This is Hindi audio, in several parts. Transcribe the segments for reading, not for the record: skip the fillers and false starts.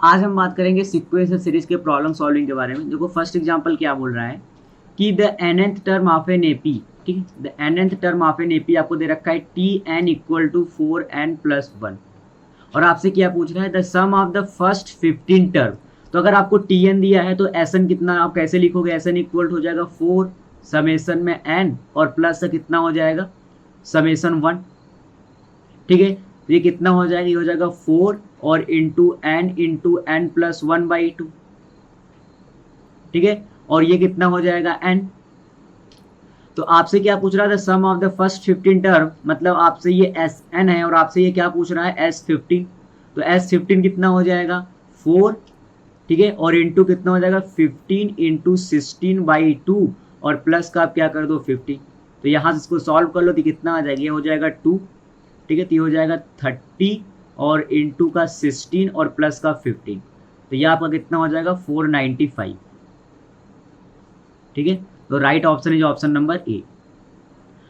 आज हम बात करेंगे सीक्वेंशियल सीरीज के प्रॉब्लम सॉल्विंग के बारे में। देखो फर्स्ट एग्जांपल क्या बोल रहा है कि the nth term of an AP, ठीक है, the nth term of an AP आपको दे रखा है tn इक्वल टू 4n+1 और आपसे क्या पूछ रहा है the sum of the first 15 term. तो अगर आपको tn दिया है तो sn कितना आप कैसे लिखोगे, sn इक्वल हो जाएगा 4 समेसन में n और प्लस से कितना हो जाएगा समेसन 1, ठीक है। तो ये कितना हो जाएगा, ये हो जाएगा 4 और इंटू n प्लस 1/2, ठीक है, और ये कितना हो जाएगा n। तो आपसे क्या पूछ रहा था सम ऑफ द फर्स्ट 15 टर्म, मतलब आपसे ये Sn है और आपसे ये क्या पूछ रहा है S15। तो S15 कितना हो जाएगा 4, ठीक है, और इंटू कितना हो जाएगा 15 इंटू 16/2 और प्लस का आप क्या कर दो 50। तो यहाँ से इसको सॉल्व कर लो तो कितना आ जाएगा, ये हो जाएगा 2, ठीक है, तो ये हो जाएगा 30 और इंटू का 16 और प्लस का 15, तो ये आपका कितना हो जाएगा 495, ठीक है। तो right option is option number ए।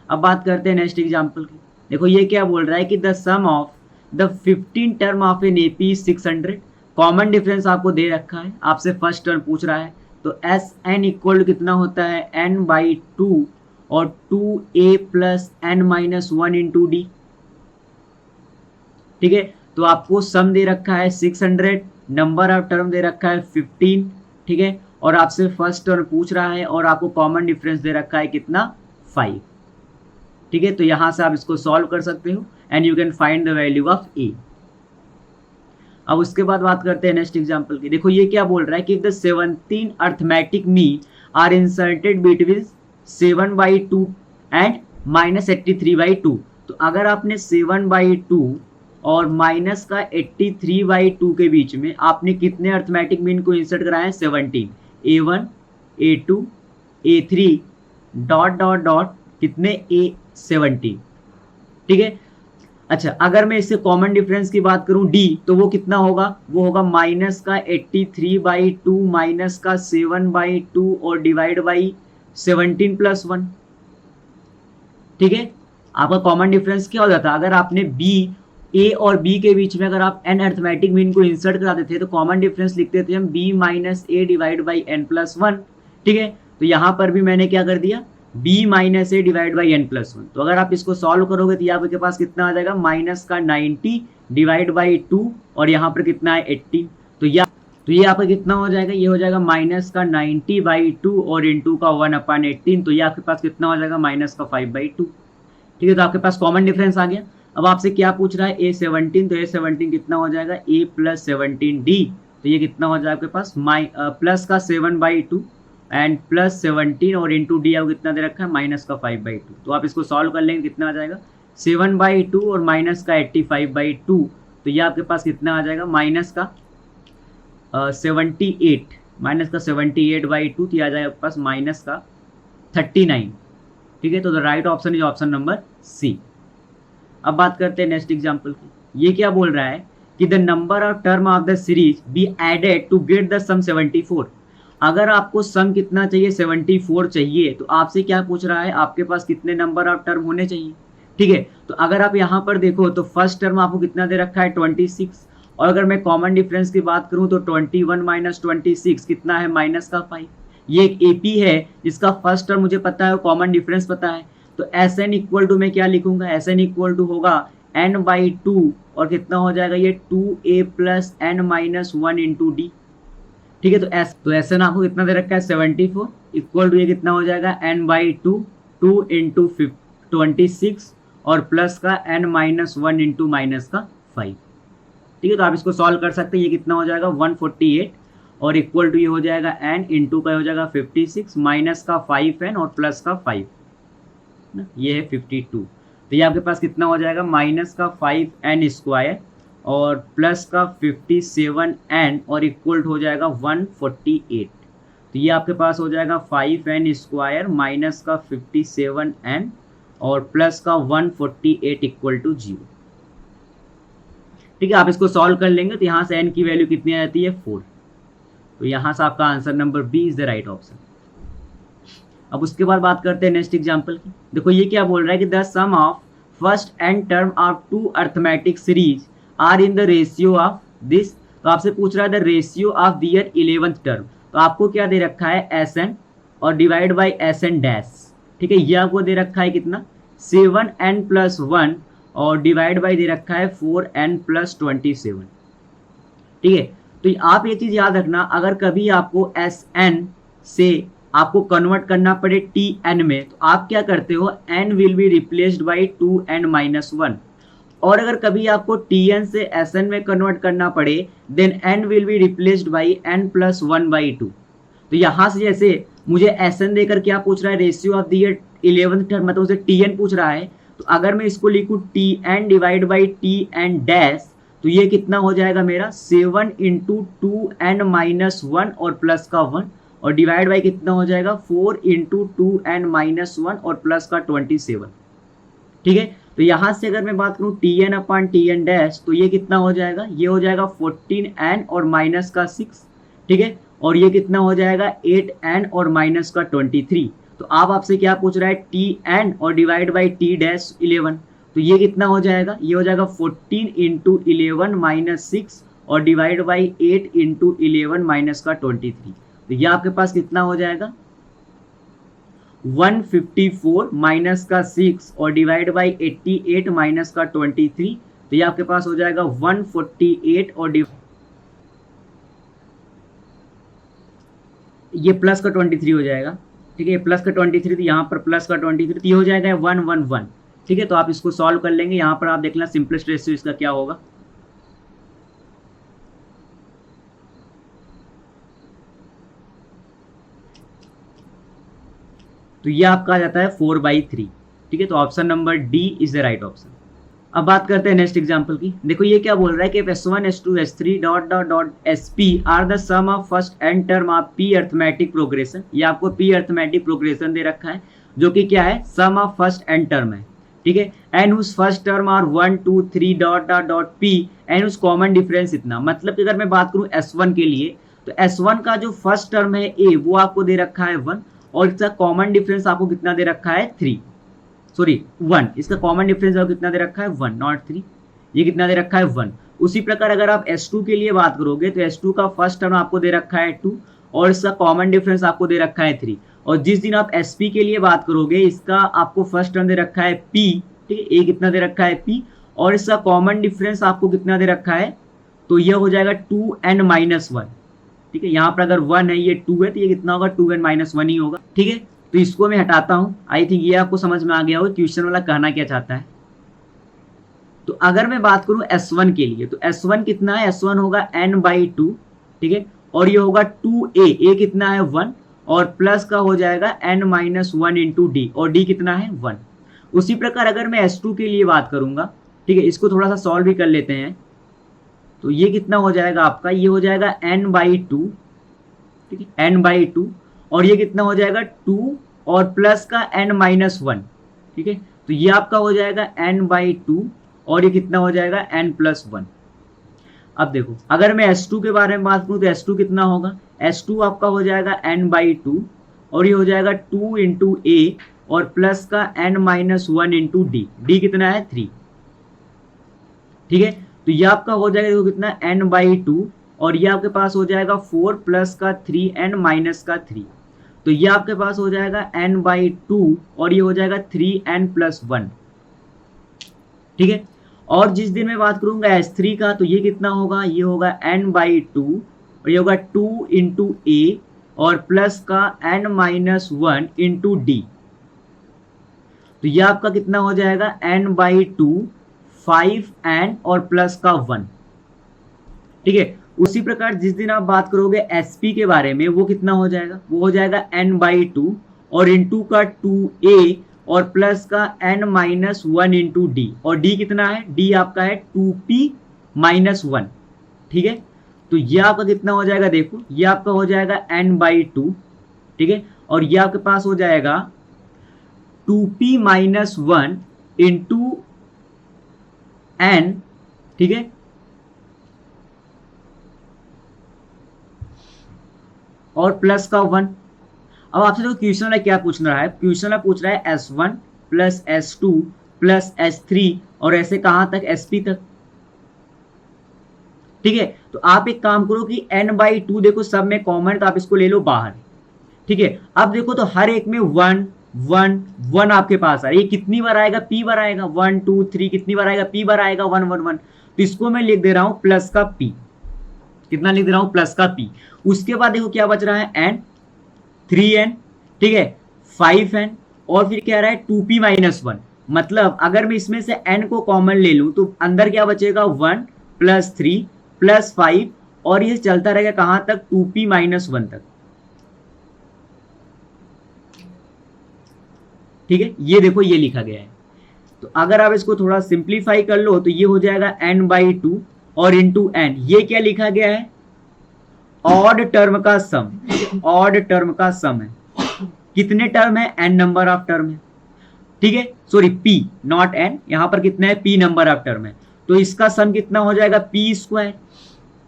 अब बात करते हैं नेक्स्ट एग्जांपल की। देखो ये क्या बोल रहा है कि the sum of the 15 term of an AP is 600। Common difference आपको दे रखा है, आपसे फर्स्ट टर्म पूछ रहा है। तो एस एन इक्वल कितना होता है n/2 और 2a plus n-1 into D, ठीक है। तो आपको सम दे रखा है 600, नंबर ऑफ टर्म दे रखा है 15, ठीक है, और आपसे फर्स्ट टर्म पूछ रहा है और आपको कॉमन डिफरेंस दे रखा है कितना 5, ठीक है। तो यहां से आप इसको सॉल्व कर सकते हो and you can find the value of a. अब उसके बाद बात करते हैं नेक्स्ट एग्जांपल की। देखो ये क्या बोल रहा है कि the 17 arithmetic mean are inserted between 7/2 and -83/2। तो अगर आपने 7/2 और माइनस का 83/2 के बीच में आपने कितने अर्थमेटिक मीन को इंसर्ट कराए हैं 17, a1 a2 a3 dot dot dot कितने a17, ठीक है। अच्छा अगर मैं इससे कॉमन डिफरेंस की बात करूं d, तो वो कितना होगा, वो होगा माइनस का 83/2 माइनस का 7/2 और डिवाइड बाई 17+1, ठीक है। आपका कॉमन डिफरेंस क्या हो जाता है, अगर आपने a और b के बीच में अगर आप n अर्थमेटिक मीन को इंसर्ट कराते थे तो कॉमन डिफरेंस लिखते थे हम b minus a divide by n+1, ठीक है। तो यहाँ पर भी मैंने क्या कर दिया b minus a divide by n+1। तो अगर आप इसको सॉल्व करोगे तो आपके पास कितना आ जाएगा माइनस का 90 डिवाइड बाई 2 और यहाँ पर कितना है 18। तो ये आपका कितना हो जाएगा, ये हो जाएगा माइनस का 90/2 और इंटू का 1/18। तो ये आपके पास कितना हो जाएगा माइनस का 5/2, ठीक है। तो आपके पास कॉमन डिफरेंस आ गया। अब आपसे क्या पूछ रहा है a17, तो a17 कितना हो जाएगा a प्लस 17d। तो ये कितना हो जाएगा आपके पास प्लस का 7/2 एंड प्लस 17 और इंटू डी आपको कितना दे रखा है माइनस का 5/2। तो आप इसको सॉल्व कर लेंगे कितना आ जाएगा 7/2 और माइनस का 85/2। तो ये आपके पास कितना आ जाएगा माइनस का 78 माइनस का 78/2, तो ये आ जाएगा आपके पास माइनस का 39, ठीक है। तो the right option is option number C. अब बात करते हैं नेक्स्ट एग्जांपल की। ये क्या बोल रहा है कि the number of term of the series be added to get the sum 74। अगर आपको सम कितना चाहिए 74 चाहिए, तो आपसे क्या पूछ रहा है आपके पास कितने नंबर ऑफ टर्म होने चाहिए, ठीक है। तो अगर आप यहाँ पर देखो तो फर्स्ट टर्म आपको कितना दे रखा है 26, और अगर मैं कॉमन डिफरेंस की बात करूँ तो 21 माइनस 26 कितना है माइनस का 5। ये एक एपी है जिसका फर्स्ट टर्म मुझे पता है और कॉमन डिफरेंस पता है। तो Sn इक्वल टू मैं क्या लिखूंगा, Sn इक्वल टू होगा n/2 और कितना हो जाएगा ये 2a plus n-1 into D, ठीक है। तो Sn आपको कितना दे रखा है 74 इक्वल टू ये कितना हो जाएगा n/2 2 इंटू 26 और प्लस का n-1 इंटू माइनस का 5, ठीक है। तो आप इसको सॉल्व कर सकते हैं। ये कितना हो जाएगा 148 और इक्वल टू ये हो जाएगा n इंटू का हो जाएगा 56 माइनस का 5n और प्लस का 5, ये है 52। तो ये आपके पास कितना हो जाएगा माइनस का 5n² और प्लस का 57n और इक्वल हो जाएगा 148। तो ये आपके पास हो जाएगा 5n² माइनस का 57n और प्लस का 148 इक्वल टू 0, ठीक है। आप इसको सॉल्व कर लेंगे तो यहाँ से n की वैल्यू कितनी आ जाती है 4। तो यहाँ से आपका answer number B is the right option. अब उसके बाद बात करते हैं नेक्स्ट एग्जांपल की। देखो ये क्या बोल रहा है कि the sum of first n term of 2 arithmetic series are in the ratio of this. तो आपसे पूछ रहा है the ratio of their 11th term, तो आपको क्या दे रखा है SN और डिवाइड बाई SN डैश, ठीक है। ये आपको दे रखा है कितना 7n+1 और डिवाइड बाई दे रखा है 4n+27, ठीक है। तो आप ये चीज याद रखना, अगर कभी आपको SN से आपको कन्वर्ट करना पड़े TN में, तो आप क्या करते हो n will be replaced by 2n-1, और अगर कभी आपको TN से SN में कन्वर्ट करना पड़े then n will be replaced by n+1/2। तो यहाँ से जैसे मुझे SN देकर क्या पूछ रहा है ratio of the 11th term, मतलब उसे TN पूछ रहा है, तो अगर मैं इसको लिखूँ TN divide by TN dash, तो ये कितना हो जाएगा मेरा 7 × 2n-1 और प्लस का 1 और डिवाइड बाई कितना हो जाएगा 4 × 2n-1 और प्लस का 27, ठीक है। तो यहाँ से अगर मैं बात करूँ TN/TN डैश, तो ये कितना हो जाएगा, ये हो जाएगा 14n और माइनस का 6, ठीक है, और ये कितना हो जाएगा 8n और माइनस का 23। तो आपसे क्या पूछ रहा है TN और डिवाइड बाई T डैश 11, तो ये कितना हो जाएगा, ये हो जाएगा 14 × 11 - 6 और डिवाइड बाई 8 × 11 - का 23। तो ये आपके पास कितना हो जाएगा 154 माइनस का 6 और डिवाइड बाई 88 माइनस का 23। तो ये आपके पास हो जाएगा 148 और ये प्लस का 23 हो जाएगा, ठीक है, प्लस का 23, तो यहाँ पर प्लस का 23, तो ये हो जाएगा 111, ठीक है। तो आप इसको सॉल्व कर लेंगे, यहाँ पर आप देखना सिंपलेस्ट रेशियो इसका क्या होगा। तो ये आपका आ जाता है 4/3, ठीक है। तो option number d is the right option. अब बात करते हैं नेक्स्ट एग्जांपल की। देखो ये क्या बोल रहा है कि S1 S2 S3 SP are the sum of first and term of P arithmetic progression. ये आपको P अर्थमेटिक प्रोग्रेशन दे रखा है जो कि क्या है sum of first and term है, ठीक है। एंड उस first term are 1 2 3 P and उस कॉमन डिफरेंस इतना, मतलब कि अगर मैं बात करूं S1 के लिए, तो S1 का जो फर्स्ट टर्म है A वो आपको दे रखा है 1 और इसका कॉमन डिफरेंस आपको कितना दे रखा है 1। इसका कॉमन डिफरेंस आपको कितना दे रखा है 1 नॉट 3, ये कितना दे रखा है 1। उसी प्रकार अगर आप S2 के लिए बात करोगे तो S2 का फर्स्ट टर्म आपको दे रखा है 2 और इसका कॉमन डिफरेंस आपको दे रखा है 3। और जिस दिन आप SP के लिए बात करोगे इसका आपको फर्स्ट टर्म दे रखा है P, ठीक है, A कितना दे रखा है P और इसका कॉमन डिफरेंस आपको कितना दे रखा है, तो यह हो जाएगा 2n-1, ठीक है। यहाँ पर अगर 1 है ये 2 है तो ये कितना होगा 2n-1 ही होगा, ठीक है। तो इसको मैं हटाता हूं, आई थिंक ये आपको समझ में आ गया होगा क्वेश्चन वाला कहना क्या चाहता है। तो अगर मैं बात करूं S1 के लिए, तो S1 कितना है, S1 होगा n/2, ठीक है, और ये होगा 2a, a कितना है 1 और प्लस का हो जाएगा n-1 इंटू d और d कितना है 1। उसी प्रकार अगर मैं S2 के लिए बात करूंगा, ठीक है, इसको थोड़ा सा सॉल्व भी कर लेते हैं। तो ये कितना हो जाएगा आपका, ये हो जाएगा n/2, ठीक है, n/2 और ये कितना हो जाएगा 2 और प्लस का n-1, ठीक है। तो ये आपका हो जाएगा n/2 और ये कितना हो जाएगा n+1। अब देखो अगर मैं S2 के बारे में बात करूं तो S2 कितना होगा, S2 आपका हो जाएगा n/2 और ये हो जाएगा 2 × a और प्लस का n-1 इंटू d, d कितना है 3, ठीक है। तो ये आपका हो जाएगा देखो कितना n/2 और ये आपके पास हो जाएगा 4 प्लस का 3n माइनस का 3। तो ये आपके पास हो जाएगा n/2 और ये हो जाएगा 3n+1, ठीक है। और जिस दिन मैं बात करूंगा S3 का, तो ये कितना होगा, ये होगा n/2 और ये होगा 2 × a और प्लस का n-1 इंटू d। तो ये आपका कितना हो जाएगा n/2 5n और प्लस का 1, ठीक है। उसी प्रकार जिस दिन आप बात करोगे SP के बारे में, वो कितना हो जाएगा, वो हो जाएगा n/2 और इंटू का 2a और प्लस का n-1 इंटू d और d कितना है, d आपका है 2p-1, ठीक है। तो ये आपका कितना हो जाएगा, देखो ये आपका हो जाएगा n/2, ठीक है, और ये आपके पास हो जाएगा 2p-1 इंटू n, ठीक है, और प्लस का 1। अब आपसे तो क्वेश्चन वाला क्या पूछ रहा है, क्वेश्चन वाला पूछ रहा है S1 plus S2 plus S3 और ऐसे कहां तक SP तक। ठीक है। तो आप एक काम करो कि n/2 देखो सब में कॉमन, तो आप इसको ले लो बाहर, ठीक है। अब देखो तो हर एक में 1 1 1 आपके पास आ रहा है, ये कितनी बार आएगा, p बार आएगा, 1 2 3 कितनी बार आएगा, p बार आएगा, 1 1 1। तो इसको मैं लिख दे रहा हूं प्लस का p, कितना लिख दे रहा हूं, प्लस का p। उसके बाद देखो क्या बच रहा है, n 3n, ठीक है, 5n, और फिर क्या रहा है 2p-1। मतलब अगर मैं इसमें से n को कॉमन ले लूं तो अंदर क्या बचेगा, 1 + 3 + 5, और ये चलता रहेगा कहां तक, 2p-1 तक, ठीक है। ये देखो ये लिखा गया है। तो अगर आप इसको थोड़ा सिंप्लीफाई कर लो तो ये हो जाएगा n/2 और इंटू n, ये क्या लिखा गया है, ऑड टर्म का सम, ऑड टर्म का सम है। कितने टर्म है, n नंबर ऑफ टर्म है, ठीक है, सॉरी p नॉट n, यहां पर कितना है, p नंबर ऑफ टर्म है। तो इसका सम कितना हो जाएगा, p²,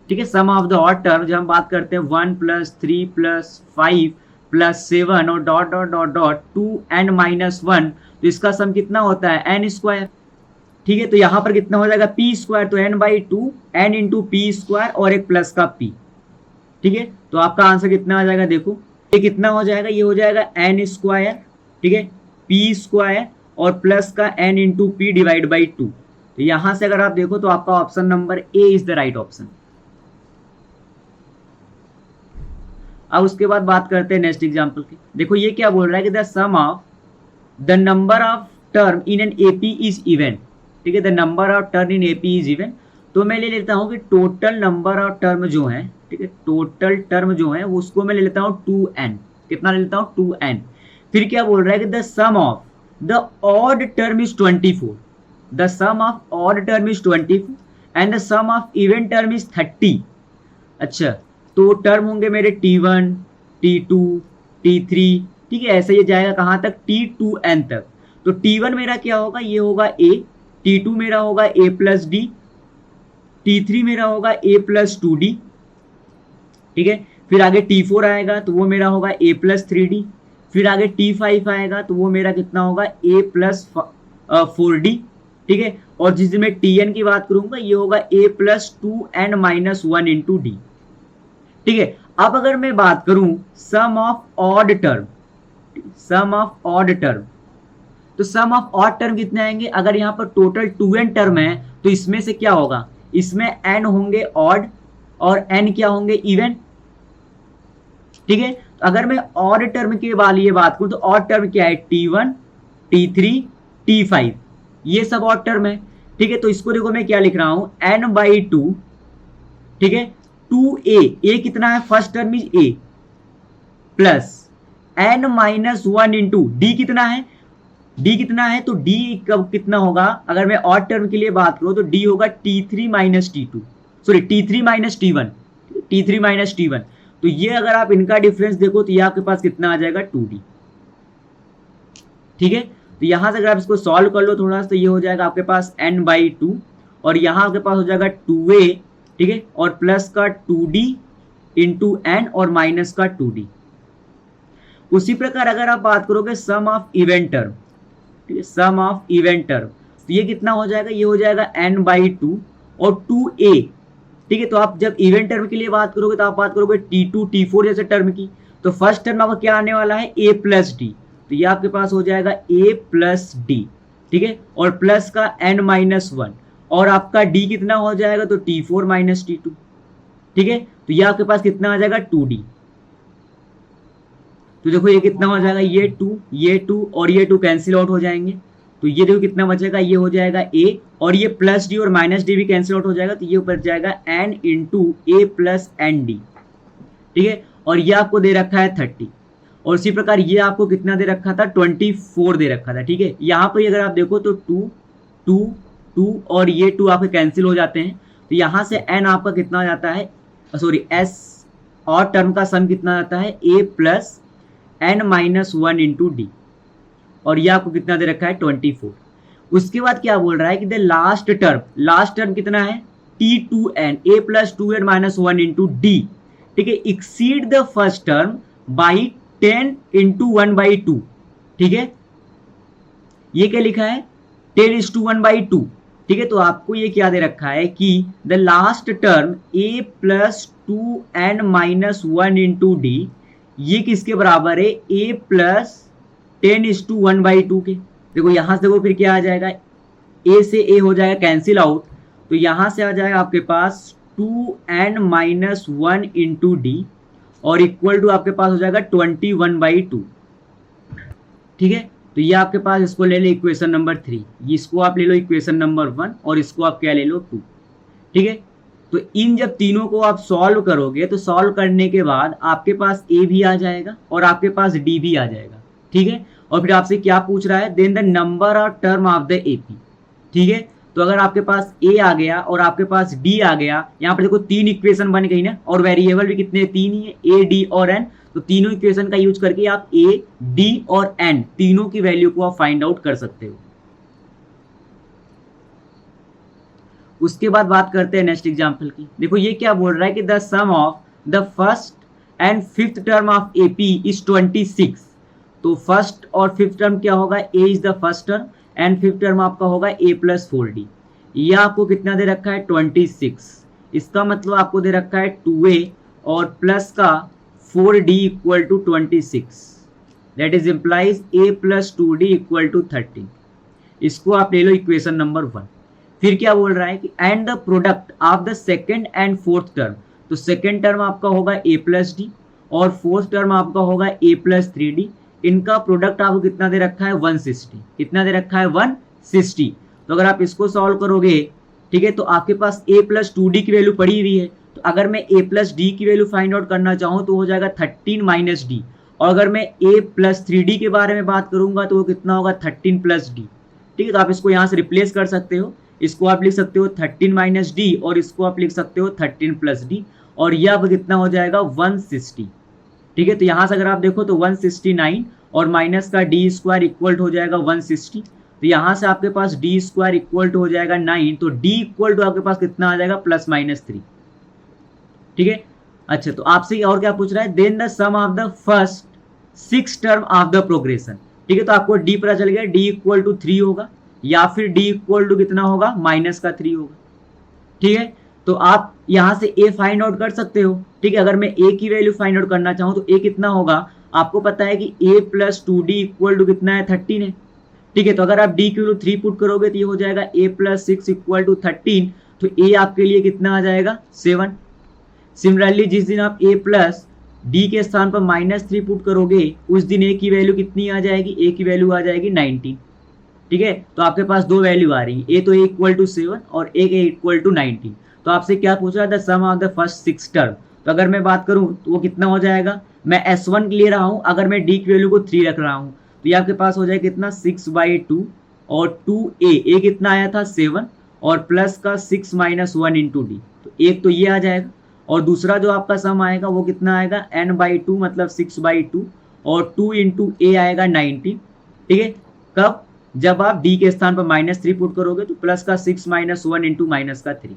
ठीक है। Sum of the odd term जब हम बात करते हैं 1 + 3 + 5 + 7 और dot dot dot dot 2n-1, तो इसका सम कितना होता है, n², ठीक है। तो यहां पर कितना हो जाएगा, p², तो n/2 n × p² और एक प्लस का p, ठीक है। तो आपका आंसर कितना आ जाएगा, देखो ये कितना हो जाएगा, ये हो जाएगा n², ठीक है, p² और प्लस का n × p/2। तो यहां से अगर आप देखो तो आपका option number A is the right option. अब उसके बाद बात करते हैं नेक्स्ट एग्जांपल की। देखो ये क्या बोल रहा है कि the sum of the number of term in an AP is even, ठीक है, the number of term in AP is even. तो मैं ले लेता हूं कि टोटल नंबर ऑफ टर्म जो है, ठीक है, टोटल टर्म जो है उसको मैं ले लेता हूं 2n, कितना ले लेता हूं, 2n। फिर क्या बोल रहा है कि the sum of the odd term is 24, the sum of odd term is 24 and the sum of even term is 30। अच्छा, तो टर्म होंगे मेरे t1 t2 t3, ठीक है, ऐसे ये जाएगा कहां तक, t2n तक। तो t1 मेरा क्या होगा, ये होगा a, t2 मेरा होगा a + d, t3 मेरा होगा a + 2d, ठीक है। फिर आगे t4 आएगा तो वो मेरा होगा a + 3d, फिर आगे t5 आएगा तो वो मेरा कितना होगा, a + 4d, ठीक है। और जिस दिन मैं tn की बात करूंगा ये होगा a + 2n-1 × d, ठीक है। अब अगर मैं बात करूं sum of odd term, sum of odd term, तो सम ऑफ ऑड टर्म कितने आएंगे, अगर यहां पर टोटल 2n टर्म है तो इसमें से क्या होगा, इसमें n होंगे ऑड और n क्या होंगे, इवन, ठीक है। तो अगर मैं ऑड टर्म के लिए बात करूं तो ऑड टर्म क्या है, t1 t3 t5, ये सब ऑड टर्म है, ठीक है। तो इसको देखो मैं क्या लिख रहा हूं, n/2, ठीक है, 2a, a कितना है, first term is a, plus n-1 × d कितना है, d कितना है, तो d कब कितना होगा, अगर मैं ऑड टर्म के लिए बात करूं तो d होगा t3 - t2, sorry t3 - t1, t3 - t1। तो ये अगर आप इनका डिफरेंस देखो तो ये आपके पास कितना आ जाएगा, 2d, ठीक है। तो यहां से अगर आप इसको सॉल्व कर लो थोड़ा सा तो ये हो जाएगा आपके पास n/2 और यहां आपके पास हो जाएगा 2a, ठीक है, और प्लस का 2d × n और माइनस का 2d। उसी प्रकार अगर आप बात करोगे सम ऑफ इवेंट टर्म, ठीक है, सम ऑफ इवेंट टर्म, तो ये कितना हो जाएगा, ये हो जाएगा n/2 और 2a, ठीक है। तो आप जब इवेंट टर्म के लिए बात करोगे तो आप बात करोगे t2 t4 जैसे टर्म की, तो फर्स्ट टर्म आपका क्या आने वाला है, a + d, तो ये आपके पास हो जाएगा a + d, ठीक है, और प्लस का n-1 और आपका d कितना हो जाएगा, तो t4 - t2, ठीक है। तो ये आपके पास कितना आ जाएगा, 2d। तो देखो ये कितना हो जाएगा, ये 2 और ये 2 कैंसिल आउट हो जाएंगे, तो ये देखो कितना बचेगा, ये हो जाएगा a और ये प्लस d और माइनस d भी कैंसिल आउट हो जाएगा, तो ये बच जाएगा n × a + nd, ठीक है। और ये आपको दे रखा है 30 और इसी प्रकार ये आपको कितना दे रखा था, 24 दे रखा था, ठीक है। यहाँ पर अगर आप देखो तो 2 2 2 और ये 2 आपके कैंसिल हो जाते हैं, तो यहाँ से n आपका कितना आ जाता है, सॉरी s और टर्म का सम कितना आता है, a + n-1 × d, और ये आपको कितना दे रखा है, 24। उसके बाद क्या बोल रहा है कि द लास्ट टर्म कितना है, t2n, a + 2n-1 × d, ठीक है, exceed the first term by 10 × 1/2, ठीक है। ये क्या लिखा है, 10 = 1/2, ठीक है, तो आपको ये क्या दे रखा है कि the last term a plus 2n-1 into D, ये किसके बराबर है, a प्लस 10:1/2 के। देखो यहां से देखो फिर क्या आ जाएगा, a से a हो जाएगा कैंसिल आउट, तो यहां से आ जाएगा आपके पास 2n-1 इंटू डी और इक्वल टू आपके पास हो जाएगा 21/2। ठीक है, तो ये आपके पास, इसको ले लो इक्वेशन नंबर 3, इसको आप ले लो इक्वेशन नंबर 1 और इसको आप क्या ले लो 2। ठीक है, तो इन जब तीनों को आप सॉल्व करोगे तो सॉल्व करने के बाद आपके पास a भी आ जाएगा और आपके पास d भी आ जाएगा। ठीक है, और फिर आपसे क्या पूछ रहा है, then the number of term of the AP. ठीक है, तो अगर आपके पास a आ गया और आपके पास d आ गया, यहाँ पर देखो 3 इक्वेशन बन गई ना, और वेरिएबल भी कितने, 3 ही है, a d और n, तो तीनों इक्वेशन का यूज करके आप a d और n तीनों की वैल्यू को आप फाइंड आउट कर सकते हो। उसके बाद बात करते हैं नेक्स्ट एग्जांपल की। देखो ये क्या बोल रहा है कि the sum of the first and fifth term of AP is 26। तो फर्स्ट और फिफ्थ टर्म क्या होगा, a is the first term and fifth term आपका होगा a प्लस 4d। यह आपको कितना दे रखा है, 26। इसका मतलब आपको दे रखा है 2a और प्लस का 4d equal to 26, that is implies a plus 2d equal to 13। इसको आप ले लो इक्वेशन नंबर 1। फिर क्या बोल रहा है कि and the product of the second and fourth term, तो सेकेंड टर्म आपका होगा a प्लस डी और फोर्थ टर्म आपका होगा a प्लस 3d। इनका प्रोडक्ट आपको कितना दे रखा है, 160। कितना दे रखा है, 160। तो अगर आप इसको सॉल्व करोगे, ठीक है, तो आपके पास a प्लस 2d की वैल्यू पड़ी हुई है, तो अगर मैं a प्लस डी की वैल्यू फाइंड आउट करना चाहूँ तो हो जाएगा 13 माइनस डी, और अगर मैं a प्लस 3d के बारे में बात करूंगा तो वो कितना होगा, 13 प्लस डी। ठीक है, तो आप इसको यहाँ से रिप्लेस कर सकते हो, इसको आप लिख सकते हो 13 माइनस डी और इसको आप लिख सकते हो 13 प्लस डी, और यह अब कितना हो जाएगा, 160। ठीक है, तो यहाँ से अगर आप देखो तो 169 और माइनस का डी स्क्वायर इक्वल हो जाएगा 160, तो यहाँ से आपके पास डी स्क्वायर इक्वल हो जाएगा 9, तो डी इक्वल टू आपके पास कितना आ जाएगा, प्लस माइनस 3। ठीक है, अच्छा, तो आपसे और क्या पूछ रहा है, then the sum of the first 6 term of the progression. ठीक है, तो आपको डी पता चल गया, डी इक्वल टू 3 होगा या फिर डी इक्वल टू कितना होगा, माइनस का 3 होगा। ठीक है, तो आप यहां से a फाइंड आउट कर सकते हो। ठीक है, अगर मैं a की वैल्यू फाइंड आउट करना चाहूं तो a कितना होगा, आपको पता है कि a plus 2d equal to कितना है, 13 है। ठीक है, तो अगर आप d की वैल्यू 3 पुट करोगे तो ये हो जाएगा a प्लस 6 इक्वल टू 13, तो a आपके लिए कितना आ जाएगा, 7। सिमिलरली जिस दिन आप a प्लस d के स्थान पर माइनस 3 पुट करोगे उस दिन a की वैल्यू कितनी आ जाएगी, a की वैल्यू आ जाएगी 19। ठीक है, तो आपके पास दो वैल्यू आ रही है, a तो a इक्वल टू 7 और a इक्वल टू 19। तो आपसे क्या पूछ रहा है, the sum of the first 6 term. तो अगर मैं बात करूं तो वो कितना हो जाएगा, मैं S1 ले रहा हूं, अगर मैं d की वैल्यू को 3 रख रहा हूं तो ये आपके पास हो जाएगा कितना, 6/2 और 2a कितना आया था, 7 और प्लस का 6 माइनस 1 इंटू डी, तो एक तो ये आ जाएगा, और दूसरा जो आपका सम आएगा वो कितना आएगा, n/2 मतलब 6/2 और 2 इंटू a आएगा 19। ठीक है, कब, जब आप d के स्थान पर -3 पुट करोगे तो प्लस का 6 माइनस 1 इंटू माइनस का 3।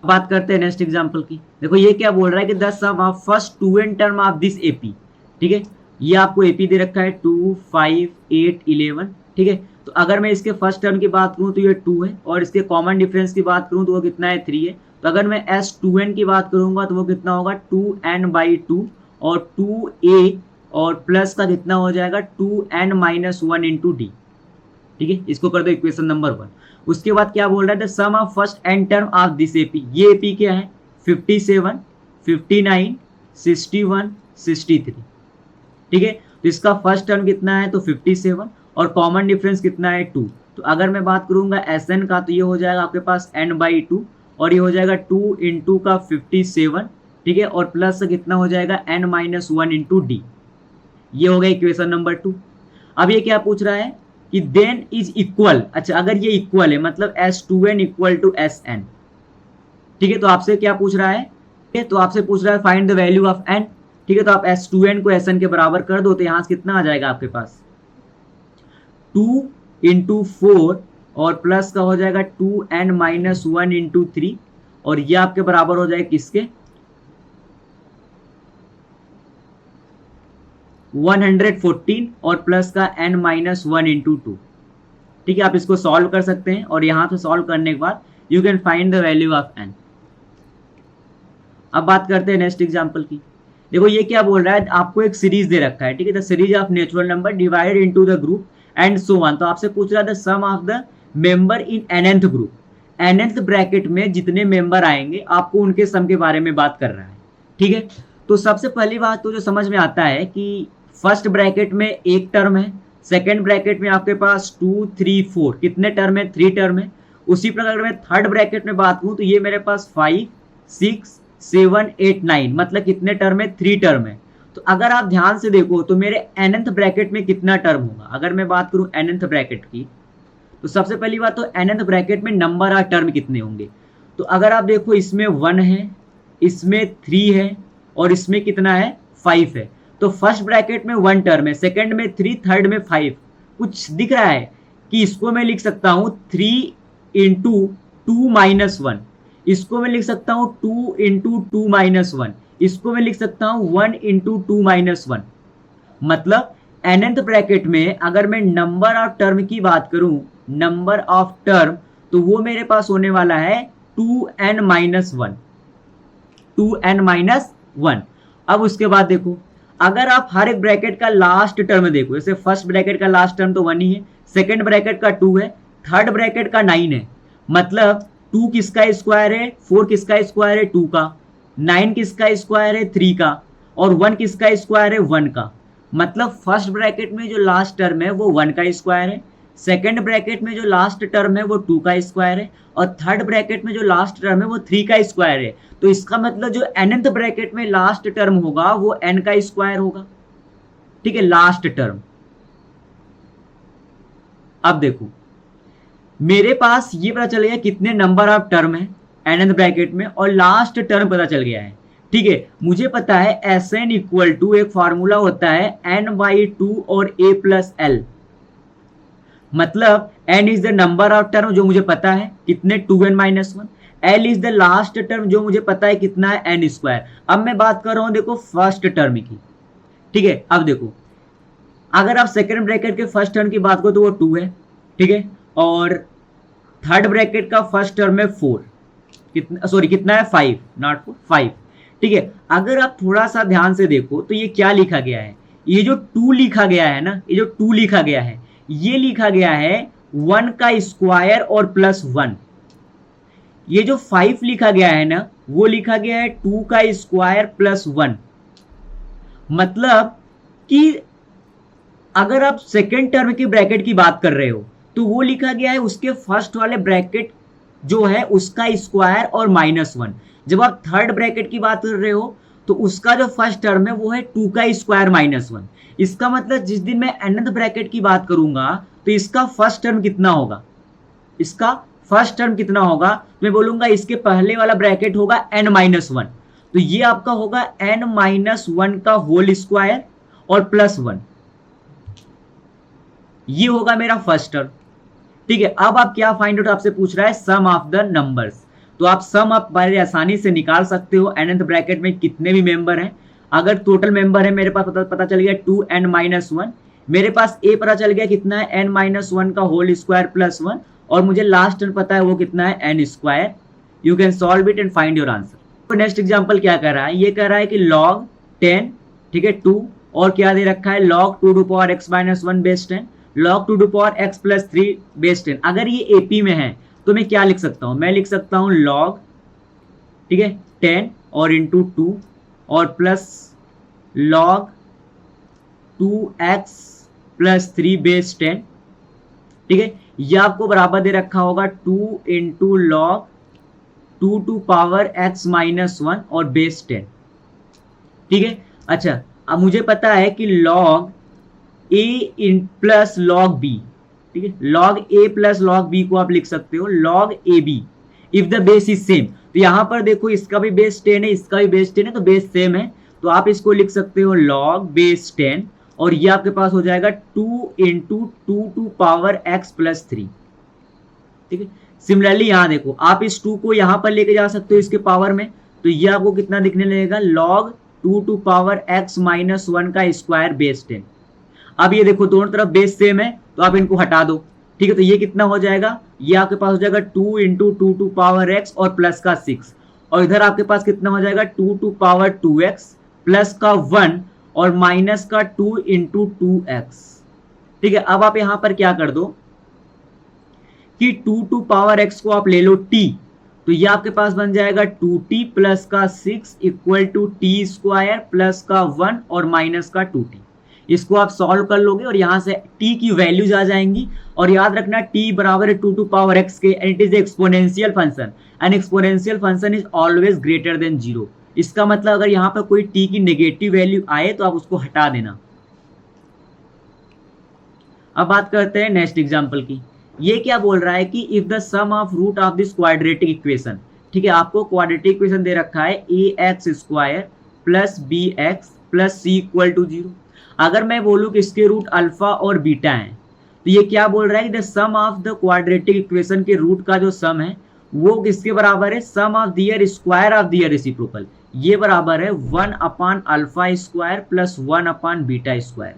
बात करते हैं नेक्स्ट एग्जांपल की। देखो ये क्या बोल रहा है कि the sum of first 2n term of this AP. ठीक है, ये आपको एपी दे रखा है 2, 5, 8, 11। ठीक है, तो अगर मैं इसके फर्स्ट टर्म की बात करूं तो ये 2 है, और इसके कॉमन डिफरेंस की बात करूं तो वो कितना है, 3 है। तो अगर मैं S2n की बात करूंगा तो वो कितना होगा, 2n/2 और 2a और प्लस का कितना हो जाएगा, 2n-1 इंटू डी। ठीक है, इसको कर दो इक्वेशन नंबर 1। उसके बाद क्या बोल रहा है, the sum of first N term of this AP. ये एपी क्या है, 57, 59, 61, 63। ठीक है, तो इसका फर्स्ट टर्म कितना है, तो 57 और कॉमन डिफरेंस कितना है, 2। तो अगर मैं बात करूंगा Sn का तो ये हो जाएगा आपके पास n/2 और ये हो जाएगा 2 इंटू का 57। ठीक है, और प्लस कितना हो जाएगा, n-1 इंटू डी। ये हो गया इक्वेशन नंबर 2। अब ये क्या पूछ रहा है कि देन इज इक्वल। अच्छा, अगर ये इक्वल है मतलब S2n इक्वल टू Sn। ठीक है, तो आपसे क्या पूछ रहा है, तो आपसे पूछ रहा है find the value of n। ठीक है, तो आप S2n को Sn के बराबर कर दो तो यहां से कितना आ जाएगा आपके पास, 2 इंटू 4 और प्लस का हो जाएगा 2n-1 इंटू 3, और ये आपके बराबर हो जाएगा किसके, 114 और प्लस का n-1 इंटू 2। ठीक है, आप इसको सॉल्व कर सकते हैं और यहाँ से सॉल्व करने के बाद you can find the value of n। अब बात करते हैं नेक्स्ट एग्जांपल की। देखो ये क्या बोल रहा है, आपको एक सीरीज दे रखा है, ठीक है, the series of natural number divided into the group and so on. तो आपसे पूछ रहा है the sum of the member in nth group, nth bracket में जितने मेंबर आएंगे आपको उनके सम के बारे में बात कर रहा है, ठीक है। तो सबसे पहली बात तो जो समझ में आता है कि फर्स्ट ब्रैकेट में एक टर्म है, सेकेंड ब्रैकेट में आपके पास 2 3 4 कितने टर्म है, 3 टर्म है। उसी प्रकार मैं थर्ड ब्रैकेट में बात करूं तो ये मेरे पास 5 6 7 8 9 मतलब कितने टर्म है, 3 टर्म है। तो अगर आप ध्यान से देखो तो मेरे nth ब्रैकेट में कितना टर्म होगा, अगर मैं बात करूं nth ब्रैकेट की, तो सबसे पहली बात तो nth ब्रैकेट में नंबर ऑफ टर्म कितने होंगे। तो अगर आप देखो इसमें 1 है, इसमें 3 है और इसमें कितना है, 5 है। तो फर्स्ट ब्रैकेट में 1 टर्म है, सेकंड में 3, थर्ड में 5। कुछ दिख रहा है कि इसको मैं लिख सकता हूं 3 इंटू 2 माइनस 1, इसको मैं लिख सकता हूं 2 इंटू 2 माइनस 1, इसको मैं लिख सकता हूं 1 इंटू 2 माइनस 1। मतलब nth ब्रैकेट में अगर मैं नंबर ऑफ टर्म की बात करूं, नंबर ऑफ टर्म, तो वो मेरे पास होने वाला है 2n माइनस 1, 2n माइनस 1। अब उसके बाद देखो अगर आप हर एक ब्रैकेट का लास्ट टर्म देखो, जैसे फर्स्ट ब्रैकेट का लास्ट टर्म तो 1 ही है, सेकंड ब्रैकेट का 2 है, थर्ड ब्रैकेट का 9 है। मतलब 2 किसका स्क्वायर है, 4 किसका स्क्वायर है, 2 का, 9 किसका स्क्वायर है, 3 का, और 1 किसका स्क्वायर है, 1 का। मतलब फर्स्ट ब्रैकेट में जो लास्ट टर्म है वो 1 का स्क्वायर है, सेकंड ब्रैकेट में जो लास्ट टर्म है वो 2 का स्क्वायर है, और थर्ड ब्रैकेट में जो लास्ट टर्म है वो 3 का स्क्वायर है। तो इसका मतलब जो nth ब्रैकेट में लास्ट टर्म होगा वो n का स्क्वायर होगा, ठीक है, लास्ट टर्म। अब देखो मेरे पास ये पता चल गया कितने नंबर ऑफ टर्म है nth ब्रैकेट में और लास्ट टर्म पता चल गया है, ठीक है। मुझे पता है Sn इक्वल टू एक फॉर्मूला होता है n/2 और a प्लस l। मतलब n is the number of term जो मुझे पता है कितने, 2n minus 1, l is the last term जो मुझे पता है कितना है, n स्क्वायर। अब मैं बात कर रहा हूं देखो फर्स्ट टर्म की, ठीक है। अब देखो अगर आप सेकंड ब्रैकेट के फर्स्ट टर्म की बात करो तो वो 2 है, ठीक है, और थर्ड ब्रैकेट का फर्स्ट टर्म है 4, कितना, सॉरी कितना है, 5, नॉट 4, 5, ठीक है। अगर आप थोड़ा सा ध्यान से देखो तो ये क्या लिखा गया है, ये जो 2 लिखा गया है ना, ये जो 2 लिखा गया है, ये लिखा गया है 1 का स्क्वायर और प्लस 1। ये जो 5 लिखा गया है ना वो लिखा गया है 2 का स्क्वायर प्लस 1। मतलब कि अगर आप सेकेंड टर्म की ब्रैकेट की बात कर रहे हो तो वो लिखा गया है उसके फर्स्ट वाले ब्रैकेट जो है उसका स्क्वायर और -1। जब आप थर्ड ब्रैकेट की बात कर रहे हो तो उसका जो फर्स्ट टर्म है वो है 2 का स्क्वायर -1। इसका मतलब जिस दिन मैं nth ब्रैकेट की बात करूंगा तो इसका फर्स्ट टर्म कितना होगा, इसका फर्स्ट टर्म कितना होगा, मैं बोलूंगा इसके पहले वाला ब्रैकेट होगा n-1। तो ये आपका होगा n-1 का होल स्क्वायर और प्लस 1, ये होगा मेरा फर्स्ट टर्म, ठीक है। अब आप क्या फाइंड आउट आपसे पूछ रहा है, सम ऑफ द नंबर्स। तो आप सम आप बड़े आसानी से निकाल सकते हो nth ब्रैकेट में कितने भी मेंबर हैं। अगर टोटल मेंबर है मेरे पास पता चल गया 2n-1, मेरे पास a पता चल गया कितना है n-1 का होल स्क्वायर प्लस 1, और मुझे लास्ट टर्म पता है वो कितना है n square. You can solve it and find your answer. तो नेक्स्ट एग्जांपल क्या कर रहा है, ये कह रहा है कि log 10, ठीक है, 2, और क्या दे रखा है log 2 to power x minus 1 base 10, log 2 to power x plus 3 base 10। अगर ये AP में है तो मैं क्या लिख सकता हूं, मैं लिख सकता हूं log, ठीक है, 10 और इंटू 2 और plus log 2x plus 3 base 10, ठीक है। यह आपको बराबर दे रखा होगा 2 into log 2 to power x minus 1 और बेस 10, ठीक है। अच्छा अब मुझे पता है कि log a in plus log b, ठीक है, log a plus log b को आप लिख सकते हो log ab if the base is same. तो यहां पर देखो इसका भी बेस 10 है, इसका भी बेस 10 है, तो बेस सेम है, तो आप इसको लिख सकते हो log बेस 10, और ये आपके पास हो जाएगा 2 into 2 to power x plus 3, ठीक है। सिमिलरली यहाँ देखो आप इस 2 को यहाँ पर लेके जा सकते हो इसके पावर में, तो ये आपको कितना दिखने लगेगा log 2 to power x minus 1 का स्क्वायर बेस 10। अब ये देखो दोनों तरफ बेस सेम है तो आप इनको हटा दो, ठीक है, तो ये कितना हो जाएगा, ये आपके पास हो जाएगा 2 into two to power X और प्लस का 6, और इधर आपके पास कितना हो जाएगा 2 टू पावर 2x प्लस का 1 और माइनस का 2 इंटू 2x। ठीक है, अब आप यहां पर क्या कर दो कि 2 टू पावर x को आप ले लो t, तो ये आपके पास बन जाएगा 2t प्लस का 6 equal to T square plus का 1 और माइनस का 2t। इसको आप सॉल्व कर लोगे और यहां से t की वैल्यूज आ जाएंगी, और याद रखना t बराबर है 2 टू पावर x के, and it is exponential function, and exponential function is always greater than 0। इसका मतलब अगर यहाँ पर कोई t की नेगेटिव वैल्यू आए तो आप उसको हटा देना। अब बात करते हैं नेक्स्ट एग्जांपल की। ये क्या बोल रहा है कि if the sum of root of this quadratic equation, ठीक है, आपको क्वाड्रेटिक इक्वेशन दे रखा है ax स्क्वायर plus bx plus c equal to 0। अगर मैं बोलूं कि इसके रूट अल्फा और बीटा हैं, तो ये क्या बोल रहा है कि the sum of the quadratic equation के रूट का जो सम है वो किसके बराबर है, sum of their square of their reciprocal, ये बराबर है 1 upon alpha square plus 1 upon beta square.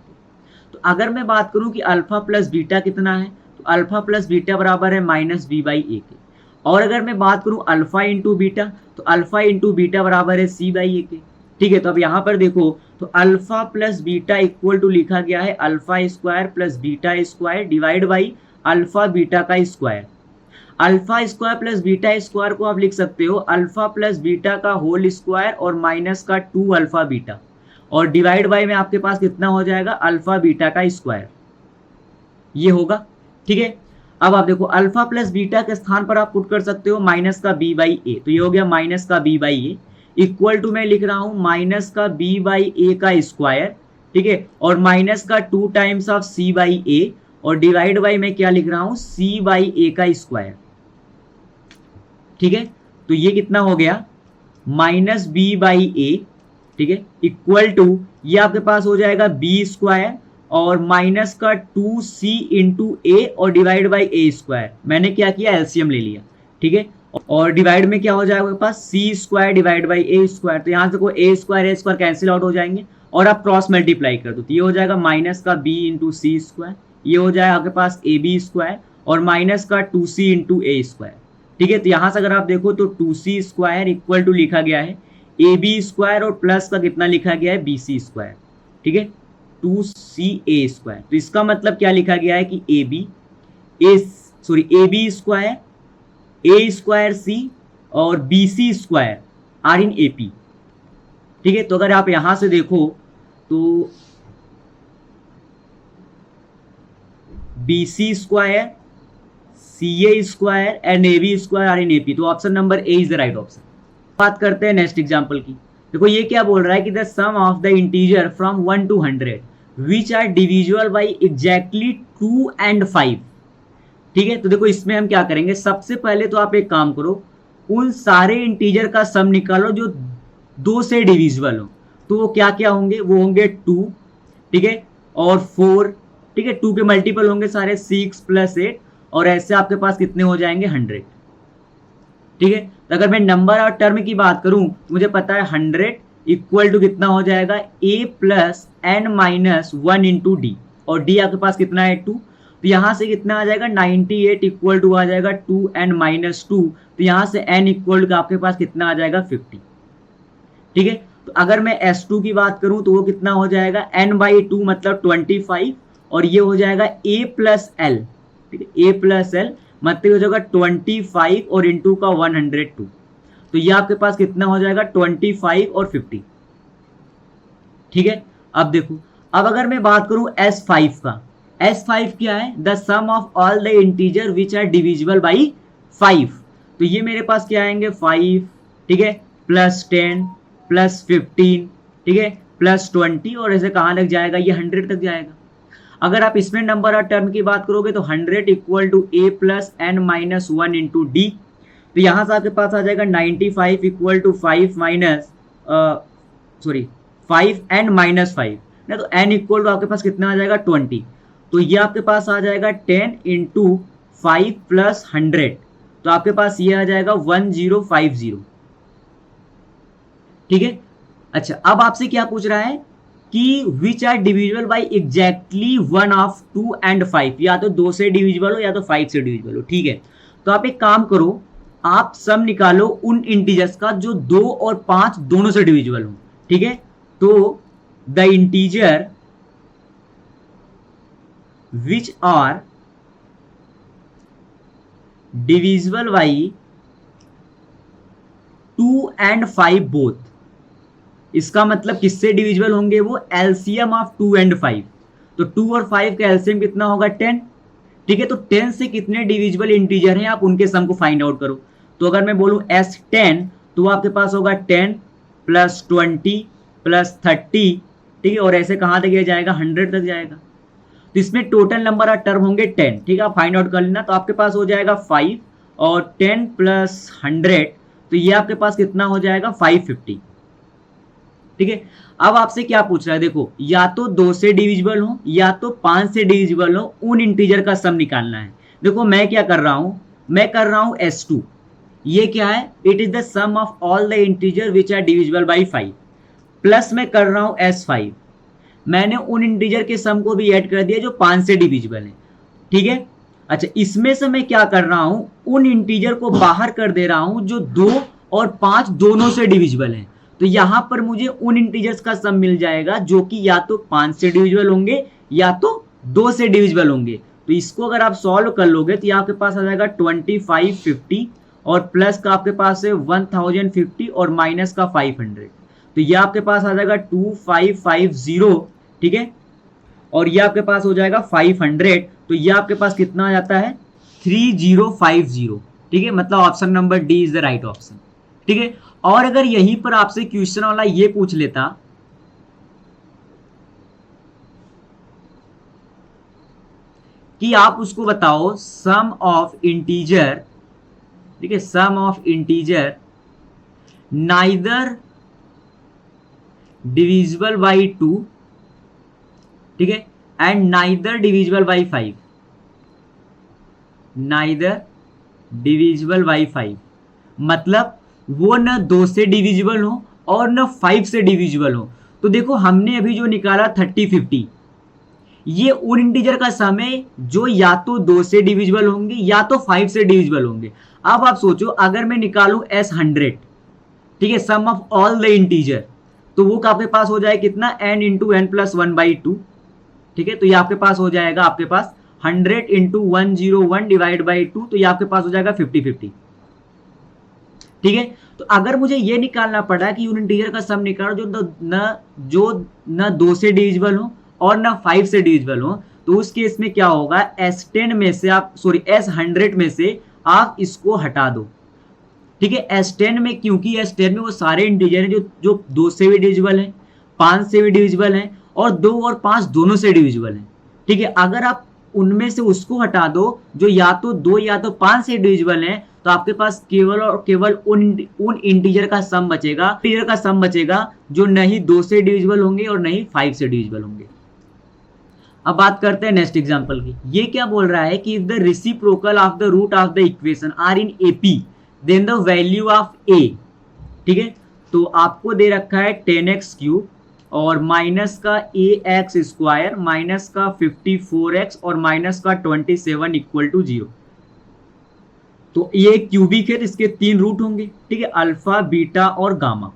तो अगर मैं बात करूं कि अल्फा प्लस बीटा कितना है, तो अल्फा प्लस बीटा बराबर है माइनस बी बाई ए के, और अगर मैं बात करूं अल्फा इंटू बीटा, तो अल्फा इंटू बीटा बराबर है सी बाई ए के। ठीक है, तो अब यहां पर देखो तो alpha plus beta equal to लिखा गया है alpha square plus beta square divide by alpha beta का square. Alpha square plus beta square को आप लिख सकते हो अल्फा प्लस बीटा का होल स्क्वायर और माइनस का 2 अल्फा बीटा, और डिवाइड बाई में आपके पास कितना हो जाएगा अल्फा बीटा का स्क्वायर, ये होगा। ठीक है, अब आप देखो अल्फा प्लस बीटा के स्थान पर आप पुट कर सकते हो माइनस का बी बाई ए, तो ये हो गया माइनस का B by A equal to मैं लिख रहा हूं माइनस का बी बाई ए का स्क्वायर, ठीक है, और माइनस का 2 टाइम्स ऑफ सी बाई ए, और डिवाइड बाई मैं क्या लिख रहा हूं सी बाई ए का स्क्वायर। ठीक है, तो ये कितना हो गया माइनस बी बाई ए, ठीक है, इक्वल टू ये आपके पास हो जाएगा बी स्क्वायर और माइनस का 2c इंटू ए और डिवाइड बाई ए स्क्वायर। मैंने क्या किया एलसीएम ले लिया, ठीक है, और डिवाइड में क्या हो जाएगा आपके पास c square divide by a square, तो यहाँ से कोई ए स्क्वायर कैंसिल आउट हो जाएंगे और आप क्रॉस मल्टीप्लाई कर दो, तो ये हो जाएगा माइनस का बी इंटू सी स्क्वायर, ये हो जाएगा आपके पास ए बी स्क्वायर और माइनस का 2c इंटू ए स्क्वायर। ठीक है, तो यहाँ से अगर आप देखो तो 2c स्क्वायर इक्वल टू लिखा गया है ए बी स्क्वायर और प्लस का कितना लिखा गया है बी सी स्क्वायर। ठीक है, 2ca स्क्वायर, तो इसका मतलब क्या लिखा गया है कि a b square a square c और b c square are in A P. ठीक है, तो अगर आप यहां से देखो तो b c square c a square and a b square are in A P, तो option number A is the right option. बात करते हैं नेक्स्ट एग्जांपल की। देखो ये क्या बोल रहा है कि the sum of the integer from 1 to 100 which are divisible by exactly 2 and 5। ठीक है, तो देखो इसमें हम क्या करेंगे, सबसे पहले तो आप एक काम करो, उन सारे इंटीजर का सम निकालो जो 2 से डिविजिबल हो, तो वो क्या क्या होंगे, वो होंगे 2, ठीक है, और 4, ठीक है, 2 के मल्टीपल होंगे सारे 6 + 8, और ऐसे आपके पास कितने हो जाएंगे 100। ठीक है, तो अगर मैं नंबर और टर्म की बात करूं तो मुझे पता है 100 इक्वल टू कितना हो जाएगा a plus n minus 1 into D, और d आपके पास कितना है 2, तो यहां से कितना आ जाएगा 98 इक्वल टू आ जाएगा 2n माइनस 2, तो यहां से n इक्वल टू आपके पास कितना आ जाएगा 50। ठीक है, तो अगर मैं s2 की बात करूं तो वो कितना हो जाएगा n/2 मतलब 25, और ये हो जाएगा a प्लस l, ठीक है, a प्लस l मतलब हो जाएगा 25 और इंटू का 102, तो ये आपके पास कितना हो जाएगा 25 और 50। ठीक है, अब देखो, अब अगर मैं बात करूं S5 का, S5 क्या है, the sum of all the integer which are divisible by 5, तो ये मेरे पास क्या आएंगे 5, ठीक है, प्लस 10 प्लस 15, ठीक है, प्लस 20, और ऐसे कहाँ लग जाएगा, ये 100 तक जाएगा। अगर आप इसमें नंबर और टर्म की बात करोगे तो 100 equal to a plus n minus 1 into d, तो यहाँ से आपके पास आ जाएगा 95 इक्वल टू 5 n माइनस 5 ना, तो n इक्वल टू आपके पास कितना आ जाएगा 20, तो ये आपके पास आ जाएगा 10 इंटू 5 प्लस 100, तो आपके पास ये आ जाएगा 1050। ठीक है, अच्छा अब आपसे क्या पूछ रहा है कि which are divisible by exactly 1 of 2 and 5, या तो 2 से डिविजिबल हो या तो 5 से डिविजिबल हो, ठीक है। तो आप एक काम करो, आप सम निकालो उन इंटीजर्स का जो 2 और 5 दोनों से डिविजिबल हो, ठीक है। तो the integer which are divisible by 2 and 5 both, इसका मतलब किससे डिविजिबल होंगे वो, एलसीएम ऑफ 2 and 5। तो 2 और 5 का एलसीएम कितना होगा, 10, ठीक है। तो 10 से कितने डिविजिबल इंटीजर हैं आप उनके सम को फाइंड आउट करो। तो अगर मैं बोलूं S10 तो आपके पास होगा 10 प्लस 20 प्लस 30, ठीक है। और ऐसे कहां तक जाएगा, 100 तक जाएगा। तो इसमें टोटल नंबर ऑफ टर्म होंगे 10, ठीक है। आप फाइंड आउट कर लेना। तो आपके पास हो जाएगा 5 और 10 प्लस 100, तो ये आपके पास कितना हो जाएगा, 550, ठीक है। अब आपसे क्या पूछ रहा है, देखो या तो 2 से डिविजिबल हो या तो 5 से डिविजिबल हो, उन इंटीजर का सम निकालना है। देखो मैं क्या कर रहा हूं, मैं कर रहा हूं S2, ये क्या है, it is the sum of all the integer which are divisible by 5, plus मैं कर रहा हूं S5, मैंने उन इंटीजर के सम को भी ऐड कर दिया जो 5 से डिविजिबल है, ठीक है। अच्छा, इसमें से मैं क्या कर रहा हूं, उन इंटीजर को बाहर कर दे रहा हूं जो 2 और 5 दोनों से डिविजिबल है। तो यहां पर मुझे उन इंटीजर्स का सम मिल जाएगा जो कि या तो 5 से डिविजिबल होंगे या तो 2 से डिविजिबल होंगे। तो इसको अगर आप सॉल्व कर लोगे तो ये आपके पास आ जाएगा 2550 और प्लस का आपके पास है 1050 और माइनस का 500, तो ये आपके पास आ जाएगा 2550, ठीक है। और ये आपके पास हो जाएगा 500, तो ये आपके पास कितना आ जाता है, 3050, ठीक है। मतलब option number d is the right option, ठीक है। और अगर यहीं पर आपसे क्वेश्चन वाला ये पूछ लेता कि आप उसको बताओ सम ऑफ इंटीजर, ठीक है, sum of integer neither divisible by 2, ठीक है, and neither divisible by 5, neither divisible by 5, मतलब वो न 2 से डिविजिबल हो और न 5 से डिविजिबल हो। तो देखो हमने अभी जो निकाला 3050, ये उन इंटीजर का सम है जो या तो 2 से डिविजिबल होंगे या तो 5 से डिविजिबल होंगे। अब आप सोचो अगर मैं निकालूं S100, ठीक है, sum of all the integer, तो वो आपके पास हो जाए कितना, n इंटू n प्लस 1/2, ठीक है। तो ये आपके पास हो जाएगा, आपके पास 100 इंटू 101 डिवाइड बाई 2, तो ये आपके पास हो जाएगा 50-50, ठीक है। तो अगर मुझे ये निकालना पड़ा कि उन इंटीजर का सम निकालो जो न 2 से डिविजिबल हो और न 5 से डिविजिबल हो, तो उस केस में क्या होगा, S10 में से आप S100 में से आप इसको हटा दो, ठीक है। S10 में, क्योंकि S10 में वो सारे इंटीजर हैं जो 2 से भी डिविजिबल हैं, 5 से भी डिविजिबल हैं और 2 और 5 दोनों से डिविजिबल हैं, ठीक है। अगर आप उनमें से उसको हटा दो जो या तो 2 या तो 5 से डिविजिबल हैं, तो आपके पास केवल और केवल उन इंटीजर का सम बचेगा जो नहीं 2 से डिविजिबल होंगे और नहीं 5 से डिविजिबल होंगे। अब बात करते हैं नेक्स्ट एग्जांपल की। ये क्या बोल रहा है कि if the reciprocal of the root of the equation are in AP then the value of a, ठीक है। तो आपको दे रखा है 10x³ और माइनस का ax² माइनस का 54x और माइनस का 27 इक्वल टू 0। तो ये क्यूबिक है, इसके 3 रूट होंगे, ठीक है, अल्फा, बीटा और गामा,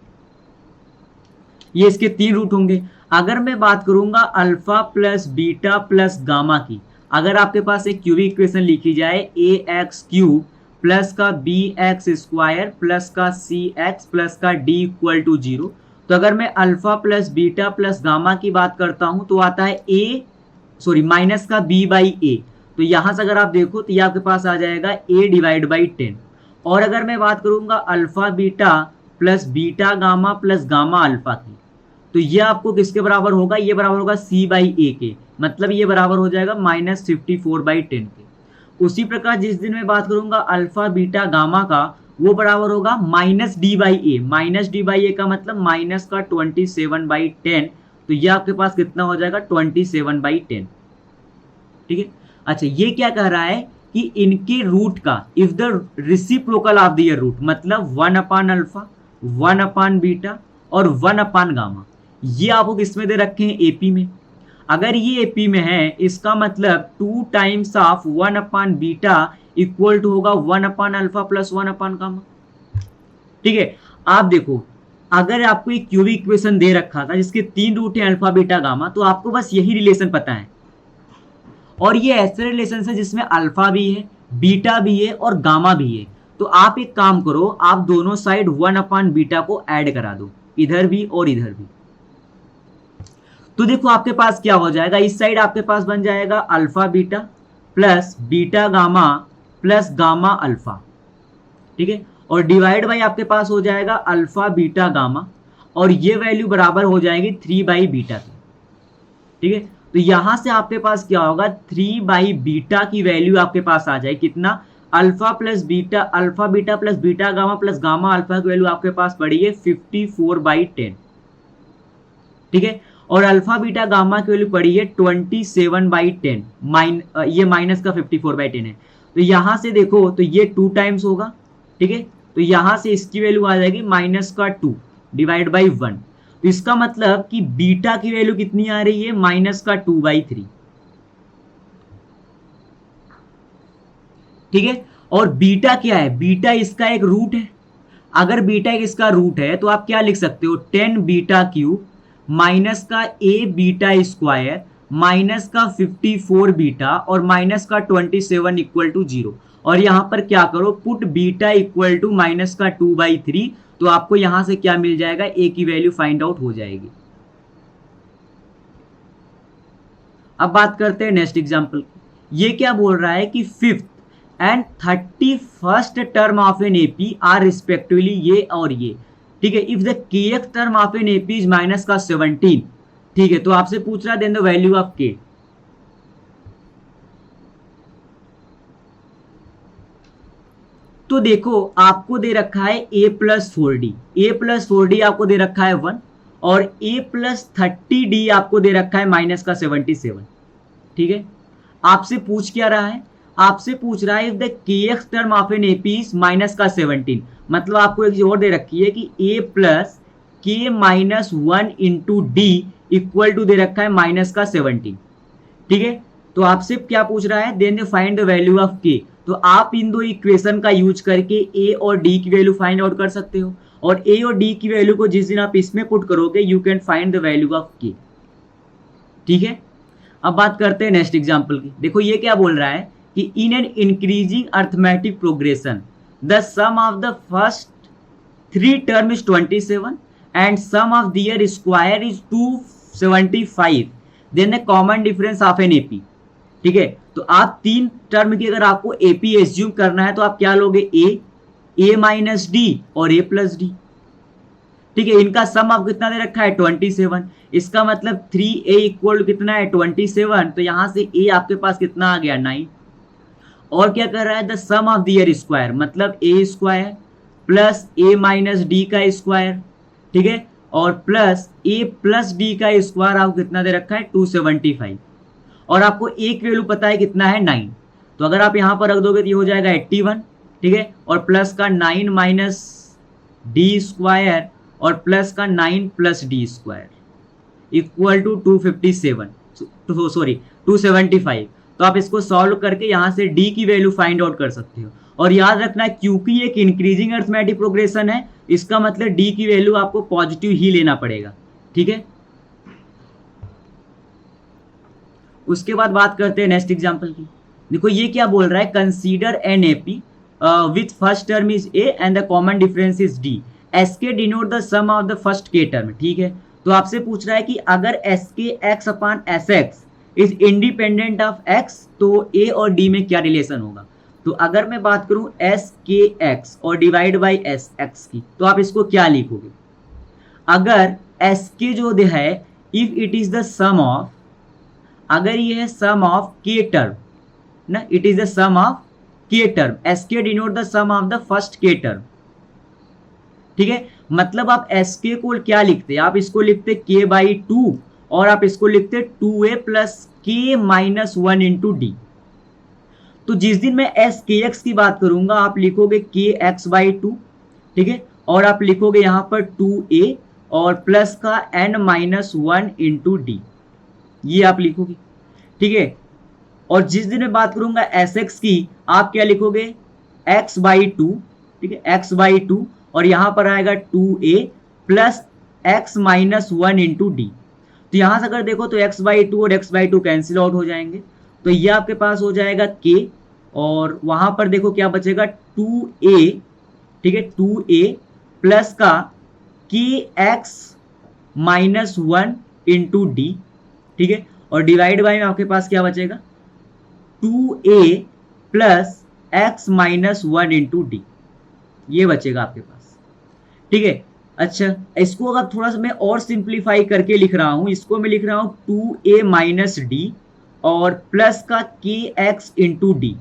ये इसके 3 रूट होंगे। अगर मैं बात करूंगा alpha plus beta plus gamma की, अगर आपके पास एक क्यूबिक इक्वेशन लिखी जाए ax³ प्लस का bx² प्लस का cx प्लस का d इक्वल टू 0, तो अगर मैं alpha plus beta plus gamma की बात करता हूं तो आता है माइनस का b/a। तो यहां से अगर आप देखो तो ये आपके पास आ जाएगा a डिवाइड बाई 10। और अगर मैं बात करूंगा alpha beta plus beta gamma plus gamma alpha की, तो ये आपको किसके बराबर होगा, ये बराबर होगा c/a के, मतलब ये बराबर हो जाएगा -54/10 के। उसी प्रकार जिस दिन मैं बात करूंगा अल्फा बीटा गामा का, वो बराबर होगा -d/a, -d/a का मतलब माइनस का 27/10, तो ये आपके पास कितना हो जाएगा 27/10, ठीक है। अच्छा, ये क्या कह रहा है कि इनके रूट का if the reciprocal of the root, मतलब 1/अल्फा 1/बीटा और 1/गामा, ये आपको किस में दे रखे हैं, एपी में। अगर ये एपी में है इसका मतलब 2 times of 1 upon beta equal to होगा 1 upon alpha plus 1 upon gamma. ठीक है, आप देखो अगर आपको एक क्यूबिक इक्वेशन दे रखा था जिसके 3 रूट है अल्फा बीटा गामा, तो आपको बस यही रिलेशन पता है, और ये ऐसे रिलेशन है जिसमें अल्फा भी है, बीटा भी है और गामा भी है। तो आप एक काम करो, आप दोनों साइड 1 अपान बीटा को ऐड करा दो, इधर भी और इधर भी। तो देखो आपके पास क्या हो जाएगा, इस साइड आपके पास बन जाएगा alpha beta plus beta gamma plus gamma alpha. ठीक है, और डिवाइड बाई आपके पास हो जाएगा अल्फा बीटा गामा, और ये वैल्यू बराबर हो जाएगी 3 बाई बीटा की। ठीक है, तो यहां से आपके पास क्या होगा, 3 बाई बीटा की वैल्यू आपके पास आ जाए कितना, alpha plus beta, alpha beta plus beta gamma plus gamma alpha की वैल्यू आपके पास पड़ी है 54/10। ठीक है, और अल्फा बीटा गामा की वैल्यू पड़ी है 27/10, ये माइनस का 54/10 है। तो यहां से देखो तो ये 2 टाइम्स होगा। ठीक है, तो यहां से इसकी वैल्यू आ जाएगी -2 डिवाइड बाई 1। तो इसका मतलब कि बीटा की वैल्यू कितनी आ रही है, -2/3। ठीक है, और बीटा क्या है, बीटा इसका एक रूट है। अगर बीटा इसका रूट है तो आप क्या लिख सकते हो, 10 बीटा क्यूब माइनस का ए बीटा स्क्वायर माइनस का 54 बीटा और माइनस का 27 इक्वल टू 0। और यहां पर क्या करो, पुट बीटा इक्वल टू -2/3, तो आपको यहां से क्या मिल जाएगा, ए की वैल्यू फाइंड आउट हो जाएगी। अब बात करते हैं नेक्स्ट एग्जांपल की। ये क्या बोल रहा है कि 5th and 31st term of an AP are respectively ये और ये। ठीक है, if the kth term of an AP is minus का 17। ठीक है, तो आपसे पूछ रहा है then the value of k. तो देखो आपको दे रखा है a plus 4d, a plus 4d आपको दे रखा है 1, और a प्लस 30d आपको दे रखा है माइनस का 77। ठीक है, आपसे पूछ क्या रहा है, आपसे पूछ रहा है if the kth term of an AP is minus का 17। मतलब आपको एक चीज और दे रखी है कि a प्लस के minus 1 into d equal to दे रखा है माइनस का 17। ठीक है, तो आपसे क्या पूछ रहा है, then find the value of k. तो आप इन दो इक्वेशन का यूज करके ए और डी की वैल्यू फाइंड आउट कर सकते हो, और ए और डी की वैल्यू को जिस दिन आप इसमें पुट करोगे you can find the value of के। ठीक है, अब बात करते हैं नेक्स्ट एग्जांपल की। देखो ये क्या बोल रहा है कि in an increasing arithmetic progression the sum of the first 3 term is 27 and sum of their square is 275, then the common difference of an AP. ठीक है, तो आप 3 टर्म की अगर आपको एपी एज्यूम करना है तो आप क्या लोगे, ए माइनस डी और ए प्लस डी। ठीक है, इनका सम आपको कितना दे रखा है 27। इसका मतलब 3a इक्वल कितना है 27, तो यहां से a आपके पास कितना आ गया 9। और क्या कर रहा है, the sum of their square, मतलब a square plus a minus d का स्क्वायर। ठीक है, और प्लस a प्लस डी का स्क्वायर आपको कितना दे रखा है 275, और आपको एक वैल्यू पता है कितना है 9। तो अगर आप यहां पर रख दोगे तो ये हो जाएगा 81। ठीक है, और प्लस का 9 माइनस डी स्क्वायर और प्लस का 9 plus d square equal to 275। तो आप इसको सॉल्व करके यहां से डी की वैल्यू फाइंड आउट कर सकते हो। और याद रखना क्योंकि एक इंक्रीजिंग अर्थमेटिक प्रोग्रेशन है, इसका मतलब डी की वैल्यू आपको पॉजिटिव ही लेना पड़ेगा। ठीक है, उसके बाद बात करते हैं नेक्स्ट एग्जांपल की। देखो ये क्या बोल रहा है, consider an AP with first term is a and the common difference is d, S k denote the sum of the first k term. ठीक है, तो आपसे पूछ रहा है कि अगर एस के x upon S x is independent of x तो ए और डी में क्या रिलेशन होगा। तो अगर मैं बात करूं एस के एक्स और डिवाइड बाई एस एक्स की, तो आप इसको क्या लिखोगे, अगर एस के जो है if it is the sum of, अगर ये है सम ऑफ के टर्म ना, it is the sum of k term, s k denote the sum of the first k term. ठीक है, मतलब आप एस के को क्या लिखते, आप इसको लिखते के बाई 2 और आप इसको लिखते 2a प्लस के माइनस 1 इंटू डी। तो जिस दिन मैं एस के एक्स की बात करूंगा आप लिखोगे के एक्स बाई 2। ठीक है, और आप लिखोगे यहां पर 2a और प्लस का n-1 इंटू डी, ये आप लिखोगे, ठीक है। और जिस दिन मैं बात करूंगा Sx की, आप क्या लिखोगे, x/2, ठीक है, x/2, और यहां पर आएगा 2a plus x-1 into d. तो यहां से अगर देखो तो x/2 और x/2 कैंसिल आउट हो जाएंगे, तो ये आपके पास हो जाएगा k, और वहां पर देखो क्या बचेगा 2a, ठीक है, 2a प्लस का kx-1 इंटू डी, ठीक है, और डिवाइड बाय में आपके पास क्या बचेगा 2a plus x-1 into D, ये बचेगा आपके पास, ठीक है। अच्छा, इसको अगर थोड़ा सा मैं और सिंप्लीफाई करके लिख रहा हूं, इसको मैं लिख रहा हूं 2a माइनस डी और प्लस का kx इंटू डी,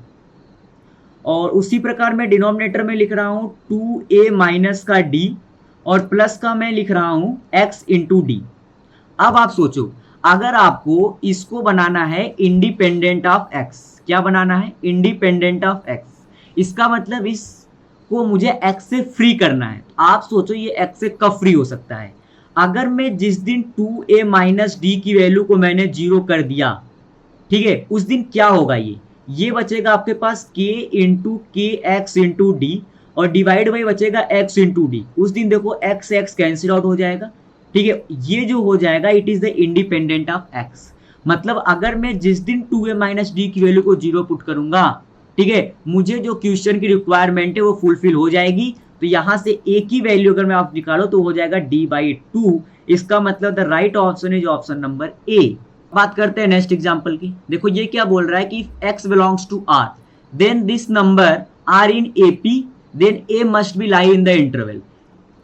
और उसी प्रकार मैं डिनोमिनेटर में लिख रहा हूं 2a माइनस का d और प्लस का मैं लिख रहा हूं x इंटू डी। अब आप सोचो, अगर आपको इसको बनाना है इंडिपेंडेंट ऑफ x, क्या बनाना है, इंडिपेंडेंट ऑफ x, इसका मतलब इसको मुझे x से फ्री करना है। आप सोचो ये x से कब फ्री हो सकता है, अगर मैं जिस दिन 2a माइनस डी की वैल्यू को मैंने 0 कर दिया, ठीक है, उस दिन क्या होगा, ये बचेगा आपके पास k इंटू के एक्स इंटू डी और डिवाइड बाई बचेगा x इंटू डी। उस दिन देखो x x कैंसिल आउट हो जाएगा, ठीक है, ये जो हो जाएगा it is the independent of x। मतलब अगर मैं जिस दिन 2a माइनस डी की वैल्यू को 0 पुट करूंगा, ठीक है, मुझे जो क्वेश्चन की रिक्वायरमेंट है वो फुलफिल हो जाएगी। तो यहां से a की वैल्यू अगर मैं आप निकालो तो हो जाएगा d/2। इसका मतलब the right option is option number a। बात करते हैं नेक्स्ट एग्जांपल की। देखो ये क्या बोल रहा है कि x belongs to r, then this number are in AP, then a must be lie in the interval,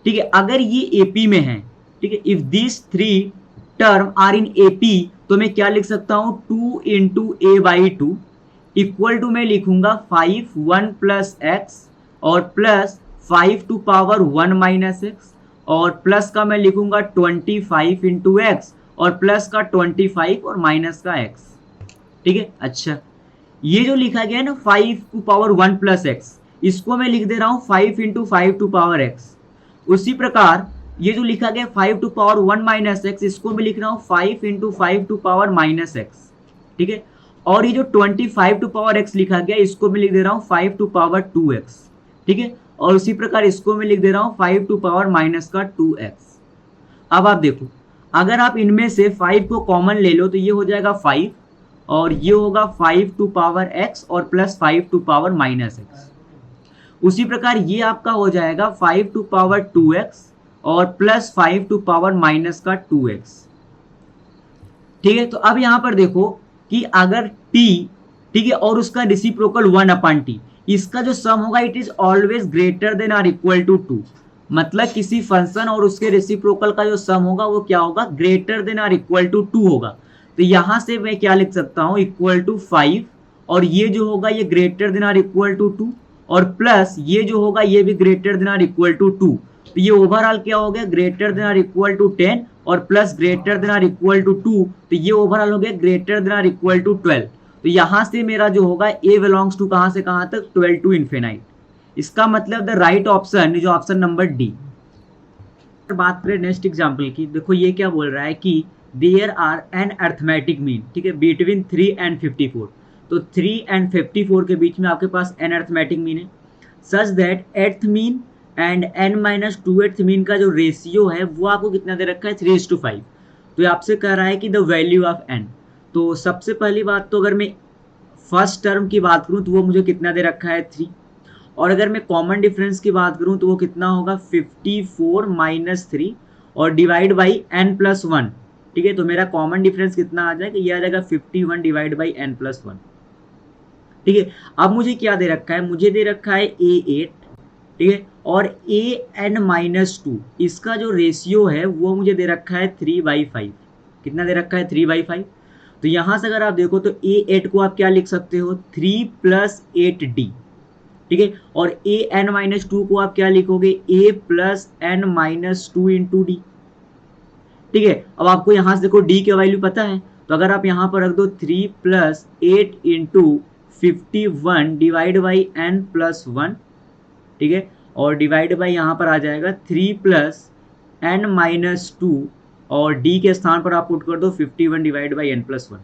ठीक है। अगर ये AP में है, ठीक है, if this 3 term are in AP, तो मैं क्या लिख सकता हूं 2 इंटू a/2 इक्वल टू मैं लिखूंगा 5 1 प्लस x और plus 5 to power 1 minus x और प्लस का मैं लिखूंगा 25 इंटू x और प्लस का 25 और माइनस का x, ठीक है। अच्छा, ये जो लिखा गया है ना 5 टू पावर 1 प्लस x, इसको मैं लिख दे रहा हूं 5 इंटू 5 टू पावर x। उसी प्रकार ये जो लिखा गया 5 टू पावर 1 माइनस x, इसको मैं लिख रहा हूं 5 into 5 to power minus x, ठीक है। और ये जो 25 टू पावर x लिखा गया, इसको मैं लिख दे रहा हूं 5 टू पावर 2x, ठीक है। और उसी प्रकार इसको मैं लिख दे रहा हूं 5 टू पावर माइनस का 2x। अब आप देखो, अगर आप इनमें से 5 को कॉमन ले लो तो ये हो जाएगा 5 और ये होगा 5 टू पावर x और plus 5 to power minus x। उसी प्रकार ये आपका हो जाएगा 5 टू पावर 2x और प्लस 5 टू पावर माइनस का 2x, ठीक है। तो अब यहां पर देखो कि अगर t, ठीक है, और उसका रेसिप्रोकल 1/t, इसका जो सम होगा it is always greater than or equal to 2। मतलब किसी फंक्शन और उसके रेसिप्रोकल का जो सम होगा वो क्या होगा, greater than or equal to 2 होगा। तो यहां से मैं क्या लिख सकता हूं, इक्वल टू 5, और ये जो होगा ये greater than or equal to 2, और प्लस ये जो होगा ये भी greater than or equal to 2। तो ये ओवरऑल क्या हो गया, greater than or equal to 10 और plus greater than or equal to 2, तो ये ओवरऑल हो गया greater than or equal to 12। तो यहां से मेरा जो होगा a बिलोंग्स टू कहां से कहां तक, 12 टू इन्फिनाइट। इसका मतलब the right option is option number d. बात करें नेक्स्ट एग्जांपल की। देखो ये क्या बोल रहा है कि there are an arithmetic mean, ठीक है, बिटवीन 3 एंड 54। तो 3 एंड 54 के बीच में आपके पास एन अर्थमेटिक मीन है, such that eighth mean and n-2 mean का जो रेशियो है वो आपको कितना दे रखा है, 3:5। तो ये आपसे कह रहा है कि द वैल्यू ऑफ n। तो सबसे पहली बात तो अगर मैं फर्स्ट टर्म की बात करूं तो वो मुझे कितना दे रखा है, 3। और अगर मैं कॉमन डिफरेंस की बात करूं तो वो कितना होगा, 54 माइनस 3 और डिवाइड बाई n+1, ठीक है। तो मेरा कॉमन डिफरेंस कितना आ जाएगा, ये आ जाएगा 51 डिवाइड बाई n+1, ठीक है। अब मुझे क्या दे रखा है, मुझे दे रखा है a8, ठीक है, और an-2 इसका जो रेशियो है वो मुझे दे रखा है 3/5। कितना दे रखा है, 3/5। तो यहां से अगर आप देखो तो a8 को आप क्या लिख सकते हो, 3 + 8d, ठीक है। और an-2 को आप क्या लिखोगे, a + n-2 इंटू डी, ठीक है। अब आपको यहां से देखो d की वैल्यू पता है, तो अगर आप यहां पर रख दो 3 + 8 इंटू 51 डिवाइड बाई n+1, ठीक है, और डिवाइड बाई यहाँ पर आ जाएगा 3 + n माइनस टू और d के स्थान पर आप पुट कर दो 51 divide by n plus one.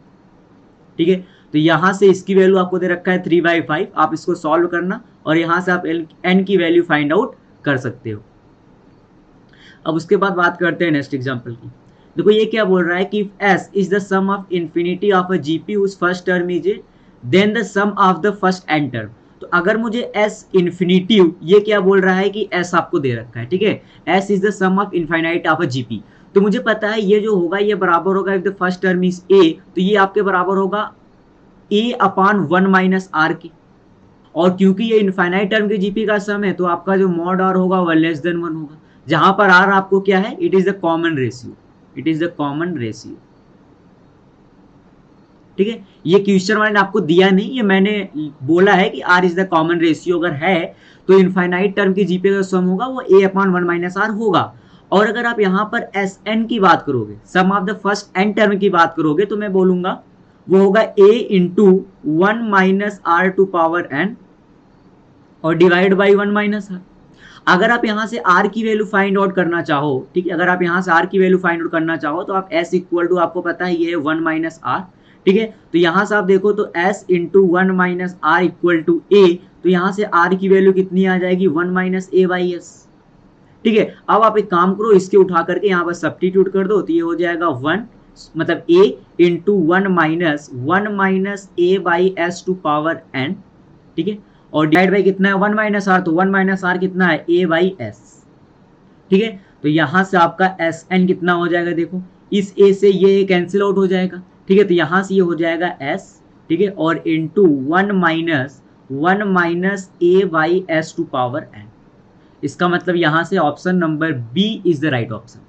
ठीक है, तो यहां से इसकी वैल्यू आपको दे रखा है 3/5, आप इसको सॉल्व करना और यहां से आप n की वैल्यू फाइंड आउट कर सकते हो। अब उसके बाद बात करते हैं नेक्स्ट एग्जांपल की। देखो ये क्या बोल रहा है कि s is the sum of infinity of a GP whose first term is then the sum of the first n term. तो अगर मुझे s इन्फिनिटिव, ये क्या बोल रहा है कि s आपको दे रखा है, ठीक है, s is the sum of infinite of a GP. तो मुझे पता है ये जो होगा ये बराबर होगा, if the first term is a, तो ये आपके बराबर होगा a अपॉन 1 माइनस आर के। और क्योंकि ये इनफाइनाइट टर्म के जीपी का सम है तो आपका जो मॉड आर होगा वह लेस देन 1 होगा, जहां पर आर आपको क्या है, it is the common ratio, it is the common ratio. ठीक है, ये क्वेश्चन वाले ने आपको दिया नहीं, ये मैंने बोला है कि r is the common ratio अगर है तो इनफाइनाइट टर्म की जीपी का सम होगा वो a अपॉन 1 माइनस आर होगा। और अगर आप यहाँ पर एस एन की बात करोगे, sum of the first N term की बात करोगे, तो मैं बोलूंगा वो होगा a into 1 minus r to power n और डिवाइड बाई 1 माइनस आर। अगर आप यहां से r की वैल्यू फाइंड आउट करना चाहो, ठीक है, अगर आप यहां से r की वैल्यू फाइंड आउट करना चाहो तो आप s इक्वल टू, आपको पता है ये है 1 माइनस आर। ठीक है, तो यहां से आप देखो तो s into 1 minus are equal to a, तो यहां से r की वैल्यू कितनी आ जाएगी, 1 माइनस a बाई एस। ठीक है, अब आप एक काम करो, इसके उठा करके यहाँ पर सब्स्टिट्यूट कर दो, तो ये हो जाएगा 1 मतलब a into 1 minus a by s to power n। ठीक है, और डिवाइड बाई कितना है, 1 माइनस आर, तो 1 माइनस आर कितना है, a बाई एस। ठीक है, तो यहां से आपका एस एन कितना हो जाएगा, देखो इस a से ये कैंसिल आउट हो जाएगा। ठीक है, तो यहां से ये हो जाएगा s, ठीक है, और into 1 minus a by s to power n। इसका मतलब यहां से option number B is the right option.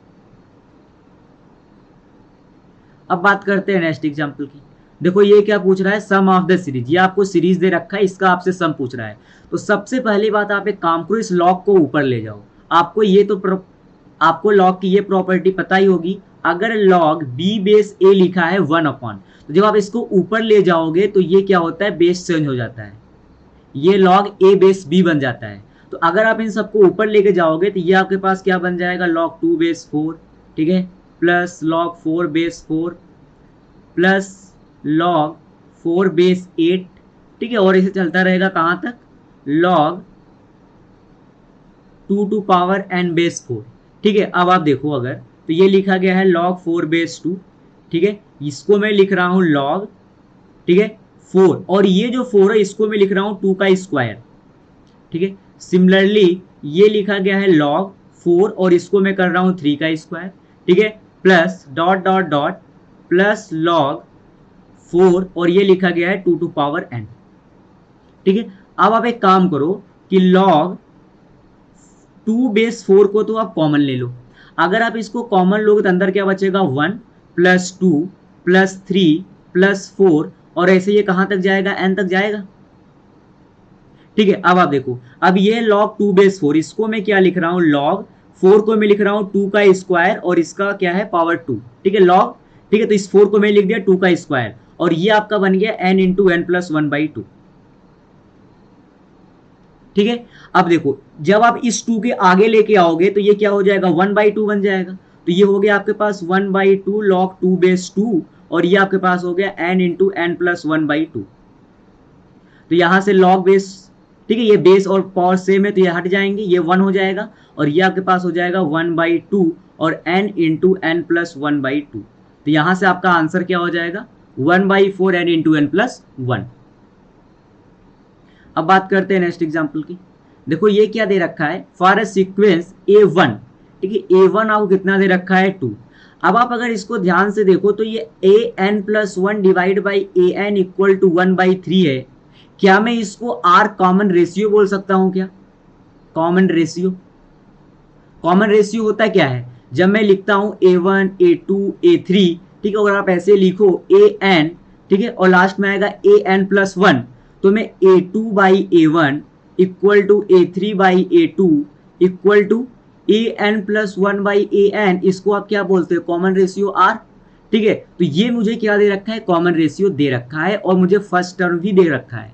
अब बात करते हैं नेक्स्ट एग्जांपल की। देखो ये क्या पूछ रहा है, सम ऑफ द सीरीज, ये आपको सीरीज दे रखा है, इसका आपसे सम पूछ रहा है। तो सबसे पहली बात, आप एक काम करो, इस लॉग को ऊपर ले जाओ। आपको ये तो आपको लॉग की ये प्रॉपर्टी पता ही होगी, अगर लॉग b बेस a लिखा है 1 अपॉन, तो जब आप इसको ऊपर ले जाओगे तो ये क्या होता है, बेस चेंज हो जाता है, ये लॉग a बेस b बन जाता है। तो अगर आप इन सबको ऊपर लेके जाओगे तो ये आपके पास क्या बन जाएगा, लॉग 2 बेस 4, ठीक है, plus log 4 base 4 plus log 4 base 8। ठीक है, और इसे चलता रहेगा कहां तक, log 2 to power n base 4। ठीक है, अब आप देखो अगर, तो ये लिखा गया है लॉग 4 बेस 2, ठीक है, इसको मैं लिख रहा हूं लॉग, ठीक है, 4, और ये जो 4 है इसको मैं लिख रहा हूं 2 का स्क्वायर। ठीक है, सिमिलरली ये लिखा गया है लॉग 4 और इसको मैं कर रहा हूं 3 का स्क्वायर। ठीक है, plus dot dot dot plus log 4 और ये लिखा गया है 2 टू पावर n। ठीक है, अब आप एक काम करो कि लॉग 2 बेस 4 को तो आप कॉमन ले लो। अगर आप इसको कॉमन लोगे तो अंदर क्या बचेगा, 1 प्लस 2 प्लस 3 प्लस 4, और ऐसे ये कहां तक जाएगा, n तक जाएगा। ठीक है, अब आप देखो, अब ये लॉग 2 बेस 4, इसको मैं क्या लिख रहा हूं, लॉग 4 को मैं लिख रहा हूं 2 का स्क्वायर और इसका क्या है, पावर 2। ठीक है, लॉग, ठीक है, तो इस 4 को मैं लिख दिया 2 का स्क्वायर और ये आपका बन गया n इंटू एन प्लस 1/2। ठीक है, अब देखो जब आप इस 2 के आगे लेके आओगे तो ये क्या हो जाएगा, 1/2 बन जाएगा। तो ये हो गया आपके पास 1/2 लॉग 2 बेस 2 और ये आपके पास हो गया n इंटू एन प्लस 1/2। तो यहां से लॉग बेस, ठीक है, ये बेस और पावर सेम है तो ये हट जाएंगे, ये 1 हो जाएगा और ये आपके पास हो जाएगा 1/2 और n इंटू एन प्लस 1/2। तो यहां से आपका आंसर क्या हो जाएगा, 1/4 n इंटू एन प्लस 1। अब बात करते हैं नेक्स्ट एग्जांपल की। देखो ये क्या दे रखा है, फॉर अ सीक्वेंस a1, ठीक है, a1 आपको कितना दे रखा है, 2। अब आप अगर इसको ध्यान से देखो तो ये an plus 1 divide by an equal to 1/3 है। क्या मैं इसको r कॉमन रेशियो बोल सकता हूं क्या, कॉमन रेशियो, कॉमन रेशियो होता क्या है, जब मैं लिखता हूं a1 a2 a3, ठीक है, अगर आप ऐसे लिखो an, ठीक है, और लास्ट में आएगा an प्लस 1, तो मैं a2 by a1 equal to a3 by a2 equal to an plus 1 by an, इसको आप क्या बोलते हो, कॉमन रेशियो r। ठीक है, तो ये मुझे क्या दे रखा है, कॉमन रेशियो दे रखा है और मुझे फर्स्ट टर्म भी दे रखा है।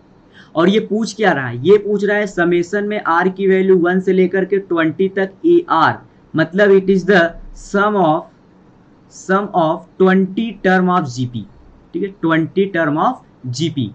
और ये पूछ क्या रहा है, ये पूछ रहा है समेशन में r की वैल्यू 1 से लेकर के 20 तक ar, मतलब it is the sum of 20 term of GP, ठीक है, 20 टर्म ऑफ जीपी,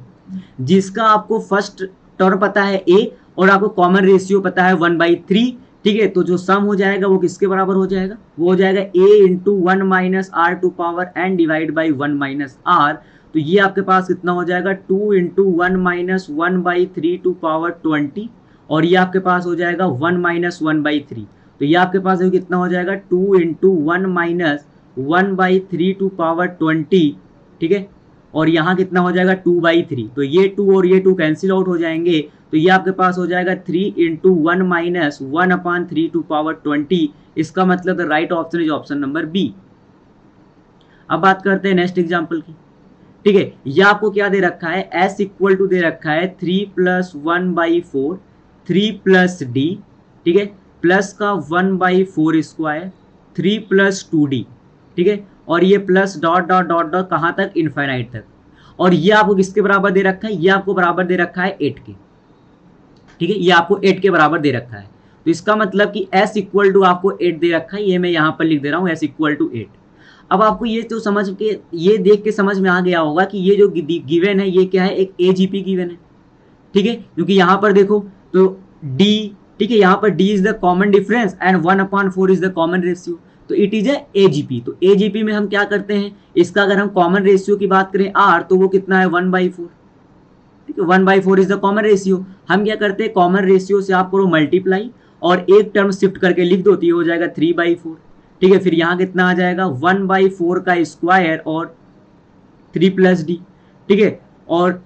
जिसका आपको फर्स्ट टर्म पता है ए और आपको कॉमन रेशियो पता है 1/3, ठीक है। तो जो सम हो जाएगा वो किसके बराबर हो जाएगा, वो हो जाएगा a into 1 minus r to power n divide by 1 minus r. तो ये आपके पास कितना हो जाएगा 2 इंटू 1 माइनस 1/3 टू पावर 20, और ये आपके पास हो जाएगा 1 माइनस 1/3। तो ये आपके पास कितना हो जाएगा 2 इंटू 1 माइनस 1/3 टू पावर 20, ठीक है। और यहाँ कितना हो जाएगा 2/3, तो ये 2 और ये 2 कैंसिल आउट हो जाएंगे। तो ये आपके पास हो जाएगा 3 इंटू 1 माइनस 1/3 टू पावर 20। इसका मतलब the right option is option number b. अब बात करते हैं नेक्स्ट एग्जाम्पल की, ठीक है। ये आपको क्या दे रखा है, s इक्वल टू दे रखा है 3 + 1/4 3 + d, ठीक है, प्लस का 1/4 स्क्वायर 3 + 2d, ठीक है, और ये plus dot dot dot dot कहाँ तक, इनफाइनाइट तक। और ये आपको किसके बराबर दे रखा है, ये आपको बराबर दे रखा है 8 के, ठीक है, ये आपको 8 के बराबर दे रखा है। तो इसका मतलब कि s इक्वल टू आपको 8 दे रखा है, ये मैं यहाँ पर लिख दे रहा हूँ s इक्वल टू 8। अब आपको ये तो समझ के, ये देख के समझ में आ गया होगा कि ये जो गिवन है ये क्या है, एक एजीपी गिवन है, ठीक है, क्योंकि यहाँ पर देखो तो d, ठीक है, यहाँ पर d is the common difference and 1/4 is the common ratio, तो इट इज ए एजीपी। तो एजीपी में हम क्या करते हैं, इसका अगर हम कॉमन रेशियो की बात करें r, तो वो कितना है 1/4, ठीक है, 1/4 इज द कॉमन रेशियो। हम क्या करते हैं, कॉमन रेशियो से आप करो मल्टीप्लाई और एक टर्म शिफ्ट करके लिख दो, तो ये हो जाएगा 3/4, ठीक है। फिर यहाँ कितना आ जाएगा 1/4 का स्क्वायर और 3 + d, ठीक है, और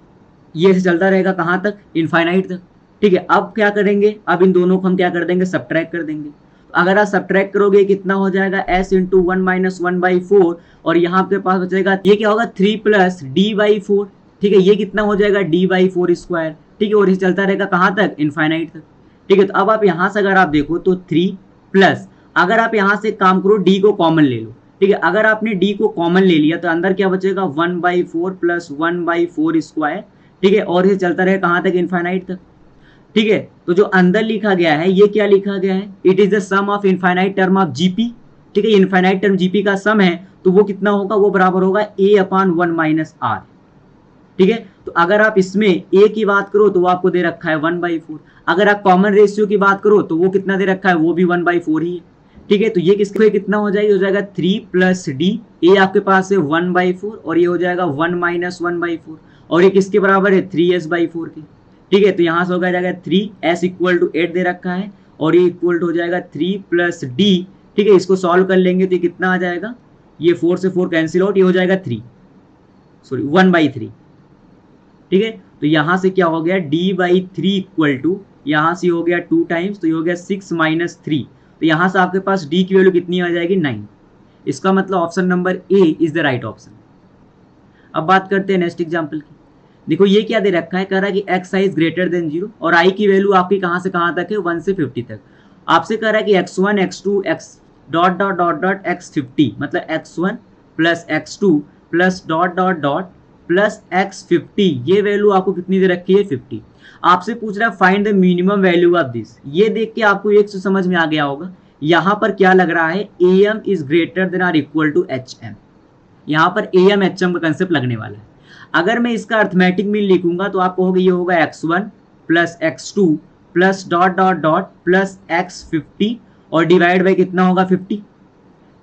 ये चलता रहेगा कहाँ तक, इनफाइनाइट तक, ठीक है। अब क्या करेंगे, अब इन दोनों को हम क्या कर देंगे, सब्ट्रैक्ट कर देंगे। तो अगर आप सब्ट्रैक्ट करोगे कितना हो जाएगा s इंटू 1 माइनस 1/4, और यहाँ आपके पास बचेगा, ये क्या होगा 3 + d/4, ठीक है, ये कितना हो जाएगा d/4 स्क्वायर, ठीक है, और ये चलता रहेगा कहाँ तक, इनफाइनाइट तक, ठीक है। तो अब आप यहाँ से अगर आप देखो तो 3 प्लस, अगर आप यहाँ से काम करो d को कॉमन ले लो, ठीक है, अगर आपने d को कॉमन ले लिया तो अंदर क्या बचेगा 1/4 प्लस 1/4 स्क्वायर, ठीक है, और ये चलता रहेगा कहाँ तक, इनफाइनाइट तक, ठीक है। तो जो अंदर लिखा गया है ये क्या लिखा गया है, it is the sum of infinite term of GP, ठीक है, इनफाइनाइट टर्म जीपी का सम है, तो वो कितना होगा, वो बराबर होगा a/1 माइनस r, ठीक है। तो अगर आप इसमें a की बात करो तो वो आपको दे रखा है 1/4, अगर आप कॉमन रेशियो की बात करो तो वो कितना दे रखा है, वो भी 1/4 ही है, ठीक है। तो ये किसके कितना हो जाएगा 3 + d, a आपके पास है 1/4 और ये हो जाएगा 1 माइनस 1/4, और ये किसके बराबर है 3s/4 के, ठीक है। तो यहाँ से हो जाएगा 3s इक्वल टू 8 दे रखा है, और ये इक्वल टू हो जाएगा 3 + d, ठीक है। इसको सॉल्व कर लेंगे तो कितना आ जाएगा, ये 4 से 4 कैंसिल आउट, ये हो जाएगा 1/3, ठीक है। तो यहाँ से क्या हो गया d/3 इक्वल टू, यहाँ से हो गया 2 टाइम्स, तो ये हो गया 6 - 3, तो यहाँ से आपके पास d की वैल्यू कितनी आ जाएगी 9। इसका मतलब option number A is the right option. अब बात करते हैं नेक्स्ट एग्जाम्पल की। देखो ये क्या दे रखा है, कह रहा है कि x i is greater than 0 और i की वैल्यू आपकी कहाँ से कहाँ तक है, 1 से 50 तक। आपसे कह रहा है कि x1 x2 x dot dot dot dot x50, मतलब x1 plus x2 plus dot dot dot plus x50, ये वैल्यू आपको कितनी दे रखी है 50। आपसे पूछ रहा है find the minimum value of this. ये देख के आपको एक चीज समझ में आ गया होगा, यहाँ पर क्या लग रहा है, am is greater than or equal to hm, यहाँ पर am hm का कंसेप्ट लगने वाला है। अगर मैं इसका अर्थमेटिक मीन लिखूंगा तो आपको होगा, ये होगा x1 plus x2 plus dot dot dot plus x50 और डिवाइड बाई कितना होगा 50,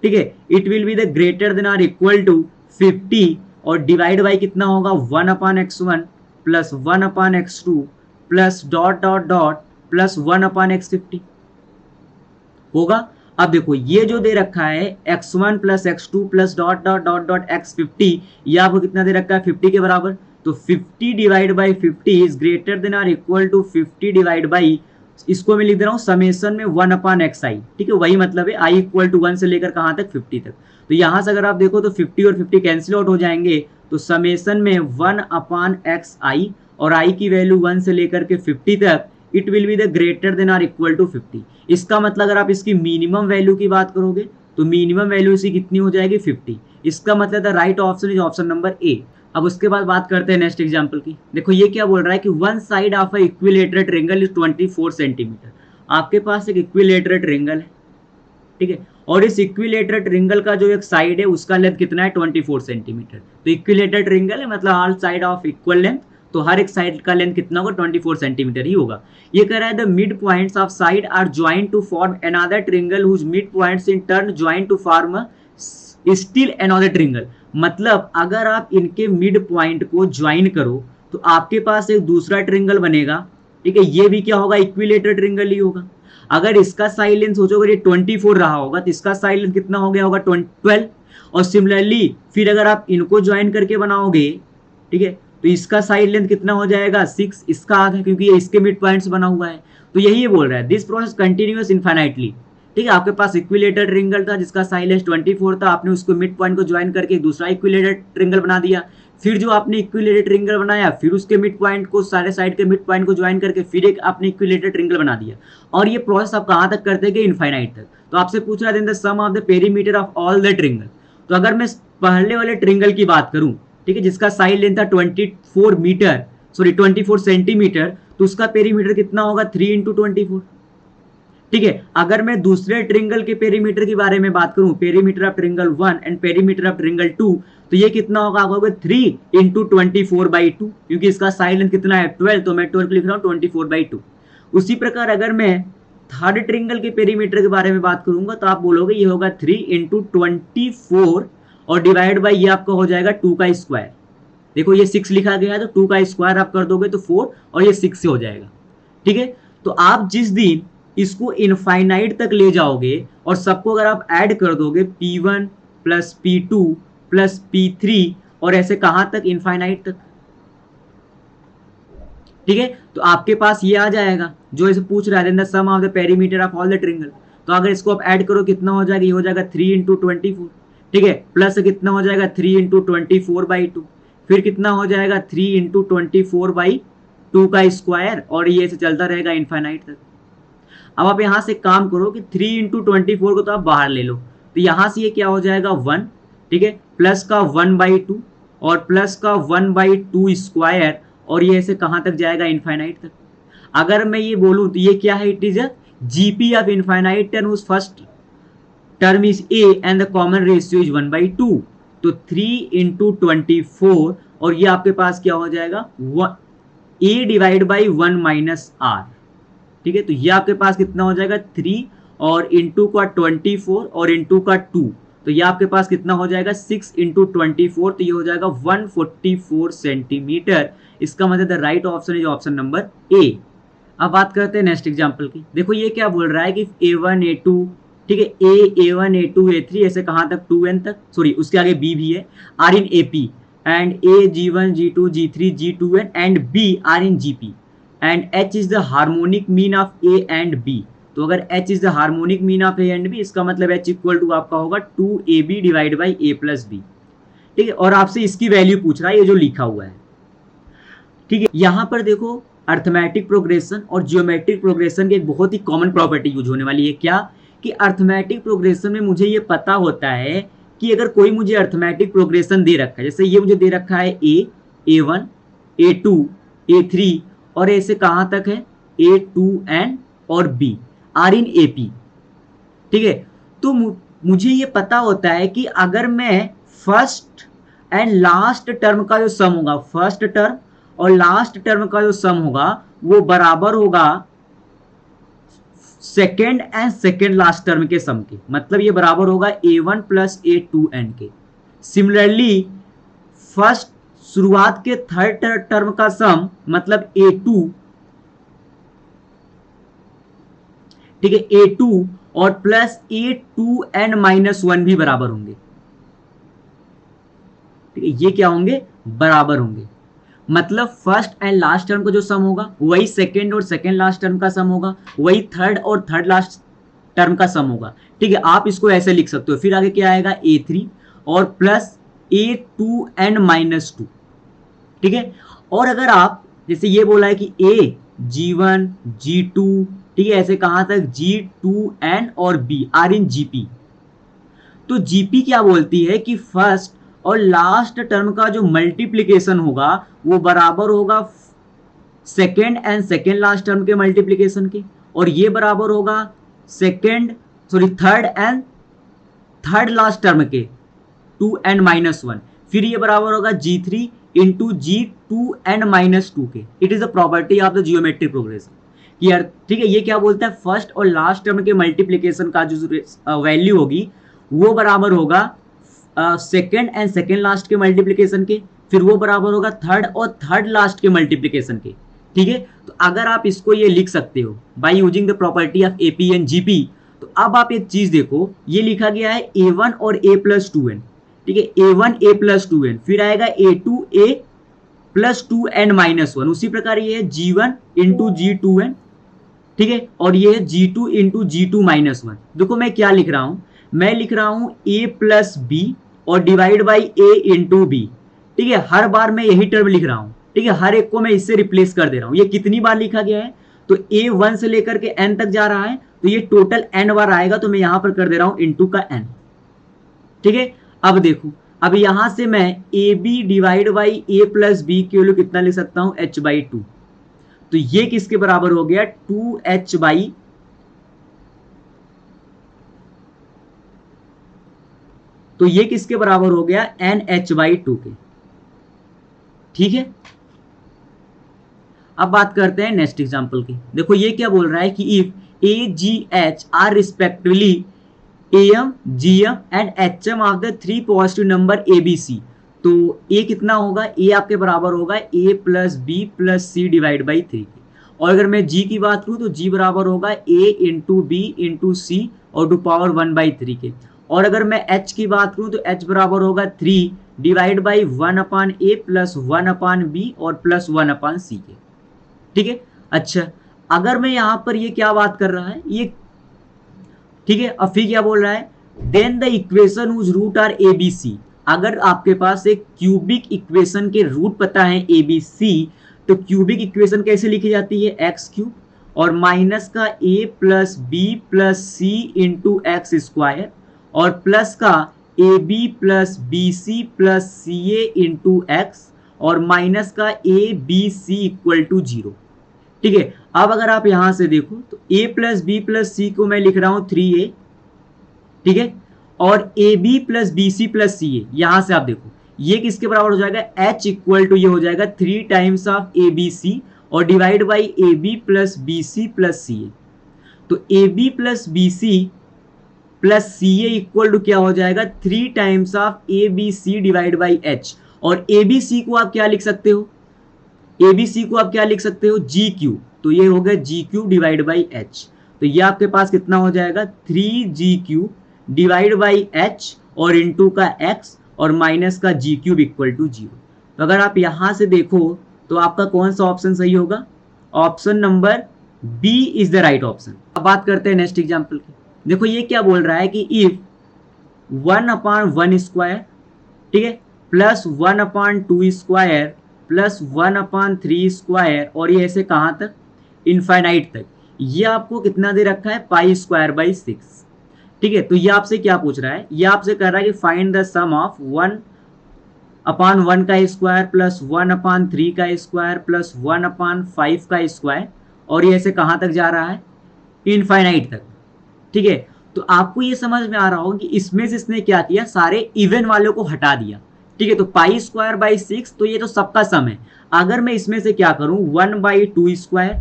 ठीक है। It will be the greater than or equal to 50 और डिवाइड बाई कितना होगा 1/x1 plus 1/x2 plus dot dot dot plus 1/x50 होगा। अब देखो ये जो दे रखा है x1 plus x2 plus dot dot dot dot x50, ये आपको कितना दे रखा है 50 के बराबर, तो 50 divide by 50 is greater than or equal to 50 divide by, इसको मैं लिख दे रहा हूँ समेशन में 1/xi, ठीक है, वही मतलब है i इक्वल टू 1 से लेकर कहाँ तक 50 तक। तो यहाँ से अगर आप देखो तो 50 और 50 कैंसिल आउट हो जाएंगे, तो समेशन में 1/xi और i की वैल्यू 1 से लेकर के 50 तक, it will be the greater than or equal to 50। इसका मतलब अगर आप इसकी मिनिमम वैल्यू की बात करोगे तो मिनिमम वैल्यू इसकी कितनी हो जाएगी 50। इसका मतलब the right option is option number ए। अब उसके बाद बात करते हैं नेक्स्ट एग्जांपल की। देखो ये क्या बोल रहा है कि one side of a equilateral triangle is 24 centimetre. आपके पास एक इक्विलेटरल ट्रायंगल है, ठीक है। और इस इक्विलेटरल ट्रिंगल का जो एक साइड है उसका लेंथ कितना है 24 सेंटीमीटर। तो इक्विलेटरल ट्रिंगल है मतलब all side of equal length, तो हर एक साइड का लेंथ कितना होगा 24 सेंटीमीटर ही होगा। ये कह रहा है the mid points of side are joint to form another triangle whose mid points in turn joint to form still another triangle. मतलब अगर आप इनके मिड पॉइंट को ज्वाइन करो तो आपके पास एक दूसरा ट्रिंगल बनेगा, ठीक है। ये भी क्या होगा इक्विलेटरल ट्रिंगल ही होगा। अगर इसका साइड लेंथ सोचो अगर ये 24 रहा होगा तो इसका साइड लेंथ कितना हो गया होगा 12। और सिमिलरली फिर अगर आप इनको ज्वाइन करके बनाओगे, ठीक है, तो इसका साइड लेंथ कितना हो जाएगा 6, इसका आधा, क्योंकि ये इसके मिड पॉइंट्स बना हुआ है। तो यही ये बोल रहा है दिस प्रोसेस कंटिन्यूअस इनफाइनाइटली, ठीक है। आपके पास इक्विलेटरल ट्रिंगल था जिसका साइड लेंथ 24 था, आपने उसको मिड पॉइंट को ज्वाइन करके एक दूसरा इक्विलेटरल ट्रिंगल बना दिया। फिर जो आपने इक्विलेटरल ट्रिंगल बनाया फिर उसके मिड पॉइंट को सारे साइड के मिड पॉइंट को ज्वाइन करके फिर एक आपने इक्विलेटरल ट्रिंगल बना दिया। और ये प्रोसेस आप कहाँ तक करते गए इनफाइनाइट तक। तो आपसे पूछ रहा है the sum of the perimeter of all the triangle. तो अगर मैं पहले वाले ट्रिंगल की बात करूं, ठीक है, जिसका साइड लेंथ था 24 सेंटीमीटर, तो उसका पेरीमीटर कितना होगा 3 इंटू 24, ठीक है। अगर मैं दूसरे ट्रिंगल के पेरीमीटर के बारे में बात करूं, perimeter of triangle 1 and perimeter of triangle 2, तो ये कितना होगा आपका 3 इंटू 24/2, क्योंकि इसका साइड लेंथ कितना है 12, तो मैं 12 लिख रहा हूं 24/2। उसी प्रकार अगर मैं थर्ड ट्रिंगल के पेरीमीटर के बारे में बात करूंगा तो आप बोलोगे ये होगा 3 इंटू 24 और डिवाइड बाई ये आपका हो जाएगा 2 का स्क्वायर। देखो ये 6 लिखा गया है तो 2 का स्क्वायर आप कर दोगे तो 4 और ये 6 से हो जाएगा, ठीक है। तो आप जिस दिन इसको इनफाइनाइट तक ले जाओगे और सबको अगर आप ऐड कर दोगे P1 plus P2 plus P3 और ऐसे कहां तक इनफाइनाइट तक, ठीक है। तो आपके पास ये आ जाएगा जो इसे पूछ रहा है the sum of the perimeter of all the triangle. तो अगर इसको आप ऐड करो कितना हो जाएगा, ये हो जाएगा 3 इंटू 24, ठीक है, प्लस कितना हो जाएगा 3 इंटू 24/2, फिर कितना हो जाएगा 3 इंटू 24/2 का स्क्वायर और ये ऐसे चलता रहेगा इनफाइनाइट तक। अब आप यहां से काम करो कि 3 इंटू 24 को तो आप बाहर ले लो, तो यहां से ये क्या हो जाएगा 1, ठीक है, प्लस का 1/2 और प्लस का 1/2 स्क्वायर और ये ऐसे कहां तक जाएगा इनफाइनाइट तक। अगर मैं ये बोलूं तो ये क्या है, it is a GP of infinite term whose first term is a and the common ratio is 1/2। तो 3 इंटू 24 और ये आपके पास क्या हो जाएगा a divide by 1 minus are, ठीक है। तो ये आपके पास कितना हो जाएगा 3 और इंटू का 24 और इंटू का 2, तो ये आपके पास कितना हो जाएगा 6 इंटू 24, तो ये हो जाएगा 144 सेंटीमीटर। इसका मतलब the right option is option number ए। अब बात करते हैं नेक्स्ट एग्जांपल की। देखो ये क्या बोल रहा है कि A1 A2, ठीक है, A1 A2 A3 ऐसे कहां तक 2n तक, सॉरी उसके आगे B भी है, are in AP and A G1 G2 G3 G2n and B are in GP and H is the harmonic mean of A and B। तो अगर H is the harmonic mean of A and B, इसका मतलब H इक्वल टू आपका होगा 2AB divide by A plus B, ठीक है। और आपसे इसकी वैल्यू पूछ रहा है, ये जो लिखा हुआ है, ठीक है। यहां पर देखो अर्थमेटिक प्रोग्रेशन और जियोमेट्रिक प्रोग्रेशन की एक बहुत ही कॉमन प्रॉपर्टी यूज होने वाली है, क्या कि अर्थमेटिक प्रोग्रेशन में मुझे ये पता होता है कि अगर कोई मुझे अर्थमेटिक प्रोग्रेशन दे रखा है, जैसे ये मुझे दे रखा है A, A1, A2, A3 और ऐसे कहां तक है A2n और B आर इन AP, ठीक है। तो मुझे ये पता होता है कि अगर मैं फर्स्ट एंड लास्ट टर्म का जो सम होगा, फर्स्ट टर्म और लास्ट टर्म का जो सम होगा वो बराबर होगा second and second last term के सम के, मतलब ये बराबर होगा A1 प्लस A2n के। सिमिलरली फर्स्ट शुरुआत के थर्ड टर्म का सम मतलब A2, ठीक है, A2 और प्लस A2n माइनस 1 भी बराबर होंगे, ठीक है, ये क्या होंगे बराबर होंगे। मतलब फर्स्ट एंड लास्ट टर्म का जो सम होगा वही सेकेंड और सेकेंड लास्ट टर्म का सम होगा, वही थर्ड और थर्ड लास्ट टर्म का सम होगा, ठीक है। आप इसको ऐसे लिख सकते हो। फिर आगे क्या आएगा A3 और प्लस A2n माइनस 2, ठीक है। और अगर आप जैसे ये बोला है कि A G1 G2, ठीक है, ऐसे कहां तक G2n और B आर इन GP। तो GP क्या बोलती है कि फर्स्ट और लास्ट टर्म का जो मल्टीप्लीकेशन होगा वो बराबर होगा second and second last term के मल्टीप्लीकेशन के, और ये बराबर होगा second sorry third last term के 2n-1, फिर ये बराबर होगा G3 इंटू G2n-2 के। It is the property of the geometric progression. यार ठीक है, ये क्या बोलता है, फर्स्ट और लास्ट टर्म के मल्टीप्लीकेशन का जो वैल्यू होगी वो बराबर होगा सेकेंड एंड सेकेंड लास्ट के मल्टीप्लीकेशन के, फिर वो बराबर होगा थर्ड और थर्ड लास्ट के मल्टीप्लीकेशन के। ठीक है, तो अगर आप इसको ये लिख सकते हो by using the property of AP and GP, तो अब आप एक चीज देखो, ये लिखा गया है a1 और a प्लस 2n। ठीक है, a1 a प्लस 2n, फिर आएगा a2 a प्लस 2n-1, उसी प्रकार ये है G1 इंटू G2n। ठीक है, और ये है G2 इंटू G2-1। देखो मैं क्या लिख रहा हूं, मैं लिख रहा हूं a प्लस बी और divide by a into b. ठीक है, हर बार मैं यही टर्म लिख रहा हूं। ठीक है, हर एक को मैं इससे रिप्लेस कर दे रहा हूं। ये कितनी बार लिखा गया है, तो a1 से लेकर के n तक जा रहा है, तो ये टोटल n बार आएगा, तो मैं यहां पर कर दे रहा हूं इंटू का n। ठीक है, अब देखो, अब यहां से मैं a b divide by a plus b के वैल्यू कितना लिख सकता हूं, h/2। तो ये किसके बराबर हो गया, 2h/, तो ये किसके बराबर हो गया, nh/2 के। ठीक है, अब बात करते हैं नेक्स्ट एग्जांपल की। देखो ये क्या बोल रहा है कि if a g h are respectively am, gm and hm of the three positive number A B c, तो a कितना होगा, a आपके बराबर होगा a plus b plus c divide by 3 के। और अगर मैं g की बात करूं तो g बराबर होगा a into B into c और टू पावर 1/3 के। और अगर मैं h की बात करूं तो h बराबर होगा 3 divide by 1/a plus 1/b और प्लस 1/c के। ठीक है, अच्छा अगर मैं यहां पर ये क्या बात कर रहा है ये, ठीक है, अब फिर क्या बोल रहा है, then the equation whose root are a B c. अगर आपके पास एक क्यूबिक इक्वेशन के रूट पता है ए बी सी, तो क्यूबिक इक्वेशन कैसे लिखी जाती है, एक्स क्यूब और माइनस का a plus b plus c into x square और प्लस का a b plus b c plus c a into x और माइनस का a B c equal to 0। ठीक है, अब अगर आप यहां से देखो तो a plus b plus c को मैं लिख रहा हूं 3a। ठीक है, और a b plus b c plus c a, यहां से आप देखो ये किसके बराबर हो जाएगा, h इक्वल टू ये हो जाएगा 3 times of a B c और divide by a b plus b c plus c a. तो a b plus b c plus c a equal to क्या हो जाएगा, 3 times of a B c divide by h. और ए बी सी को आप क्या लिख सकते हो, ए बी सी को आप क्या लिख सकते हो, जी क्यू। तो ये हो गया G Q divide by H. तो ये आपके पास कितना हो जाएगा, 3GQ डिवाइड बाई एच और इंटू का एक्स और माइनस का जी क्यूब इक्वल टू 0। तो अगर आप यहां से देखो तो आपका कौन सा ऑप्शन सही होगा, option number B is the right option. अब बात करते हैं नेक्स्ट एग्जाम्पल की। देखो ये क्या बोल रहा है कि इफ 1/1 स्क्वायर, ठीक है, प्लस 1/2 स्क्वायर प्लस 1/3 स्क्वायर और ये ऐसे कहां तक, इनफाइनाइट तक, ये आपको कितना दे रखा है, π²/6। ठीक है, तो ये आपसे क्या पूछ रहा है, ये आपसे कह रहा है कि फाइंड द सम ऑफ 1/1 का स्क्वायर प्लस 1/3 का स्क्वायर प्लस 1/5 का स्क्वायर और ये ऐसे कहां तक जा रहा है, इनफाइनाइट तक। ठीक है, तो आपको ये समझ में आ रहा होगा कि इसमें से इसने क्या किया, सारे इवन वालों को हटा दिया। ठीक है, तो π²/6 तो ये तो सबका सम है। अगर मैं इसमें से क्या करूं, 1/2 स्क्वायर,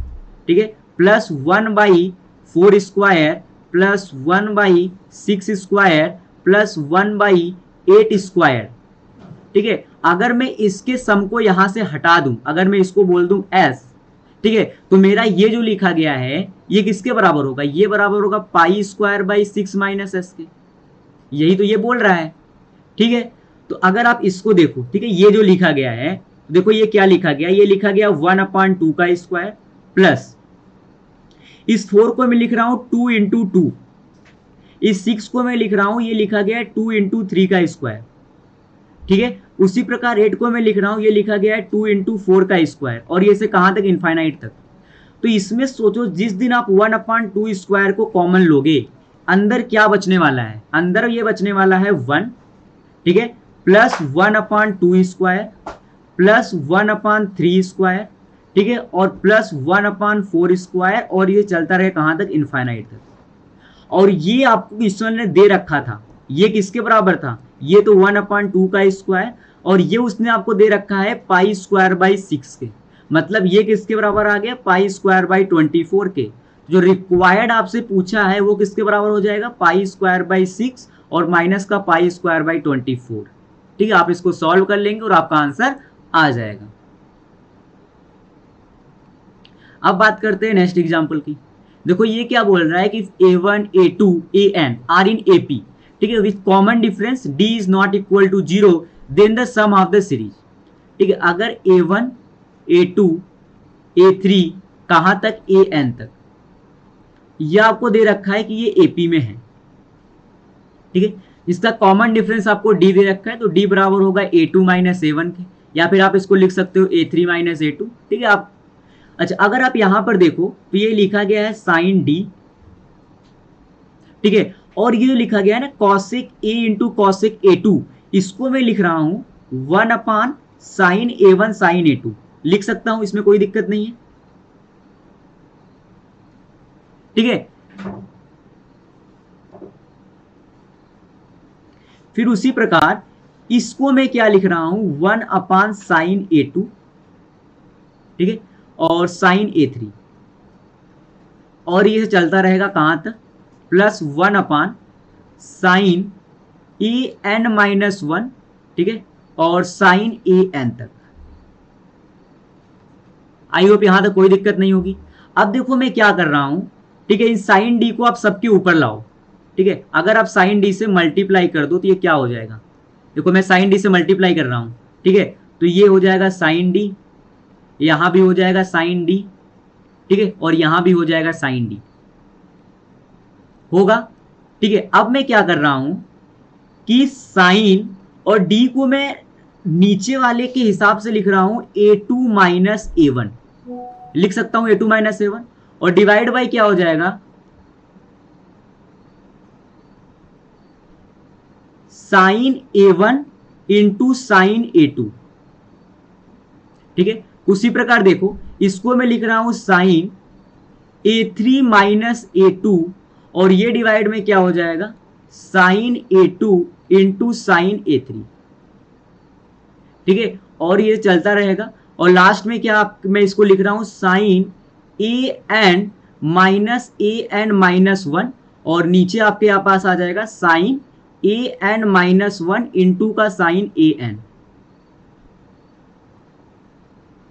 ठीक है, plus 1/4 square plus 1/6 square plus 1/8 square. ठीक है, अगर मैं इसके सम को यहां से हटा दूं, अगर मैं इसको बोल दूं s, ठीक है, तो मेरा ये जो लिखा गया है ये किसके बराबर होगा, ये बराबर होगा π²/6 माइनस s के। यही तो ये बोल रहा है। ठीक है, तो अगर आप इसको देखो, ठीक है, ये जो लिखा गया है, देखो ये क्या लिखा गया, ये लिखा गया 1/2 का स्क्वायर प्लस इस 4 को मैं लिख रहा हूं 2 इंटू 2, इस 6 को मैं लिख रहा हूं, ये लिखा गया है 2 इंटू 3 का स्क्वायर। ठीक है, उसी प्रकार 8 को मैं लिख रहा हूं, ये लिखा गया है 2 इंटू 4 का स्क्वायर और ये से कहां तक, इनफाइनाइट तक। तो इसमें सोचो जिस दिन आप 1/2 स्क्वायर को कॉमन लोगे, अंदर क्या बचने वाला है, अंदर ये बचने वाला है 1, ठीक है, प्लस 1/2 स्क्वायर प्लस 1/3 स्क्वायर, ठीक है, और प्लस 1/4 स्क्वायर और ये चलता रहे कहां तक, इनफाइनाइट तक। और ये आपको क्वेश्चन ने दे रखा था, ये किसके बराबर था, ये तो 1/2 का स्क्वायर, और ये उसने आपको दे रखा है पाई स्क्वायर बाई 6 के, मतलब ये किसके बराबर आ गया, पाई स्क्वायर बाई 24 के। जो रिक्वायर्ड आपसे पूछा है वो किसके बराबर हो जाएगा, पाई स्क्वायर बाई 6 और माइनस का पाई स्क्वायर बाई 24। ठीक है, आप इसको सॉल्व कर लेंगे और आपका आंसर आ जाएगा। अब बात करते हैं नेक्स्ट एग्जांपल की। देखो ये क्या बोल रहा है कि a1 a2 an are in AP, ठीक है, with common difference d is not equal to 0 then the sum of the series. ठीक है, अगर a1 a2 a3 कहां तक an तक, यह आपको दे रखा है कि ये AP में है। ठीक है, इसका कॉमन डिफरेंस आपको d दे रखा है, तो d बराबर होगा a2 माइनस a1 के, या फिर आप इसको लिख सकते हो a3 माइनस a2। ठीक है, आप अच्छा अगर आप यहां पर देखो तो ये लिखा गया है साइन d, ठीक है, और ये लिखा गया है ना cosec a into cosec a2, इसको मैं लिख रहा हूं 1 साइन a1 साइन a2 लिख सकता हूं, इसमें कोई दिक्कत नहीं है। ठीक है, फिर उसी प्रकार इसको मैं क्या लिख रहा हूं 1 साइन a2, ठीक है, और साइन a3, और ये चलता रहेगा कहां तक, प्लस 1 साइन an माइनस 1, ठीक है, और साइन an तक। आई होप यहां तक कोई दिक्कत नहीं होगी। अब देखो मैं क्या कर रहा हूं, ठीक है, इन साइन d को आप सबके ऊपर लाओ। ठीक है, अगर आप साइन d से मल्टीप्लाई कर दो तो ये क्या हो जाएगा, देखो मैं साइन d से मल्टीप्लाई कर रहा हूं, ठीक है, तो ये हो जाएगा साइन d, यहां भी हो जाएगा साइन d, ठीक है, और यहां भी हो जाएगा साइन d होगा। ठीक है, अब मैं क्या कर रहा हूं कि साइन और d को मैं नीचे वाले के हिसाब से लिख रहा हूं a2 माइनस a1, लिख सकता हूं a2 माइनस a1, और डिवाइड बाई क्या हो जाएगा sign a1 into sine a2। ठीक है, उसी प्रकार देखो इसको मैं लिख रहा हूं साइन a3 माइनस a2, और ये डिवाइड में क्या हो जाएगा sign a2 into sine a3। ठीक है, और ये चलता रहेगा, और लास्ट में क्या मैं इसको लिख रहा हूं sine an minus an minus 1, और नीचे आपके यहाँ पास आ जाएगा साइन an माइनस 1 इंटू का साइन an।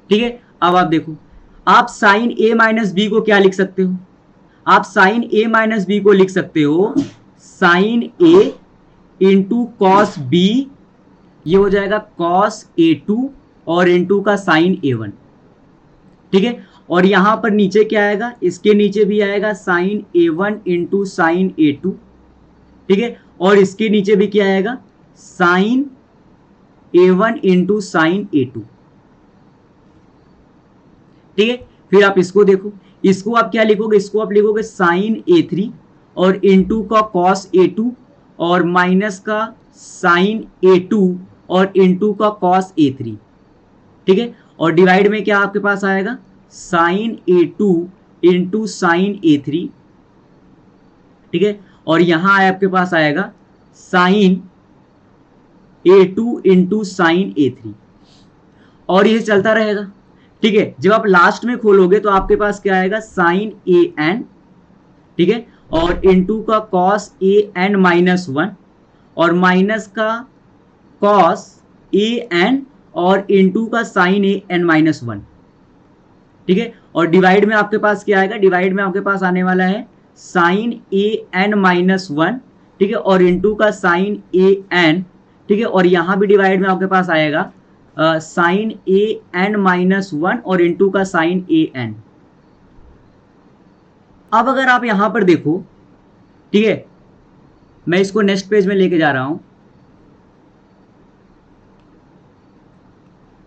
ठीक है, अब आप देखो आप साइन a माइनस बी को क्या लिख सकते हो, आप साइन a माइनस बी को लिख सकते हो sine a into cos b, ये हो जाएगा कॉस a2 और इंटू का साइन a1। ठीक है, और यहां पर नीचे क्या आएगा, इसके नीचे भी आएगा sign a1 into sine a2। ठीक है, और इसके नीचे भी क्या आएगा sign a1 into sine a2। ठीक है, फिर आप इसको देखो, इसको आप क्या लिखोगे, इसको आप लिखोगे साइन a3 और इंटू का कॉस a2 और माइनस का साइन a2 और इंटू का कॉस a3। ठीक है, और डिवाइड में क्या आपके पास आएगा sign a2 into sine a3। ठीक है, और यहां आपके पास आएगा sign a2 into sine a3, और ये चलता रहेगा। ठीक है, जब आप लास्ट में खोलोगे तो आपके पास क्या आएगा साइन an, ठीक है, और इंटू का कॉस an माइनस 1 और माइनस का कॉस an और इंटू का साइन an माइनस 1। ठीक है, और डिवाइड में आपके पास क्या आएगा, डिवाइड में आपके पास आने वाला है साइन an माइनस 1, ठीक है, और इंटू का साइन an। ठीक है, और यहां भी डिवाइड में आपके पास आएगा साइन an माइनस 1 और इंटू का साइन an। अब अगर आप यहां पर देखो, ठीक है, मैं इसको नेक्स्ट पेज में लेके जा रहा हूं।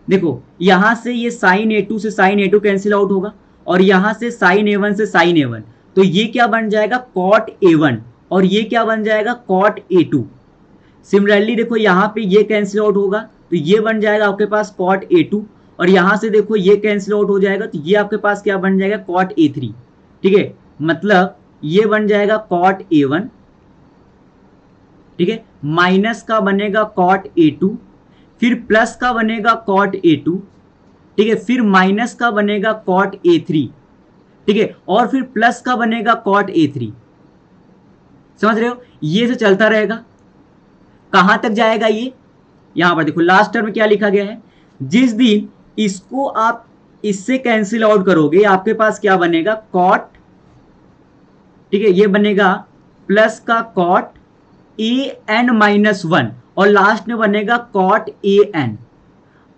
देखो यहां से ये साइन a2 से साइन a2 कैंसिल आउट होगा, और यहां से साइन a1 से साइन a1, तो ये क्या बन जाएगा कॉट a1, और ये क्या बन जाएगा कॉट a2। सिमिलरली देखो यहां पे ये कैंसिल आउट होगा, तो ये बन जाएगा आपके पास कॉट a2, और यहां से देखो ये कैंसिल आउट हो जाएगा, तो ये आपके पास क्या बन जाएगा कॉट a3। ठीक है, मतलब ये बन जाएगा कॉट A1, ठीक है, माइनस का बनेगा कॉट A2, फिर प्लस का बनेगा कॉट A2, ठीक है, फिर माइनस का बनेगा कॉट A3, ठीक है, और फिर प्लस का बनेगा कॉट A3। समझ रहे हो, ये से चलता रहेगा। कहां तक जाएगा ये, यहां पर देखो लास्ट टर्म में क्या लिखा गया है, जिस दिन इसको आप इससे कैंसिल आउट करोगे आपके पास क्या बनेगा कॉट, ठीक है, ये बनेगा प्लस का कॉट AN-1 और लास्ट में बनेगा कॉट AN।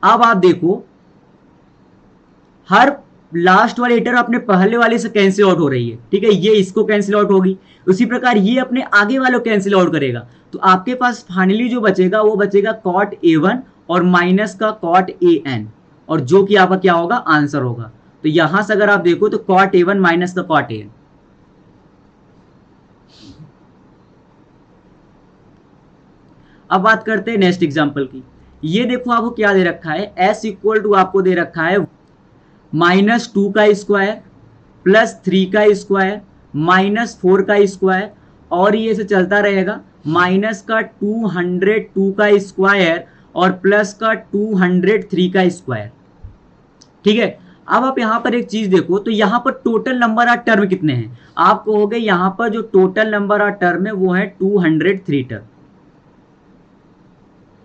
अब आप देखो हर लास्ट वाली लेटर अपने पहले वाले से कैंसिल आउट हो रही है, ठीक है, ये इसको कैंसिल आउट होगी, उसी प्रकार ये अपने आगे वालों कैंसिल आउट करेगा, तो आपके पास फाइनली जो बचेगा वो बचेगा कॉट A1 और माइनस का कॉट AN, और जो कि आपका क्या होगा आंसर होगा। तो यहां से अगर आप देखो तो कॉट A1 माइनस का कॉट AN। अब बात करते हैं नेक्स्ट एग्जांपल की। ये देखो आपको क्या दे रखा है, s इक्वल टू आपको दे रखा है -2 का स्क्वायर प्लस 3 का स्क्वायर -4 का स्क्वायर, और ये से चलता रहेगा माइनस का 202 का स्क्वायर और प्लस का 203 का स्क्वायर, ठीक है। अब आप यहाँ पर एक चीज देखो, तो यहाँ पर टोटल नंबर ऑफ टर्म कितने हैं, आप कहोगे यहाँ पर जो टोटल नंबर ऑफ टर्म है वो है 203 टर्म,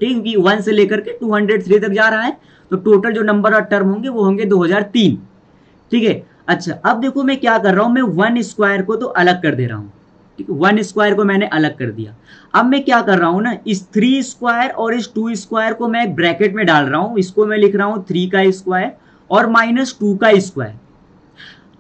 ठीक है, 1 से लेकर के 203 तक जा रहा है, तो टोटल जो नंबर ऑफ टर्म होंगे वो होंगे 2003, ठीक है। अच्छा अब देखो मैं क्या कर रहा हूं, मैं 1 स्क्वायर को तो अलग कर दे रहा हूं, ठीक है, 1 स्क्वायर को मैंने अलग कर दिया। अब मैं क्या कर रहा हूं ना, इस 3 स्क्वायर और इस 2 स्क्वायर को मैं ब्रैकेट में डाल रहा हूं, इसको मैं लिख रहा हूं 3 का स्क्वायर और -2 का स्क्वायर,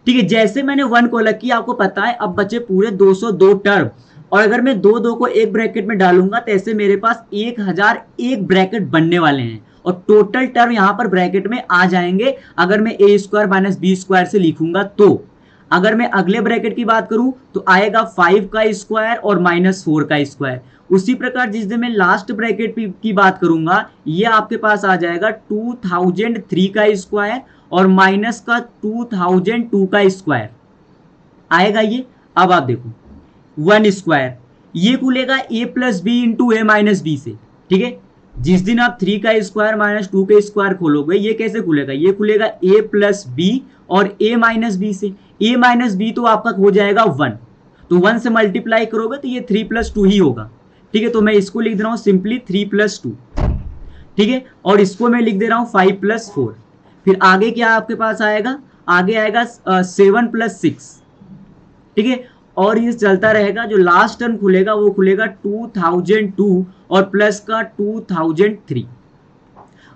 ठीक है। जैसे मैंने 1 को अलग किया आपको पता है अब बचे पूरे 202 टर्म, और अगर मैं दो को एक ब्रैकेट में डालूंगा तो ऐसे मेरे पास 1001 ब्रैकेट बनने वाले हैं, और टोटल टर्म यहां पर ब्रैकेट में आ जाएंगे अगर मैं a square minus b square से लिखूंगा तो। अगर मैं अगले ब्रैकेट की बात करूं तो आएगा 5 का स्क्वायर और -4 का स्क्वायर। उसी प्रकार जिस दिन मैं लास्ट ब्रैकेट की बात करूंगा ये आपके पास आ जाएगा 2003 का स्क्वायर और माइनस का 2002 का स्क्वायर आएगा ये। अब आप देखो 1 स्क्वायर ये खुलेगा a plus b into a minus b से, ठीक है। जिस दिन आप 3 का स्क्वायर माइनस 2 का स्क्वायर खोलोगे ये कैसे खुलेगा, ये खुलेगा a प्लस बी और a माइनस बी से, a माइनस बी तो आपका हो जाएगा 1, तो 1 से मल्टीप्लाई करोगे तो ये 3 प्लस 2 ही होगा, ठीक है। तो मैं इसको लिख दे रहा हूं सिंपली 3 प्लस 2, ठीक है, और इसको मैं लिख दे रहा हूं 5 प्लस 4। फिर आगे क्या आपके पास आएगा, आगे आएगा 7 प्लस 6, ठीक है, और ये चलता रहेगा। जो लास्ट टर्म खुलेगा वो खुलेगा 2002 और प्लस का 2003,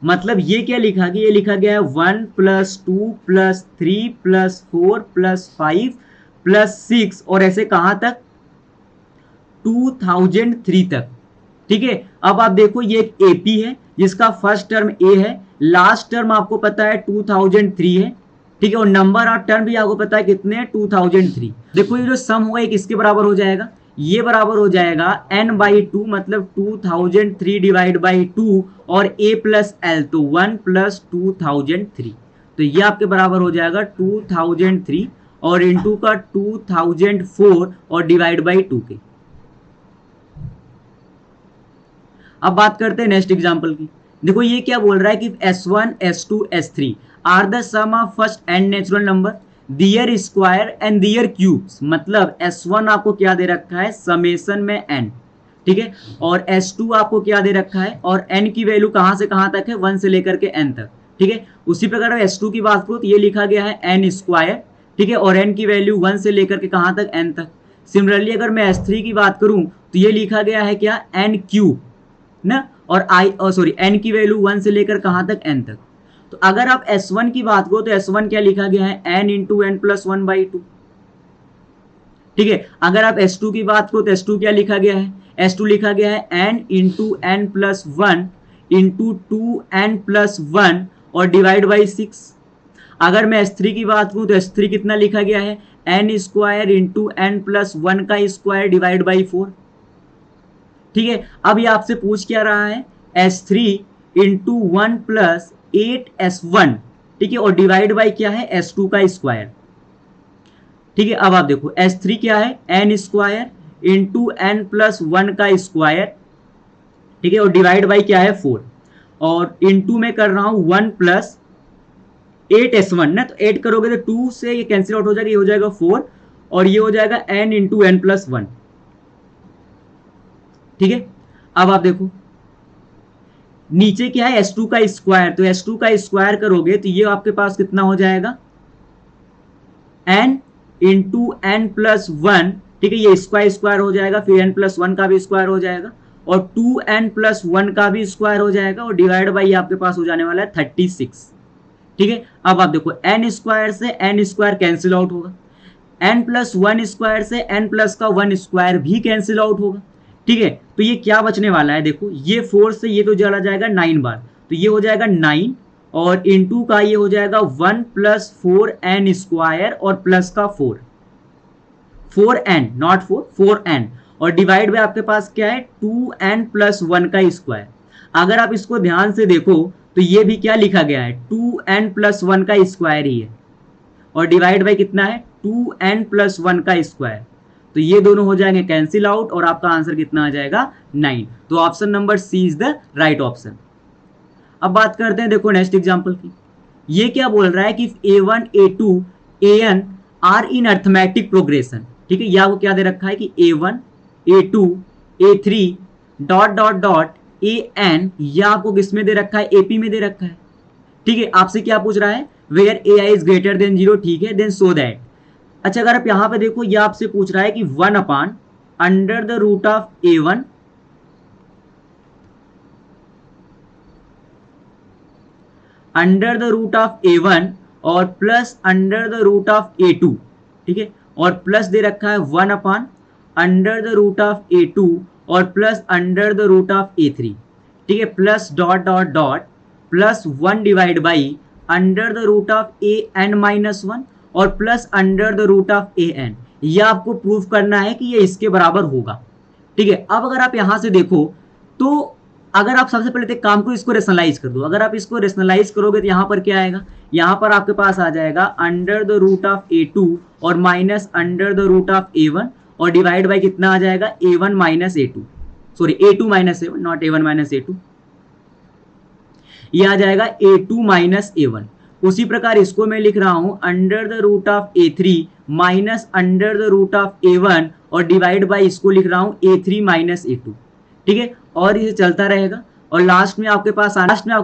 मतलब ये क्या लिखा गया, ये लिखा गया है 1 plus 2 plus 3 plus 4 plus 5 plus 6 और ऐसे कहां तक 2003 तक, ठीक है। अब आप देखो ये एक एपी है जिसका फर्स्ट टर्म ए है, लास्ट टर्म आपको पता है 2003 है, ठीक है, और नंबर ऑफ टर्म भी आपको पता है कितने हैं 2003। देखो ये जो सम होगा एक किसके बराबर हो जाएगा, ये बराबर हो जाएगा n/2 मतलब 2003 डिवाइड बाई 2 और a प्लस एल तो 1 प्लस 2003, तो ये आपके बराबर हो जाएगा 2003 और इंटू का 2004 और डिवाइड बाई 2 के। अब बात करते हैं नेक्स्ट एग्जांपल की। देखो ये क्या बोल रहा है कि s1 s2 s3 are the sum of first n natural number their square and their cubes, मतलब s1 आपको क्या दे रखा है समेसन में n, ठीक है, और s2 आपको क्या दे रखा है और n की वैल्यू कहां से कहां तक है 1 से लेकर के n तक, ठीक है। उसी प्रकार s2 की बात करो तो ये लिखा गया है n स्क्वायर, ठीक है, और n की वैल्यू 1 से लेकर के कहां तक n तक। सिमिलरली अगर मैं s3 की बात करूं तो ये लिखा गया है क्या n क्यूब ना, और n की वैल्यू 1 से लेकर कहां तक n तक। तो अगर आप s1 की बात करो तो s1 क्या लिखा गया है n इंटू एन प्लस 1/2, ठीक है। अगर आप s2 की बात करो तो s2 क्या लिखा गया है, s2 लिखा गया है n into n plus 1 into 2n plus 1 और डिवाइड बाई 6। अगर मैं s3 की बात करूं तो s3 कितना लिखा गया है n square into n plus 1 का स्क्वायर डिवाइड बाई 4, ठीक है। अब ये आपसे पूछ क्या रहा है s3 इंटू 1 प्लस 8s1, ठीक है, और डिवाइड बाई क्या है s2 का स्क्वायर, ठीक है। अब आप देखो S3 क्या है, n square into n plus 1 का स्क्वायर, ठीक है, और डिवाइड बाई क्या है 4, और इंटू में कर रहा हूं 1 प्लस 8s1 ना, तो 8 करोगे तो 2 से ये कैंसिल आउट हो जाएगा, ये हो जाएगा 4 और ये हो जाएगा n इंटू n प्लस 1, ठीक है। अब आप देखो नीचे क्या है S2 का स्क्वायर, तो S2 का स्क्वायर करोगे तो ये आपके पास कितना हो जाएगा n इंटू n प्लस 1, ठीक है, ये स्क्वायर स्क्वायर हो जाएगा, फिर n प्लस 1 का भी स्क्वायर हो जाएगा और 2n प्लस 1 का भी स्क्वायर हो जाएगा और डिवाइड बाई आपके पास हो जाने वाला है 36, ठीक है। अब आप देखो n स्क्वायर से n स्क्वायर कैंसिल आउट होगा, n प्लस 1 स्क्वायर से n प्लस का 1 स्क्वायर भी कैंसिल आउट होगा, ठीक है। तो ये क्या बचने वाला है, देखो ये 4 से ये तो चला जाएगा 9 बार, तो ये हो जाएगा 9 और इंटू का ये हो जाएगा 1 प्लस 4n स्क्वायर और प्लस का 4n नॉट 4n और डिवाइड बाय आपके पास क्या है 2n प्लस 1 का स्क्वायर। अगर आप इसको ध्यान से देखो तो ये भी क्या लिखा गया है 2n प्लस 1 का स्क्वायर ही है और डिवाइड बाय कितना है 2n प्लस 1 का स्क्वायर, तो ये दोनों हो जाएंगे कैंसिल आउट और आपका आंसर कितना आ जाएगा 9। तो option number C is the right option. अब बात करते हैं देखो नेक्स्ट एग्जांपल की। ये क्या बोल रहा है कि a1 a2 an are in arithmetic progression, ठीक है। या वो क्या दे रखा है कि a1 a2 a3 dot dot dot an, या आपको किसमें दे रखा है AP में दे रखा है, ठीक है। आपसे क्या पूछ रहा है where ai is greater than 0, ठीक है, देन सो दैट। अच्छा अगर आप यहां पे देखो ये आपसे पूछ रहा है कि 1 upon under the root of a1 under the root of a1 और plus under the root of a2, ठीक है, और प्लस दे रखा है 1 upon under the root of a2 और plus under the root of a3, ठीक है, plus dot dot dot plus 1 divide by under the root of an minus 1 और plus under the root of an। यह आपको प्रूफ करना है कि ये इसके बराबर होगा, ठीक है। अब अगर आप यहां से देखो तो अगर आप सबसे पहले एक काम को इसको रेशनलाइज कर दो, अगर आप इसको रेशनलाइज करोगे तो यहाँ पर क्या आएगा, यहाँ पर आपके पास आ जाएगा under the root of a2 और minus under the root of a1 और डिवाइड बाई कितना आ जाएगा a1 minus a2, sorry a2 minus a1 not a1 minus a2, ये आ जाएगा a2 माइनस a1। उसी प्रकार इसको मैं लिख रहा हूं under the root of a3 minus under the root of a1 और डिवाइड बाई इसको लिख रहा हूं a3 माइनस a2, ठीक है, और इसे चलता रहेगा और लास्ट में आपके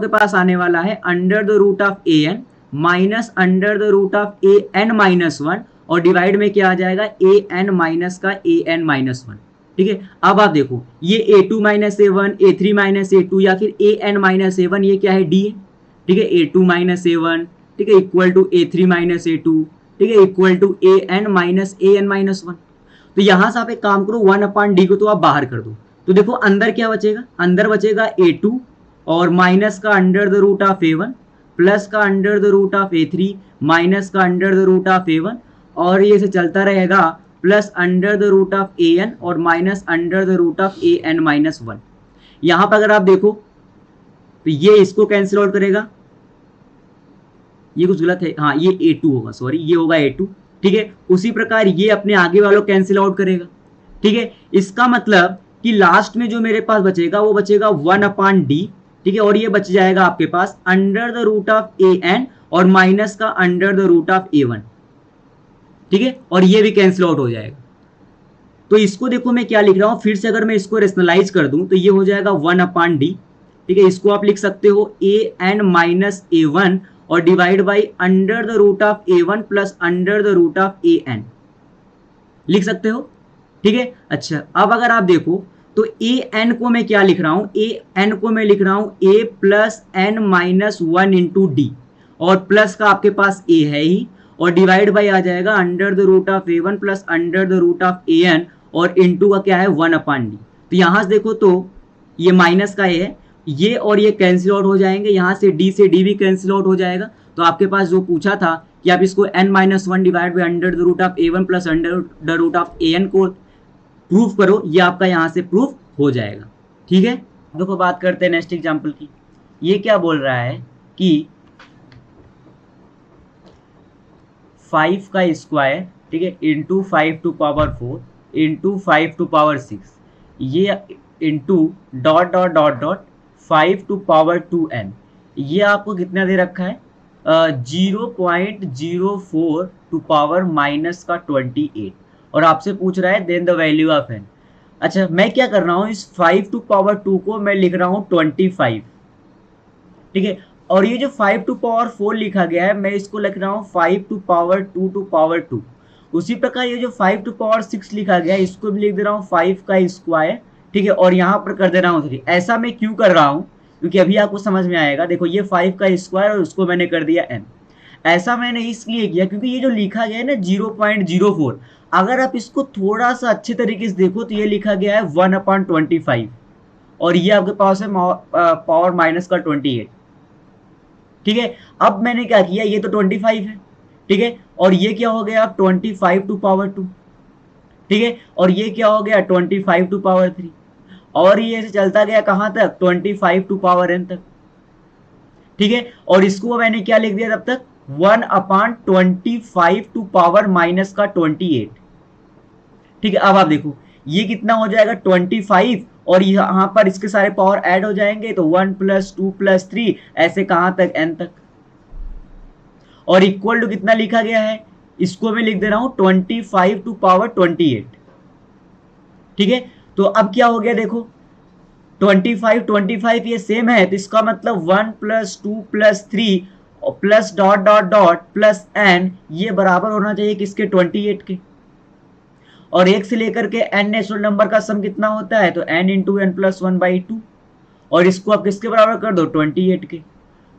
पास आने वाला है under the root of an minus under the root of an minus 1 और डिवाइड में क्या आ जाएगा an माइनस का an माइनस 1, ठीक है। अब आप देखो ये a2 minus a1 a3 minus a2 या फिर an माइनस a1 ये क्या है d है, ठीक है, a2 माइनस a1, ठीक है, equal to a3 minus a2, ठीक है, equal to an minus an minus 1। तो यहां से आप एक काम करो 1 अपान डी को तो आप बाहर कर दो, तो देखो अंदर क्या बचेगा, अंदर बचेगा a2 और माइनस का under the root of a1 plus का under the root of a3 minus का under the root of a1 और ये से चलता रहेगा plus under the root of an और minus under the root of an minus 1। यहां पर अगर आप देखो तो ये इसको कैंसिल आउट करेगा, ये कुछ गलत है, हाँ ये a2 होगा, सॉरी ये होगा a2, ठीक है। उसी प्रकार ये अपने आगे वालों कैंसिल आउट करेगा, ठीक है। इसका मतलब कि लास्ट में जो मेरे पास बचेगा वो बचेगा 1 अपान डी, ठीक है, और ये बच जाएगा आपके पास under the root of an और माइनस का under the root of a1, ठीक है, और ये भी कैंसिल आउट हो जाएगा। तो इसको देखो मैं क्या लिख रहा हूं, फिर से अगर मैं इसको रेशनलाइज कर दूं तो ये हो जाएगा 1 अपान डी, ठीक है, इसको आप लिख सकते हो an माइनस a1 और divide by under the root of a1 plus under the root of an लिख सकते हो, ठीक है। अच्छा अब अगर आप देखो तो an को मैं क्या लिख रहा हूं, an को मैं लिख रहा हूं a plus n minus 1 into D और प्लस का आपके पास a है ही और डिवाइड बाई आ जाएगा under the root of a1 plus under the root of an और इंटू का क्या है 1 अपान डी। तो यहां से देखो तो ये माइनस का a है, ये और ये कैंसिल आउट हो जाएंगे, यहाँ से d भी कैंसिल आउट हो जाएगा। तो आपके पास जो पूछा था कि आप इसको n minus 1 divide by under the root of a1 plus under the root of an को प्रूफ करो, ये आपका यहाँ से प्रूफ हो जाएगा, ठीक है। देखो बात करते हैं नेक्स्ट एग्जांपल की। ये क्या बोल रहा है कि 5 का स्क्वायर ठीक है, into 5 to power 4 into 5 to power 6, ये into dot dot dot dot 5 to power 2n, ये आपको कितना दे रखा है 0.04 टू पावर माइनस का 28, और आपसे पूछ रहा है then the value of n। अच्छा, मैं क्या कर रहा हूँ, इस 5 टू पावर 2 को मैं लिख रहा हूँ 25, ठीक है, और ये जो 5 टू पावर 4 लिखा गया है मैं इसको लिख रहा हूँ 5 टू पावर 2 टू पावर 2। उसी प्रकार ये जो 5 टू पावर 6 लिखा गया है इसको भी लिख दे रहा हूँ 5 का स्क्वायर, ठीक है, और यहाँ पर कर दे रहा हूँ 3। ऐसा मैं क्यों कर रहा हूँ, क्योंकि अभी आपको समझ में आएगा। देखो ये 5 का स्क्वायर और उसको मैंने कर दिया n। ऐसा मैंने इसलिए किया क्योंकि ये जो लिखा गया है ना 0.04, अगर आप इसको थोड़ा सा अच्छे तरीके से देखो तो ये लिखा गया है 1/25, और ये आपके पास है पावर माइनस का 28, ठीक है। अब मैंने क्या किया, ये तो 25 है, ठीक है, और ये क्या हो गया अब 25 टू पावर 2, ठीक है, और ये क्या हो गया 25 टू पावर 3, और ये ऐसे चलता गया कहां तक 25 टू पावर n तक, ठीक है, और इसको मैंने क्या लिख दिया तब तक 1/25 टू पावर माइनस का 28, ठीक है। अब आप देखो ये कितना हो जाएगा 25, और यहां पर इसके सारे पावर ऐड हो जाएंगे तो 1 + 2 + 3 ऐसे कहां तक n तक, और इक्वल टू कितना लिखा गया है, इसको मैं लिख दे रहा हूं 25 टू पावर 28, ठीक है। तो अब क्या हो गया देखो 25 ये सेम है, तो इसका मतलब 1 + 2 + 3 plus dot dot dot plus n, ये बराबर होना चाहिए किसके 28 के, और 1 से लेकर के n नेचुरल नंबर का सम कितना होता है तो n इंटू n + 1/2, और इसको आप किसके बराबर कर दो 28 के।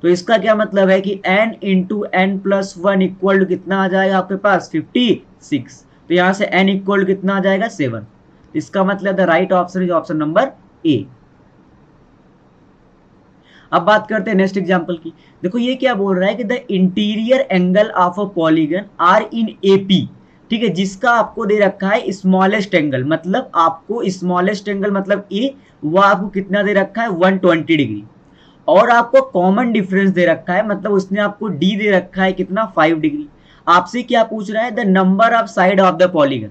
तो इसका क्या मतलब है कि n into n + 1 equal to कितना आ जाएगा आपके पास 56, तो यहां से n इक्वल टू कितना आ जाएगा 7। इसका मतलब the right option is option number ए। अब बात करते हैं नेक्स्ट एग्जांपल की। देखो ये क्या बोल रहा है कि the interior angle of a polygon are in AP, ठीक है, जिसका आपको दे रखा है स्मॉलेस्ट एंगल, मतलब आपको स्मॉलेस्ट एंगल मतलब ए, वो आपको कितना दे रखा है 120 डिग्री, और आपको कॉमन डिफरेंस दे रखा है, मतलब उसने आपको डी दे रखा है कितना 5 डिग्री। आपसे क्या पूछ रहा है the number of side of the polygon,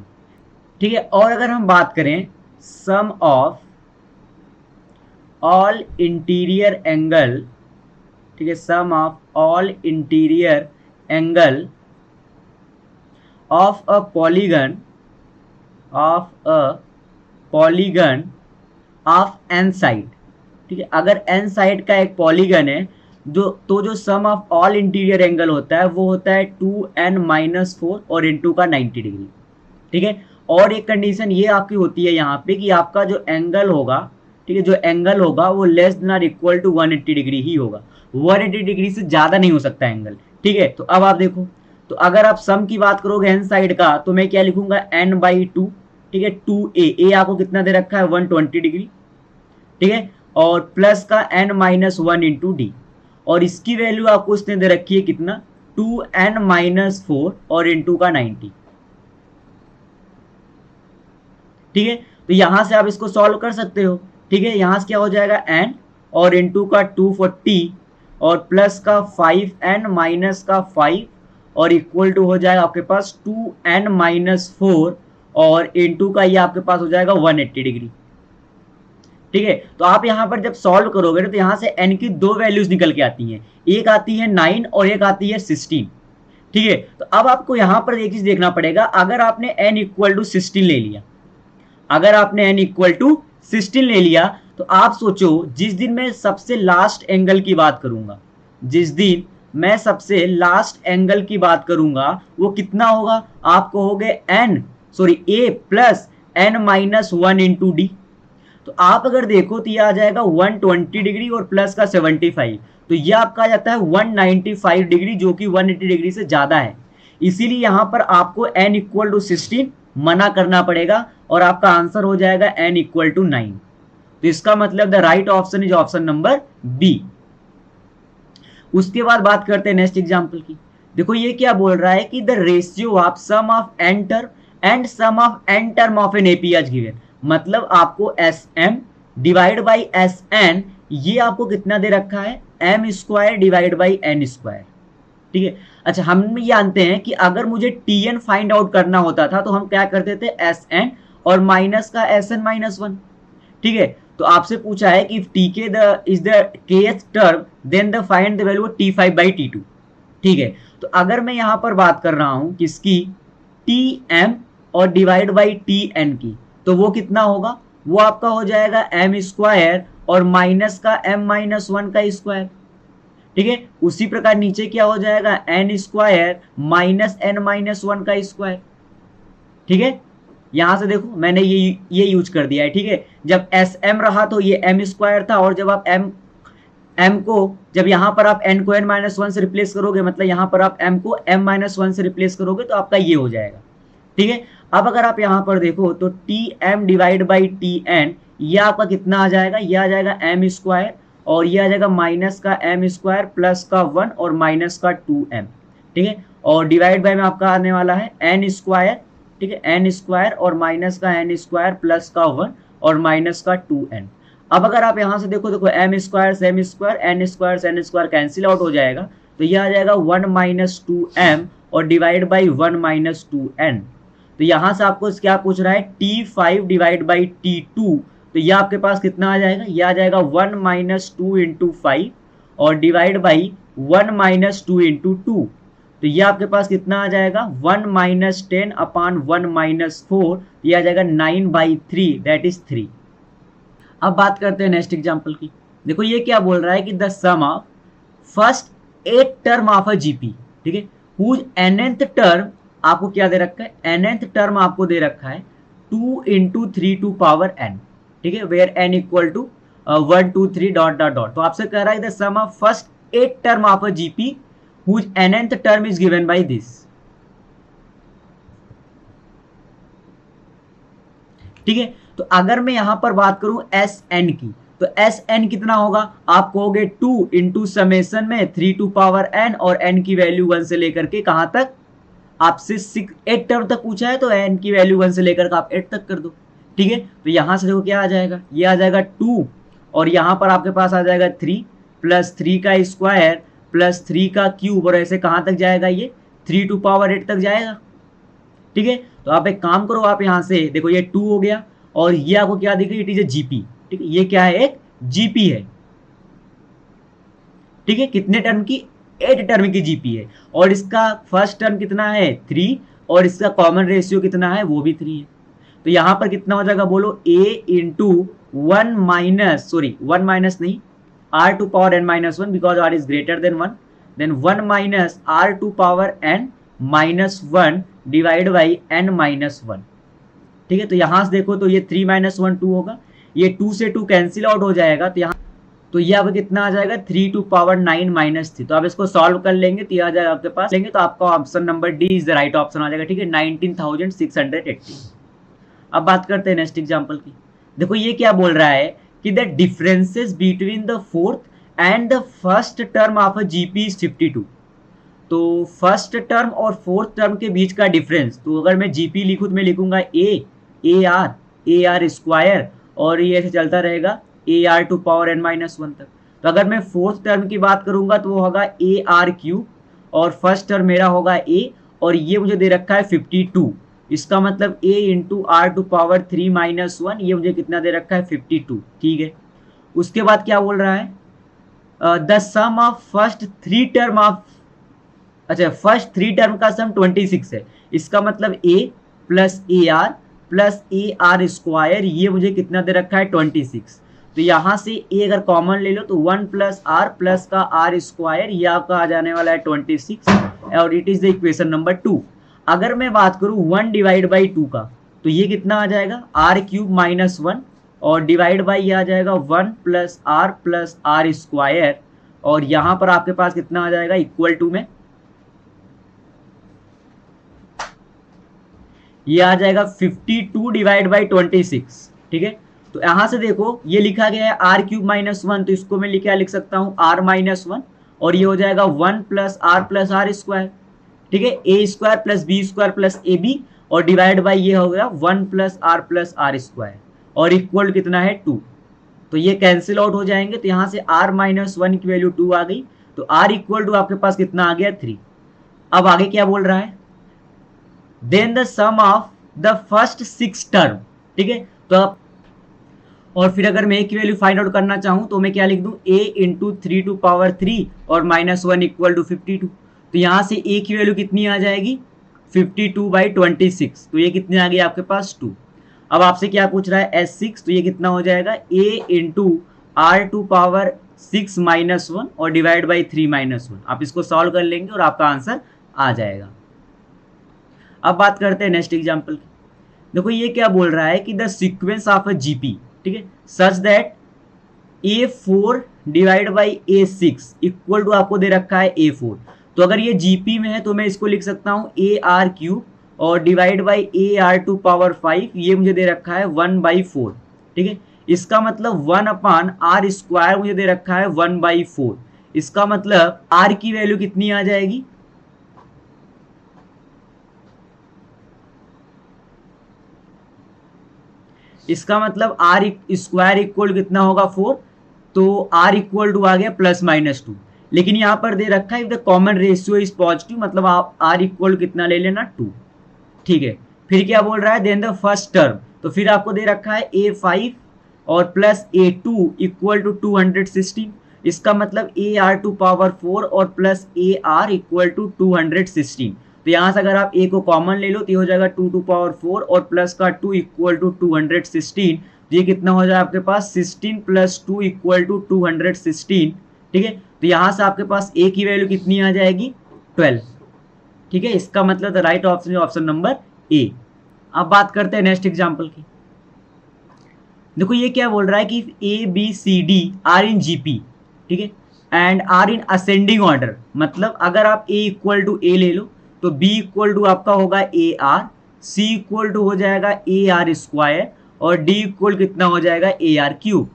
ठीक है। और अगर हम बात करें sum of all interior angle, ठीक है, sum of all interior angle of a polygon of n side, ठीक है, अगर एन साइड का एक पॉलीगन है जो सम ऑफ ऑल इंटीरियर एंगल होता है वो होता है 2n-4 और इंटू का 90 डिग्री, ठीक है। और एक कंडीशन ये आपकी होती है यहाँ पे कि आपका जो एंगल होगा, ठीक है, जो एंगल होगा वो लेस देन और इक्वल टू 180 डिग्री ही होगा, 180 डिग्री से ज्यादा नहीं हो सकता एंगल, ठीक है। तो अब आप देखो, तो अगर आप सम की बात करोगे एन साइड का तो मैं क्या लिखूंगा n/2, ठीक है, 2a, आपको कितना दे रखा है 120 डिग्री, ठीक है, और प्लस का n-1 इंटू डी, और इसकी वैल्यू आपको इसने दे रखी है कितना 2n-4 और इंटू का 90, ठीक है। तो यहां से आप इसको सॉल्व कर सकते हो, ठीक है। यहां से क्या हो जाएगा n और इंटू का 240 और प्लस का 5n माइनस का 5 और इक्वल टू हो जाएगा आपके पास 2n-4 और इंटू का ये आपके पास हो जाएगा 180 डिग्री, ठीक है। तो आप यहां पर जब सॉल्व करोगे तो यहां से n की दो वैल्यूज निकल के आती हैं, एक आती है 9 और एक आती है 16, ठीक है। तो अब आपको यहां पर एक चीज देखना पड़ेगा, अगर आपने n इक्वल टू 16 ले लिया, अगर आपने n इक्वल टू 16 ले लिया तो आप सोचो जिस दिन मैं सबसे लास्ट एंगल की बात करूंगा, जिस दिन मैं सबसे लास्ट एंगल की बात करूंगा वो कितना होगा, आप कहोगे a plus n-1 into d. तो आप अगर देखो तो ये आ जाएगा 120 डिग्री और प्लस का 75, तो ये आपका आ जाता है 195 डिग्री जो कि 180 डिग्री से ज्यादा है। इसीलिए यहां पर आपको n इक्वल टू 16 मना करना पड़ेगा और आपका आंसर हो जाएगा n इक्वल टू 9। तो इसका मतलब the right option is option number B. उसके बाद बात करते हैं नेक्स्ट एग्जांपल की। देखो ये क्या बोल रहा है कि the ratio of sum of n term and sum of n term of an AP is given, मतलब आपको sm डिवाइड बाई sn ये आपको कितना दे रखा है m² डिवाइड बाई n², ठीक है। अच्छा, हम ये जानते हैं कि अगर मुझे Tn फाइंड आउट करना होता था तो हम क्या करते थे, Sn और माइनस का Sn माइनस 1, ठीक है। तो आपसे पूछा है कि Tk is the kth term then the find the value T5/T2, ठीक है। तो अगर मैं यहां पर बात कर रहा हूं किसकी, Tm और डिवाइड बाई Tn की, तो वो कितना होगा, वो आपका हो जाएगा m स्क्वायर और माइनस का m माइनस 1 का स्क्वायर, ठीक है। उसी प्रकार नीचे क्या हो जाएगा, n square minus n minus 1 का स्क्वायर, ठीक है। यहां से देखो मैंने ये यूज कर दिया है, ठीक है। जब एस एम रहा तो ये एम स्क्वायर था, और जब आप एम को, जब यहाँ पर आप एन को एन माइनस 1 से रिप्लेस करोगे, मतलब यहाँ पर आप एम को एम माइनस 1 से रिप्लेस करोगे तो आपका ये हो जाएगा, ठीक है। अब अगर आप यहाँ पर देखो तो T M divide by T N, ये आपका कितना आ जाएगा, ये आ जाएगा एम स्क्वायर और ये आ जाएगा माइनस का एम स्क्वायर प्लस का 1 और माइनस का 2m, ठीक है। और डिवाइड बाय में आपका आने वाला है एन स्क्वायर, ठीक है, एन स्क्वायर और माइनस का एन स्क्वायर प्लस का 1 और माइनस का 2n। अब अगर आप यहाँ से देखो एम स्क्वायर से एम स्क्वायर, एन स्क्वायर से एन स्क्वायर कैंसिल आउट हो जाएगा, तो ये आ जाएगा 1 माइनस 2m और डिवाइड बाई 1 माइनस 2n। तो यहाँ से आपको क्या पूछ रहा है, T5 डिवाइड बाई T2, तो ये आपके पास कितना आ जाएगा, ये आ जाएगा 1 माइनस 2 इंटू 5 और डिवाइड बाई 1 माइनस 2 इंटू 2, तो ये आपके पास कितना आ जाएगा, 1 माइनस 10 अपॉन 1 माइनस 4, ये आ जाएगा 9/3, दैट इज 3। अब बात करते हैं नेक्स्ट एग्जांपल की। देखो ये क्या बोल रहा है कि the sum of first 8 term of a GP, ठीक है, हुज nth टर्म आपको क्या दे रखा है, nth टर्म आपको दे रखा है 2 इंटू 3 टू पावर n, ठीक है, where n equal to 1 2 3 dot dot dot. तो आपसे कह रहा है the sum of first 8 term of a GP whose nth term is given by this, ठीक है। तो अगर मैं यहां पर बात करूं एस एन की, तो एस एन कितना होगा, आप कहोगे 2 इंटू समेसन में 3 टू पावर n और n की वैल्यू 1 से लेकर के कहां तक, आपसे 8 टर्म तक पूछा है तो n की वैल्यू 1 से लेकर आप 8 तक कर दो, ठीक है। तो यहां से देखो क्या आ जाएगा, ये आ जाएगा 2 और यहां पर आपके पास आ जाएगा 3 प्लस 3 का स्क्वायर प्लस 3 का क्यूब, और ऐसे कहां तक जाएगा, ये 3 टू पावर 8 तक जाएगा, ठीक है। तो आप एक काम करो, आप यहां से देखो ये 2 हो गया और ये आपको क्या दिख रही है, इट इज ए जीपी, ठीक है, ये क्या है, एक जीपी है, ठीक है। कितने टर्म की, 8 टर्म की जीपी है, और इसका फर्स्ट टर्म कितना है 3 और इसका कॉमन रेशियो कितना है, वो भी 3 है। तो यहां पर कितना हो जाएगा बोलो, a इंटू 1 माइनस नहीं, r to power n minus 1 because r is greater than 1, then 1 minus r to power n minus 1 divide by n minus 1, ठीक है। तो यहां से देखो तो ये 3 माइनस 1 2 होगा, ये 2 से 2 कैंसिल आउट हो जाएगा, तो यहाँ तो ये अब कितना आ जाएगा 3 टू पावर 9 माइनस 3। तो आप इसको सॉल्व कर लेंगे तो ये आ जाएगा आपके पास, लेंगे तो आपका option number d is the right option आ जाएगा, ठीक है, 19,680। अब बात करते हैं नेक्स्ट एग्जांपल की। देखो ये क्या बोल रहा है कि the differences between the fourth and the first term of a GP is 52। तो फर्स्ट टर्म और फोर्थ टर्म के बीच का डिफरेंस, तो अगर मैं जीपी लिखूँ तो मैं लिखूंगा ए आर स्क्वायर और ये ऐसे चलता रहेगा A R to power n minus 1 तक। तो अगर मैं फोर्थ टर्म की बात करूंगा तो वो होगा ए आर क्यूब और फर्स्ट टर्म मेरा होगा ए, और ये मुझे दे रखा है 52, इसका मतलब a into R to power 3 minus 1, ये मुझे कितना दे रखा है 52, ठीक है। उसके बाद क्या बोल रहा है, the sum of first 3 term of, अच्छा फर्स्ट 3 टर्म का सम 26 है, इसका मतलब a plus A R square, ये मुझे कितना दे रखा है 26। तो यहां से a अगर कॉमन ले लो तो 1 प्लस आर प्लस का आर स्क्वायर, ये आपका आ जाने वाला है 26, और it is the equation number 2। अगर मैं बात करूं 1 डिवाइड बाई 2 का, तो ये कितना आ जाएगा आर क्यूब माइनस 1 और डिवाइड बाई ये आ जाएगा 1 प्लस आर स्क्वायर, और यहां पर आपके पास कितना आ जाएगा इक्वल टू में ये आ जाएगा 52 डिवाइड बाई 26, ठीक है। तो यहां से देखो ये लिखा गया है आर क्यूब माइनस 1, तो इसको मैं क्या लिख सकता हूं आर माइनस 1, और ये हो जाएगा 1 प्लस आर स्क्वायर, ठीक है, a square plus b square plus a b, और डिवाइड बाई ये हो गया 1 प्लस आर स्क्वायर, और इक्वल कितना है 2। तो ये कैंसिल आउट हो जाएंगे, तो यहाँ से r माइनस 1 की वैल्यू 2 आ गई, तो आर इक्वल टू आपके पास कितना आ गया 3। अब आगे क्या बोल रहा है, then the sum of the first 6 term, ठीक है। तो आप और फिर अगर मैं ए की वैल्यू फाइंड आउट करना चाहूं तो मैं क्या लिख दूं, a इंटू 3 टू पावर 3 और -1 इक्वल टू 52। तो यहां से a की वैल्यू कितनी आ जाएगी 52/26, तो ये कितनी आ गई आपके पास 2। अब आपसे क्या पूछ रहा है S6, तो ये कितना हो जाएगा a इंटू R2 पावर 6 -1 और डिवाइड बाई 3 -1। आप इसको सॉल्व कर लेंगे और आपका आंसर आ जाएगा। अब बात करते हैं नेक्स्ट एग्जाम्पल की। देखो ये क्या बोल रहा है कि the sequence of a GP, ठीक है, such that A4 divide by A6 equal to आपको दे रखा है A4। तो अगर ये जीपी में है तो मैं इसको लिख सकता हूँ AR³ और डिवाइड बाई AR2 पावर 5, ये मुझे दे रखा है 1/4, ठीक है। इसका मतलब 1/r² मुझे दे रखा है 1/4। इसका मतलब r की वैल्यू कितनी आ जाएगी, इसका मतलब r² इक्वल कितना होगा 4, तो r इक्वल टू आ गया +-2। लेकिन यहां पर दे रखा है the common ratio is positive, मतलब आप r इक्वल कितना ले लेना 2, ठीक है। फिर क्या बोल रहा है, देन द फर्स्ट टर्म, तो फिर आपको दे रखा है A5 और प्लस A2 इक्वल टू 216। इसका मतलब AR2 पावर 4 और प्लस AR इक्वल टू 216। तो यहाँ से अगर आप a को कॉमन ले लो तो ये हो जाएगा 2 टू पावर 4 और प्लस का 2 इक्वल टू 216। तो ये कितना हो जाएगा आपके पास 16 प्लस 2 इक्वल टू 216, ठीक है। तो यहाँ से आपके पास a की वैल्यू कितनी आ जाएगी 12, ठीक है। इसका मतलब द राइट ऑप्शन है ऑप्शन नंबर ए। अब बात करते हैं नेक्स्ट एग्जाम्पल की। देखो ये क्या बोल रहा है कि ABCD आर इन जीपी, ठीक है, and are in ascending order. मतलब अगर आप a इक्वल टू ए ले लो तो b इक्वल टू आपका होगा AR, c इक्वल टू हो जाएगा AR² और d इक्वल कितना हो जाएगा AR³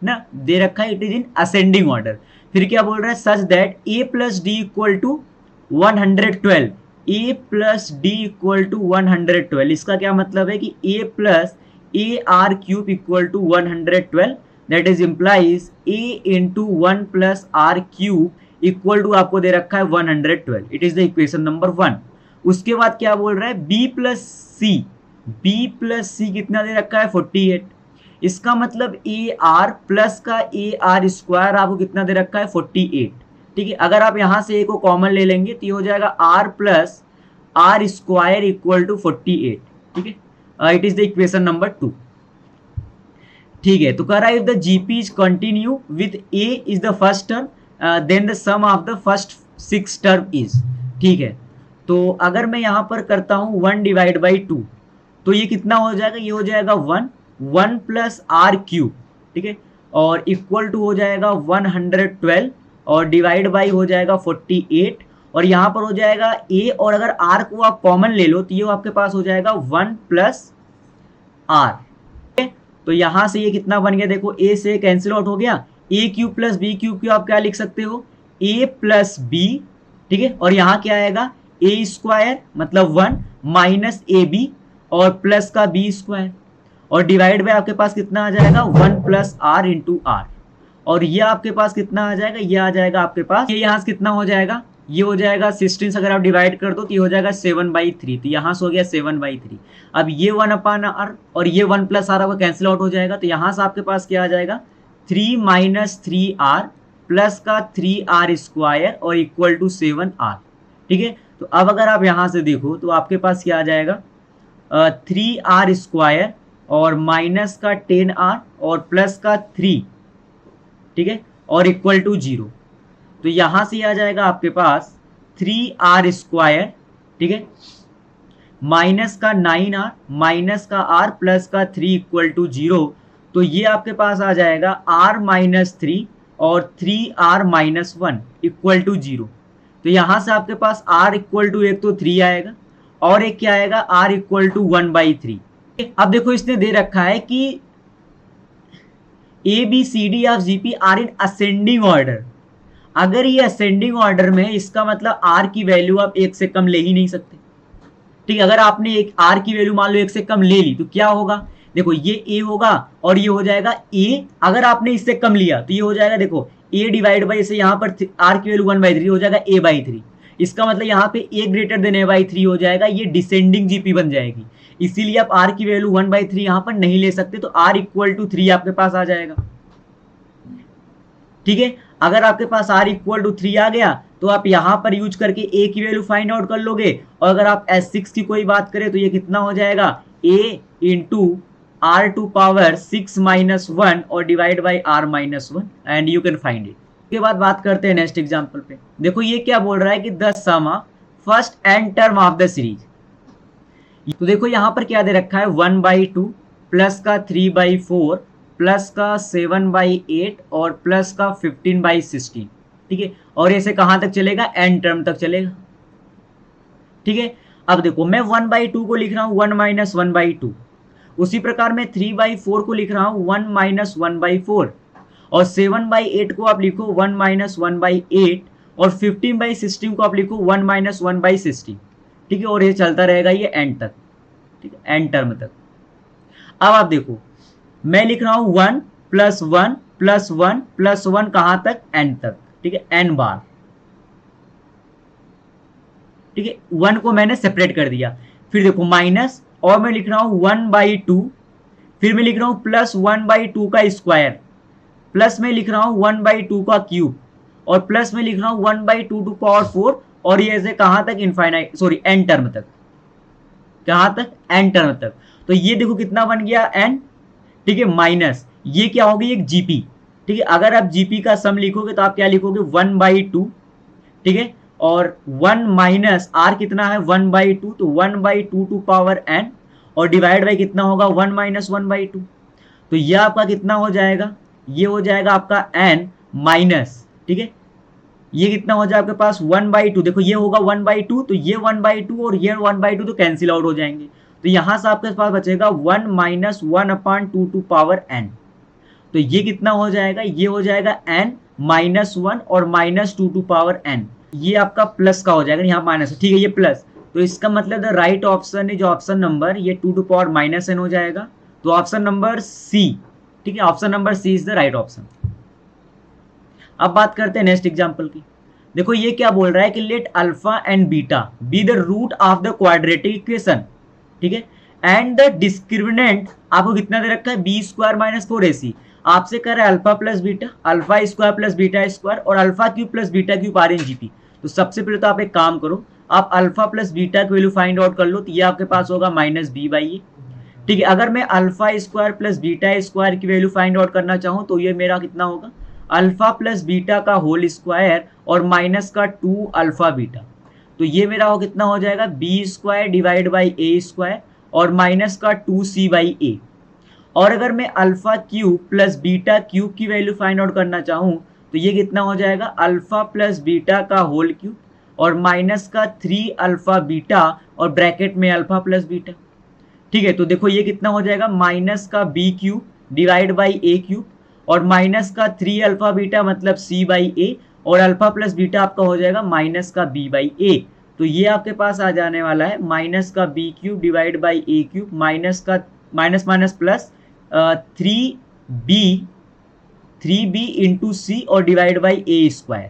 ना, दे रखा है it is in ascending order. फिर क्या बोल रहा है, such that a plus D equal to 112, a plus D equal to 112। इसका क्या मतलब है कि a plus AR³ equal to 112, that is implies a into 1 plus R³ equal to आपको दे रखा है 112। It is the equation number 1। उसके बाद क्या बोल रहा है b प्लस सी कितना दे रखा है 48। इसका मतलब AR प्लस का AR² आपको कितना दे रखा है 48, ठीक है। अगर आप यहां से a को कॉमन ले लेंगे तो ये हो जाएगा R plus R² equal to 48, ठीक है। It is the equation number 2, ठीक है। तो कह रहा है if the GP is continue with a is the first term then the sum of the first 6 term is, ठीक है। तो अगर मैं यहां पर करता हूं 1 डिवाइड बाई 2 तो ये कितना हो जाएगा, ये हो जाएगा 1 प्लस R³, ठीक है, और इक्वल टू हो जाएगा 112 और डिवाइड बाई हो जाएगा 48 और यहाँ पर हो जाएगा a, और अगर r को आप कॉमन ले लो तो ये आपके पास हो जाएगा 1 प्लस r, ठीक है। तो यहाँ से ये कितना बन गया, देखो a से कैंसिल आउट हो गया, a³ प्लस b³ को आप क्या लिख सकते हो a प्लस b, ठीक है, और यहाँ क्या आएगा a² मतलब 1 माइनस AB और प्लस का b² और डिवाइड बाय आपके पास कितना आ जाएगा 1 प्लस r इंटू r, और ये आपके पास कितना आ जाएगा, ये आ जाएगा आपके पास, ये यहाँ से कितना हो जाएगा, ये हो जाएगा 16 से अगर आप डिवाइड कर दो तो ये हो जाएगा 7/3, तो यहाँ से हो गया 7/3। अब ये 1/r और ये 1 प्लस r आपका कैंसिल आउट हो जाएगा, तो यहाँ से आपके पास क्या आ जाएगा 3 माइनस 3r प्लस का 3r² और इक्वल टू 7r, ठीक है। तो अब अगर आप यहाँ से देखो तो आपके पास क्या आ जाएगा 3r² और माइनस का 10r और प्लस का 3, ठीक है, और इक्वल टू 0। तो यहां से आ जाएगा आपके पास 3r², ठीक है, माइनस का 9r माइनस का r प्लस का 3 इक्वल टू 0। तो ये आपके पास आ जाएगा r माइनस 3 और 3r माइनस 1 इक्वल टू 0। तो यहां से आपके पास r इक्वल टू एक तो 3 आएगा और एक क्या आएगा r इक्वल टू 1/3। अब देखो इसने दे रखा है कि ABCD of GP are in ascending order. अगर ये असेंडिंग ऑर्डर में है इसका मतलब r की वैल्यू आप 1 से कम ले ही नहीं सकते, ठीक है। अगर आपने एक r की वैल्यू मान लो 1 से कम ले ली तो क्या होगा, देखो ये a होगा और ये हो जाएगा a। अगर आपने इससे कम लिया तो ये हो जाएगा देखो ए डिवाइड बाई, जैसे यहाँ पर आर की वैल्यू 1/3 हो जाएगा a/3, इसका मतलब यहाँ पे a ग्रेटर देन a/3 हो जाएगा, ये डिसेंडिंग जीपी बन जाएगी, इसीलिए आप r की वैल्यू 1/3 यहाँ पर नहीं ले सकते, तो r इक्वल टू 3 आपके पास आ जाएगा। ठीक है, अगर आपके पास r इक्वल टू 3 आ गया तो आप यहां पर यूज करके a की वैल्यू फाइंड आउट कर लोगे, और अगर आप S6 की कोई बात करें तो ये कितना हो जाएगा, a into r to power 6 minus 1 और divide by r minus 1 and you can find it. उसके बाद बात करते हैं नेक्स्ट एग्जांपल पे। देखो ये क्या बोल रहा है कि the sum of first and term of the series. तो देखो यहाँ पर क्या दे रखा है, 1/2 प्लस का 3/4 प्लस का 7/8 और प्लस का 15/16। ठीक है, और ऐसे कहां तक चलेगा, एंड टर्म तक चलेगा। ठीक है, अब देखो मैं 1/2 को लिख रहा हूं 1 माइनस 1/2, उसी प्रकार मैं 3/4 को लिख रहा हूं 1 माइनस 1/4, और 7/8 को आप लिखो 1 माइनस 1/8, और 15/16 को आप लिखो 1 माइनस 1/16। ठीक है, और ये चलता रहेगा ये एंड तक। ठीक है, एंड टर्म तक। अब आप देखो मैं लिख रहा हूं 1 प्लस 1 प्लस 1 प्लस 1 कहां तक, एंड तक। ठीक है, एन बार। ठीक है, 1 को मैंने सेपरेट कर दिया, फिर देखो माइनस, और मैं लिख रहा हूं 1/2, फिर मैं लिख रहा हूं प्लस 1/2 का स्क्वायर, प्लस में लिख रहा हूं 1/2 का क्यूब, और प्लस में लिख रहा हूं 1/2 टू पावर 4, और ये ऐसे कहां तक, इनफाइनाइट, सॉरी एन टर्म तक। कहां तक, एन टर्म तक। तो ये देखो कितना बन गया, एन। ठीक है, माइनस ये क्या होगी, एक जीपी। ठीक है, अगर आप जीपी का सम लिखोगे तो आप क्या लिखोगे, 1/2। ठीक है, और 1 माइनस आर कितना है, 1/2, तो 1/2 टू पावर एन, और डिवाइड बाई कितना होगा, 1 माइनस 1/2। तो ये आपका कितना हो जाएगा, ये हो जाएगा आपका एन माइनस, ठीक है, ये कितना हो जाएगा आपके पास 1/2। देखो ये होगा 1/2, तो ये 1/2 और ये 1/2 तो कैंसिल आउट हो जाएंगे, तो यहां से आपके पास बचेगा 1 माइनस 1/2 टू पावर एन। तो ये कितना हो जाएगा, ये हो जाएगा n माइनस 1 और माइनस 2 टू पावर n, ये आपका प्लस का हो जाएगा, यहाँ माइनस। ठीक है, ये प्लस, तो इसका मतलब the right option is option number, ये 2 टू पावर माइनस n हो जाएगा, तो ऑप्शन नंबर सी। ठीक है, option number C is the right option. अब बात करते हैं नेक्स्ट एग्जांपल की। देखो ये क्या बोल रहा है कि let alpha and beta be the root of the quadratic equation. ठीक है, एंड द डिस्क्रिमिनेंट आपको कितना दे रखा है, b² माइनस 4ac। आपसे कह रहा है alpha plus beta, alpha square plus beta square, और alpha cube plus beta cube are in GP. तो सबसे पहले तो आप एक काम करो, आप अल्फा प्लस बीटा की वैल्यू फाइंड आउट कर लो, तो ये आपके पास होगा माइनस b/a। ठीक है, अगर मैं alpha square plus beta square की वैल्यू फाइंड आउट करना चाहूँ तो ये मेरा कितना होगा, अल्फा प्लस बीटा का होल स्क्वायर और माइनस का 2 अल्फा बीटा। तो ये मेरा हो कितना हो जाएगा, b² डिवाइड बाई a² और माइनस का 2c/a। और अगर मैं alpha cube plus beta cube की वैल्यू फाइंड आउट करना चाहूँ तो ये कितना हो जाएगा, अल्फा प्लस बीटा का होल क्यूब और माइनस का 3 अल्फा बीटा और ब्रैकेट में अल्फा प्लस बीटा। ठीक है, तो देखो ये कितना हो जाएगा, माइनस का b³ डिवाइड बाई a³ और माइनस का 3 अल्फा बीटा मतलब c/a, और अल्फा प्लस बीटा आपका हो जाएगा माइनस का b/a। तो ये आपके पास आ जाने वाला है माइनस का b³ divide by a³ minus का minus minus plus 3b into c और डिवाइड बाई a²।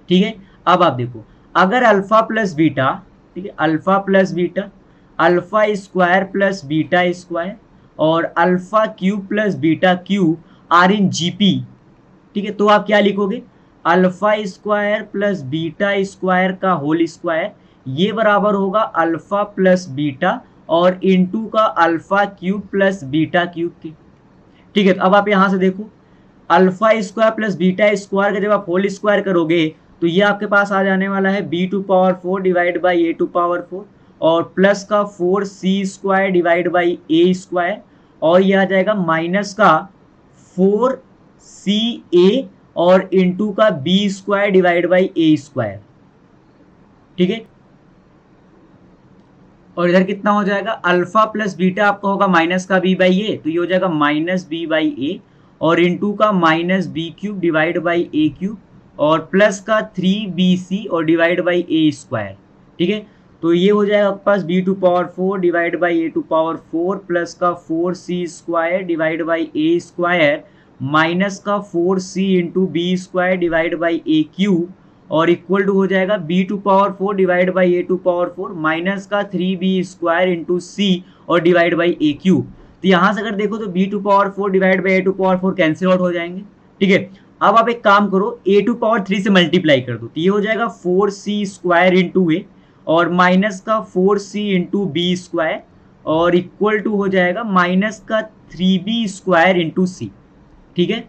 ठीक है, अब आप देखो अगर अल्फा प्लस बीटा, ठीक है, alpha plus beta, alpha square plus beta square और alpha cube plus beta cube are in GP. ठीक है, तो आप क्या लिखोगे, alpha square plus beta square का होल स्क्वायर, ये बराबर होगा अल्फा प्लस बीटा और इनटू का alpha cube plus beta cube के। ठीक है, तो अब आप यहां से देखो alpha square plus beta square का जब आप होल स्क्वायर करोगे तो ये आपके पास आ जाने वाला है b² डिवाइड बाई a² और प्लस का 4c² डिवाइड बाई a², और ये आ जाएगा माइनस का 4ca और इनटू का b² डिवाइड बाई a²। ठीक है, और इधर कितना हो जाएगा, अल्फा प्लस बीटा आपका होगा माइनस का b/a, तो ये हो जाएगा माइनस b/a और इनटू का minus b³ divide by a³ और प्लस का 3bc और डिवाइड बाई a²। ठीक है, तो ये हो जाएगा आपके पास b² divide by a² plus का 4c² divide by a² minus का 4c into B square divide by A cube और इक्वल टू हो जाएगा b to power 4 divide by a to power 4 minus का 3b स्क्वायर इंटू c और डिवाइड बाई ए क्यू। तो यहाँ से अगर देखो तो b to power 4 divide by a to power 4 cancel out हो जाएंगे। ठीक है, अब आप एक काम करो a टू पावर 3 से मल्टीप्लाई कर दो तो ये हो जाएगा 4c स्क्वायर इंटू ए और माइनस का 4c इंटू बी स्क्वायर और इक्वल टू हो जाएगा माइनस का 3b स्क्वायर इंटू सी। ठीक है,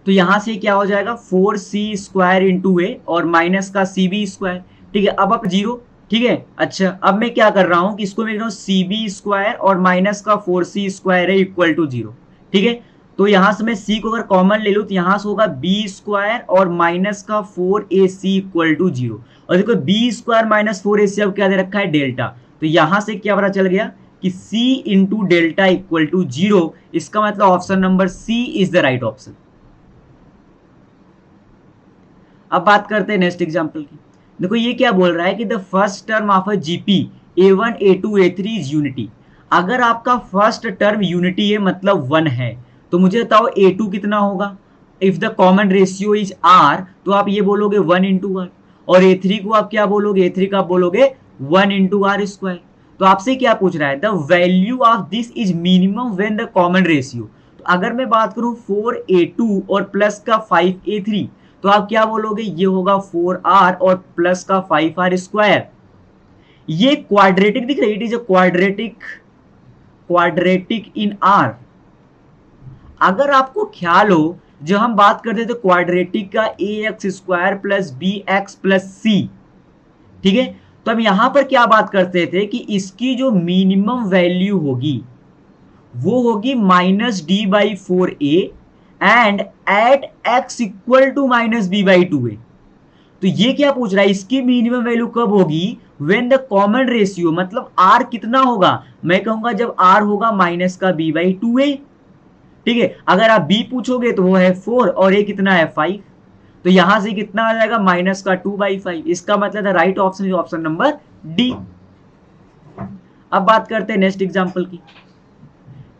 तो यहां से क्या हो जाएगा 4c स्क्वायर इंटू ए और माइनस का सी बी स्क्वायर। ठीक है, अब आप जीरो। ठीक है, अच्छा अब मैं क्या कर रहा हूं कि इसको मैं लिख रहा हूं सी बी स्क्वायर और माइनस का 4c स्क्वायर है इक्वल टू 0। ठीक है, तो यहां से मैं c को अगर कॉमन ले लूं तो यहां से होगा b स्क्वायर और माइनस का 4ac इक्वल टू 0 और देखो b स्क्वायर माइनस 4ac अब क्या दे रखा है डेल्टा। तो यहां से क्या पता चल गया कि c into delta equal to 0। इसका मतलब option number C is the right option. अब बात करते हैं नेक्स्ट एग्जांपल की। देखो ये क्या बोल रहा है कि the first term of a GP a1 a2 a3 is unity. अगर आपका फर्स्ट टर्म यूनिटी है मतलब 1 है तो मुझे बताओ a2 कितना होगा। If the common ratio is r तो आप ये बोलोगे 1 इंटू आर और a3 को आप क्या बोलोगे, a3 का आप बोलोगे 1 इंटू आर स्क्वायर। तो आपसे क्या पूछ रहा है the value of this is minimum when the common ratio. तो अगर मैं बात करूं 4a2 और प्लस का 5a3 तो आप क्या बोलोगे, ये होगा 4r और प्लस का 5r स्क्वायर। ये क्वाड्रेटिक दिख रही है, it is a quadratic in r। अगर आपको ख्याल हो जब हम बात करते थे क्वाड्रेटिक का ax स्क्वायर प्लस bx प्लस c, ठीक है, तो हम यहां पर क्या बात करते थे कि इसकी जो मिनिमम वैल्यू होगी वो होगी minus D by 4a and at x equal to minus B by 2a। तो ये क्या पूछ रहा है, इसकी मिनिमम वैल्यू कब होगी, व्हेन द कॉमन रेशियो, मतलब r कितना होगा, मैं कहूंगा जब r होगा माइनस का b बाई 2a। ठीक है, अगर आप b पूछोगे तो वो है 4 और a कितना है 5, तो यहां से कितना आ जाएगा माइनस का 2/5। इसका मतलब right option is option number D. अब बात करते हैं नेक्स्ट एग्जांपल की।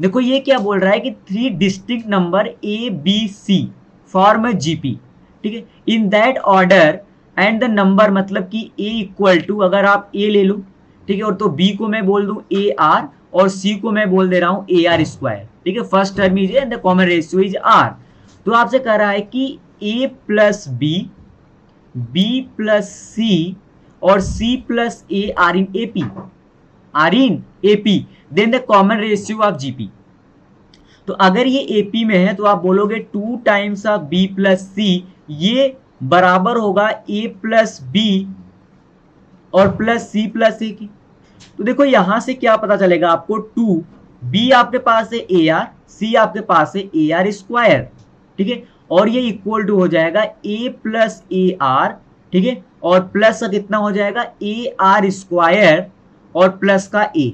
देखो ये क्या बोल रहा है कि 3 distinct number A B C form GP. ठीक है, in that order and the number, मतलब कि a इक्वल टू, अगर आप a ले लो, ठीक है, और तो b को मैं बोल दूं ए आर और c को मैं बोल दे रहा हूं ए आर स्क्वायर। ठीक है, first term is and the common ratio is r। तो आपसे कह रहा है कि a plus b, b plus c और c plus a are in AP, are in AP, then the common ratio of GP. तो अगर ये एपी में है तो आप बोलोगे 2 टाइम्स ऑफ बी प्लस सी, ये बराबर होगा ए प्लस बी और प्लस सी प्लस ए की। तो देखो यहां से क्या पता चलेगा आपको, 2 बी आपके पास है ए आर, सी आपके पास है ए आर स्क्वायर। ठीक है, और ये इक्वल टू हो जाएगा ए प्लस ए आर। ठीक है, और प्लस का कितना हो जाएगा ए आर स्क्वायर और प्लस का ए।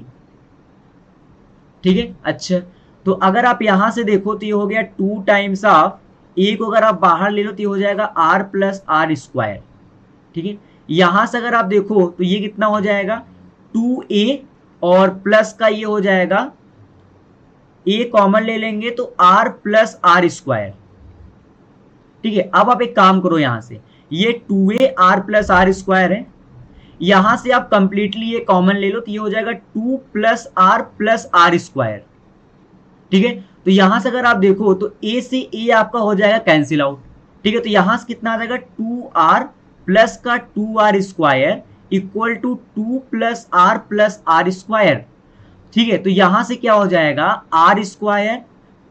ठीक है, अच्छा तो अगर आप यहां से देखो तो ये हो गया 2 टाइम्स ऑफ ए को अगर आप बाहर ले लो तो ये हो जाएगा आर प्लस आर स्क्वायर। ठीक है, यहां से अगर आप देखो तो ये कितना हो जाएगा 2a और प्लस का ये हो जाएगा a कॉमन ले लेंगे तो r प्लस आर स्क्वायर। ठीक है, अब आप एक काम करो, यहां से ये 2a r plus are square है, यहां से आप कंप्लीटली ये कॉमन ले लो तो ये हो जाएगा 2 प्लस आर स्क्वायर। ठीक है, तो यहां से अगर आप देखो तो a से a आपका हो जाएगा कैंसिल आउट। ठीक है, तो यहां से कितना आ जाएगा 2r प्लस का 2r square equal to 2 plus are square. ठीक है, तो यहां से क्या हो जाएगा आर स्क्वायर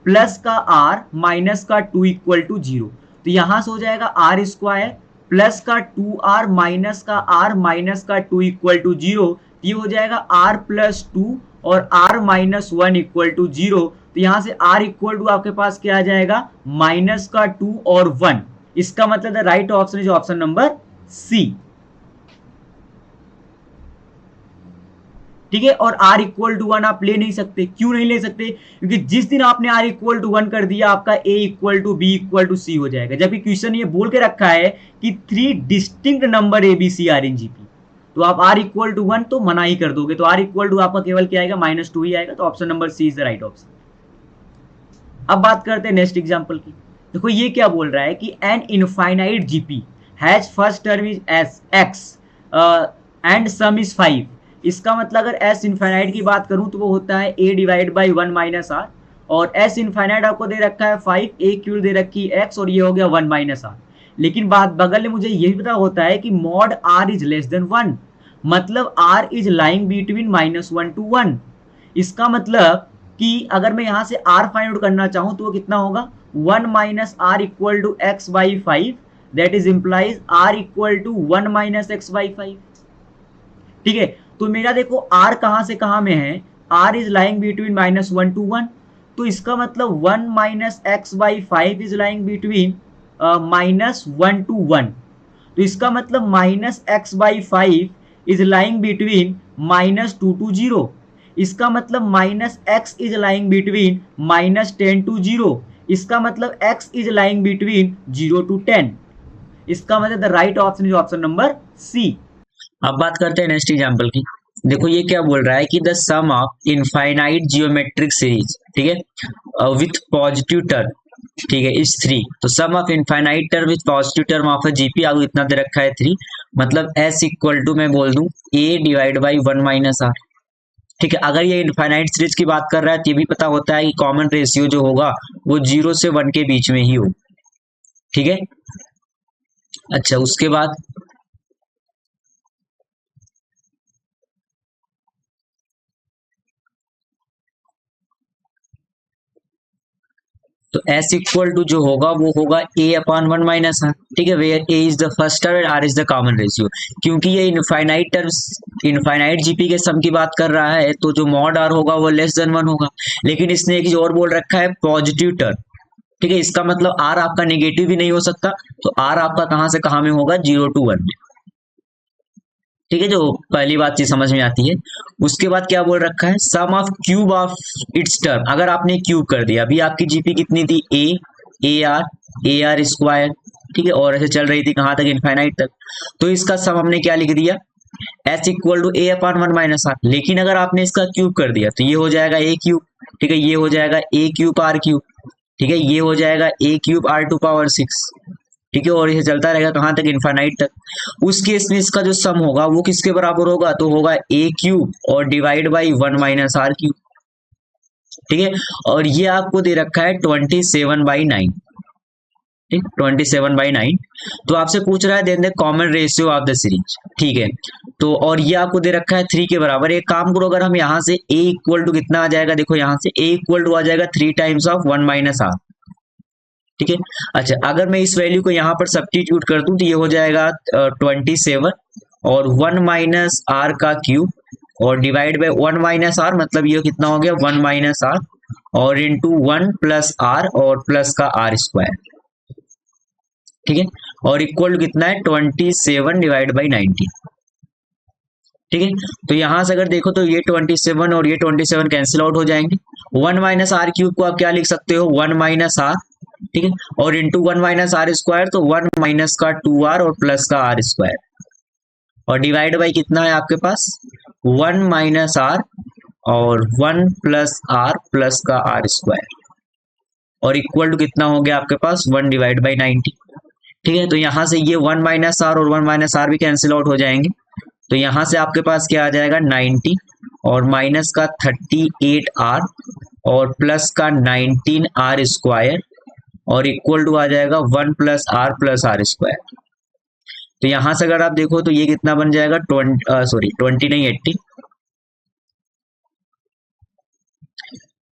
प्लस का r माइनस का 2 इक्वल टू 0। तो यहां से हो जाएगा आर स्क्वायर प्लस का 2r माइनस का r माइनस का 2 इक्वल टू 0। ये हो जाएगा r प्लस 2 और r माइनस 1 इक्वल टू 0। तो यहां से r इक्वल टू आपके पास क्या आ जाएगा माइनस का 2 और 1। इसका मतलब right option is option number C. ठीक है, और r इक्वल टू 1 आप ले नहीं सकते। क्यों नहीं ले सकते, क्योंकि जिस दिन आपने r इक्वल टू 1 कर दिया आपका a equal to b equal to c हो जाएगा, जबकि क्वेश्चन ये बोल के रखा है कि 3 distinct number a b c are in GP. तो आप r इक्वल टू 1 तो मना ही कर दोगे, तो r इक्वल टू आपका केवल क्या आएगा -2 ही आएगा। तो option number C is the right option. अब बात करते हैं नेक्स्ट एग्जांपल की। देखो ये क्या बोल रहा है कि an infinite GP has first term is S x and some is 5। इसका मतलब अगर एस इनफाइनाइट की बात करूं तो वो होता है ए डिवाइड बाई 1 माइनस आर, और एस इनफाइनाइट आपको दे रखा है 5, ए क्यू दे रखी है एक्स, और ये हो गया 1 माइनस आर। लेकिन बात बगल में मुझे ये भी पता होता है कि mod R is less than 1, मतलब R is lying between -1 to 1। इसका मतलब कि अगर मैं यहां से r फाइंड आउट करना चाहूं तो वो कितना होगा 1 minus are equal to X by 5, that is implies r equal to 1 minus X by 5। ठीक है, तो मेरा देखो r कहां से कहां में है, r is lying between -1 to 1, तो इसका मतलब 1 minus X by 5 is lying between -1 to 1। तो इसका मतलब minus X by 5 is lying between -2 to 0। इसका मतलब minus X is lying between -10 to 0। इसका मतलब x is lying between 0 to 10। इसका मतलब the right option is option number C. अब बात करते हैं नेक्स्ट एग्जांपल की। देखो ये क्या बोल रहा है कि the sum of infinite geometric series, ठीक है, विथ पॉजिटिव टर्म, ठीक है, इज 3। तो sum of infinite term with positive term of a GP आपको इतना दे रखा है 3, मतलब s इक्वल टू मैं बोल दूं a divide by 1 minus are. ठीक है, अगर ये इनफाइनाइट सीरीज की बात कर रहा है तो ये भी पता होता है कि कॉमन रेशियो जो होगा वो 0 से 1 के बीच में ही हो। ठीक है, अच्छा उसके बाद तो s इक्वल टू जो होगा वो होगा a अपॉन 1 माइनस आर। ठीक है, where a is the first term and r is the common ratio. क्योंकि ये इनफाइनाइट टर्म्स इनफाइनाइट जीपी के सम की बात कर रहा है तो जो मॉड r होगा वो लेस देन 1 होगा। लेकिन इसने एक चीज और बोल रखा है, पॉजिटिव टर्म। ठीक है, इसका मतलब r आपका नेगेटिव भी नहीं हो सकता, तो r आपका कहां से कहां में होगा 0 to 1 में। ठीक है, जो पहली बात चीज समझ में आती है। उसके बाद क्या बोल रखा है, sum of cube of its term. अगर आपने क्यूब कर दिया, अभी आपकी जीपी कितनी थी ए आर स्क्वायर, ठीक है, और ऐसे चल रही थी कहां तक, इनफाइनाइट तक। तो इसका सम हमने क्या लिख दिया, S equal to A upon 1 minus R. लेकिन अगर आपने इसका क्यूब कर दिया तो ये हो जाएगा ए क्यूब, ठीक है, ये हो जाएगा ए क्यूब आर क्यूब, ठीक है, ये हो जाएगा ए क्यूब आर टू पावर 6। ठीक है, और ये चलता रहेगा कहां तक, इनफाइनाइट तक। उस केस में इसका जो सम होगा वो किसके बराबर होगा, तो होगा ए क्यूब और divide by 1 minus R cube. ठीक है, और ये आपको दे रखा है 27/9। ठीक, 27/9। तो आपसे पूछ रहा है then the common ratio of the series. ठीक है, तो और ये आपको दे रखा है 3 के बराबर। एक काम करो, अगर हम यहाँ से a इक्वल टू कितना आ जाएगा, देखो यहाँ से a इक्वल टू आ जाएगा 3 टाइम्स ऑफ 1 माइनस आर। ठीक है, अच्छा अगर मैं इस वैल्यू को यहाँ पर सब्स्टिट्यूट कर दूं तो ये हो जाएगा 27 और 1 माइनस आर का क्यूब और डिवाइड बाय 1 माइनस आर, मतलब ये कितना हो गया 1 माइनस आर और इंटू 1 प्लस आर और प्लस का आर स्क्वायर। ठीक है, और इक्वल कितना है 27 डिवाइड बाई 90। ठीक है, तो यहां से अगर देखो तो ये 27 और ये 27 कैंसिल आउट हो जाएंगे। 1 माइनस आर क्यूब को आप क्या लिख सकते हो, 1 माइनस आर, ठीक है, और इंटू 1 माइनस आर स्क्वायर, तो 1 माइनस का 2r और प्लस का आर स्क्वायर, और डिवाइड बाई कितना है आपके पास 1 माइनस आर और 1 प्लस आर प्लस का आर स्क्वायर, और इक्वल टू कितना हो गया आपके पास 1 डिवाइड बाई 90। ठीक है, तो यहां से ये 1 माइनस आर और 1 माइनस आर भी कैंसिल आउट हो जाएंगे। तो यहां से आपके पास क्या आ जाएगा 90 और माइनस का 38r और प्लस का 19r स्क्वायर, और इक्वल टू आ जाएगा 1 प्लस आर स्क्वायर। तो यहां से अगर आप देखो तो ये कितना बन जाएगा 20 नहीं 80।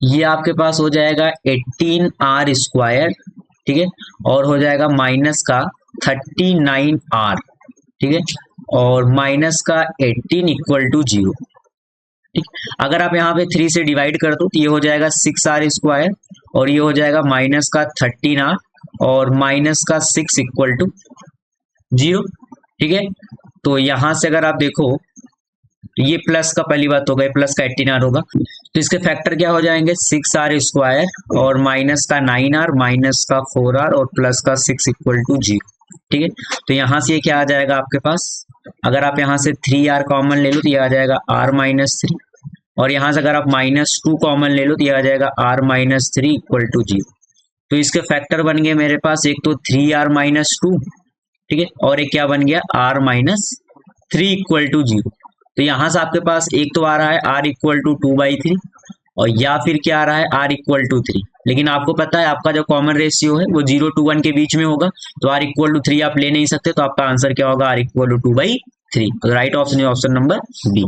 ये आपके पास हो जाएगा 18r स्क्वायर, ठीक है, और हो जाएगा माइनस का 39r, ठीक है, और माइनस का 18 इक्वल टू 0। ठीक, अगर आप यहाँ पे 3 से डिवाइड कर दो तो ये हो जाएगा 6r स्क्वायर और ये हो जाएगा माइनस का 13r और माइनस का 6 इक्वल टू 0। ठीक है, तो यहां से अगर आप देखो तो ये प्लस का पहली बात होगा, प्लस का 18r होगा, तो इसके फैक्टर क्या हो जाएंगे 6r स्क्वायर और माइनस का 9r माइनस का 4r और प्लस का 6 इक्वल टू 0। ठीक है, तो यहां से ये क्या आ जाएगा आपके पास, अगर आप यहां से 3r कॉमन ले लो तो ये आ जाएगा r माइनस 3 और यहाँ से अगर आप -2 कॉमन ले लो तो ये आ जाएगा r-3 इक्वल टू 0। तो इसके फैक्टर बन गए मेरे पास, एक तो 3r-2, ठीक है, और एक क्या बन गया r-3 इक्वल टू 0। तो यहाँ से आपके पास एक तो आ रहा है r इक्वल टू 2/3, और या फिर क्या आ रहा है r इक्वल टू 3। लेकिन आपको पता है आपका जो कॉमन रेशियो है वो 0 to 1 के बीच में होगा, तो r इक्वल टू 3 आप ले नहीं सकते, तो आपका आंसर क्या होगा r इक्वल टू 2/3। तो राइट ऑप्शन है ऑप्शन नंबर बी।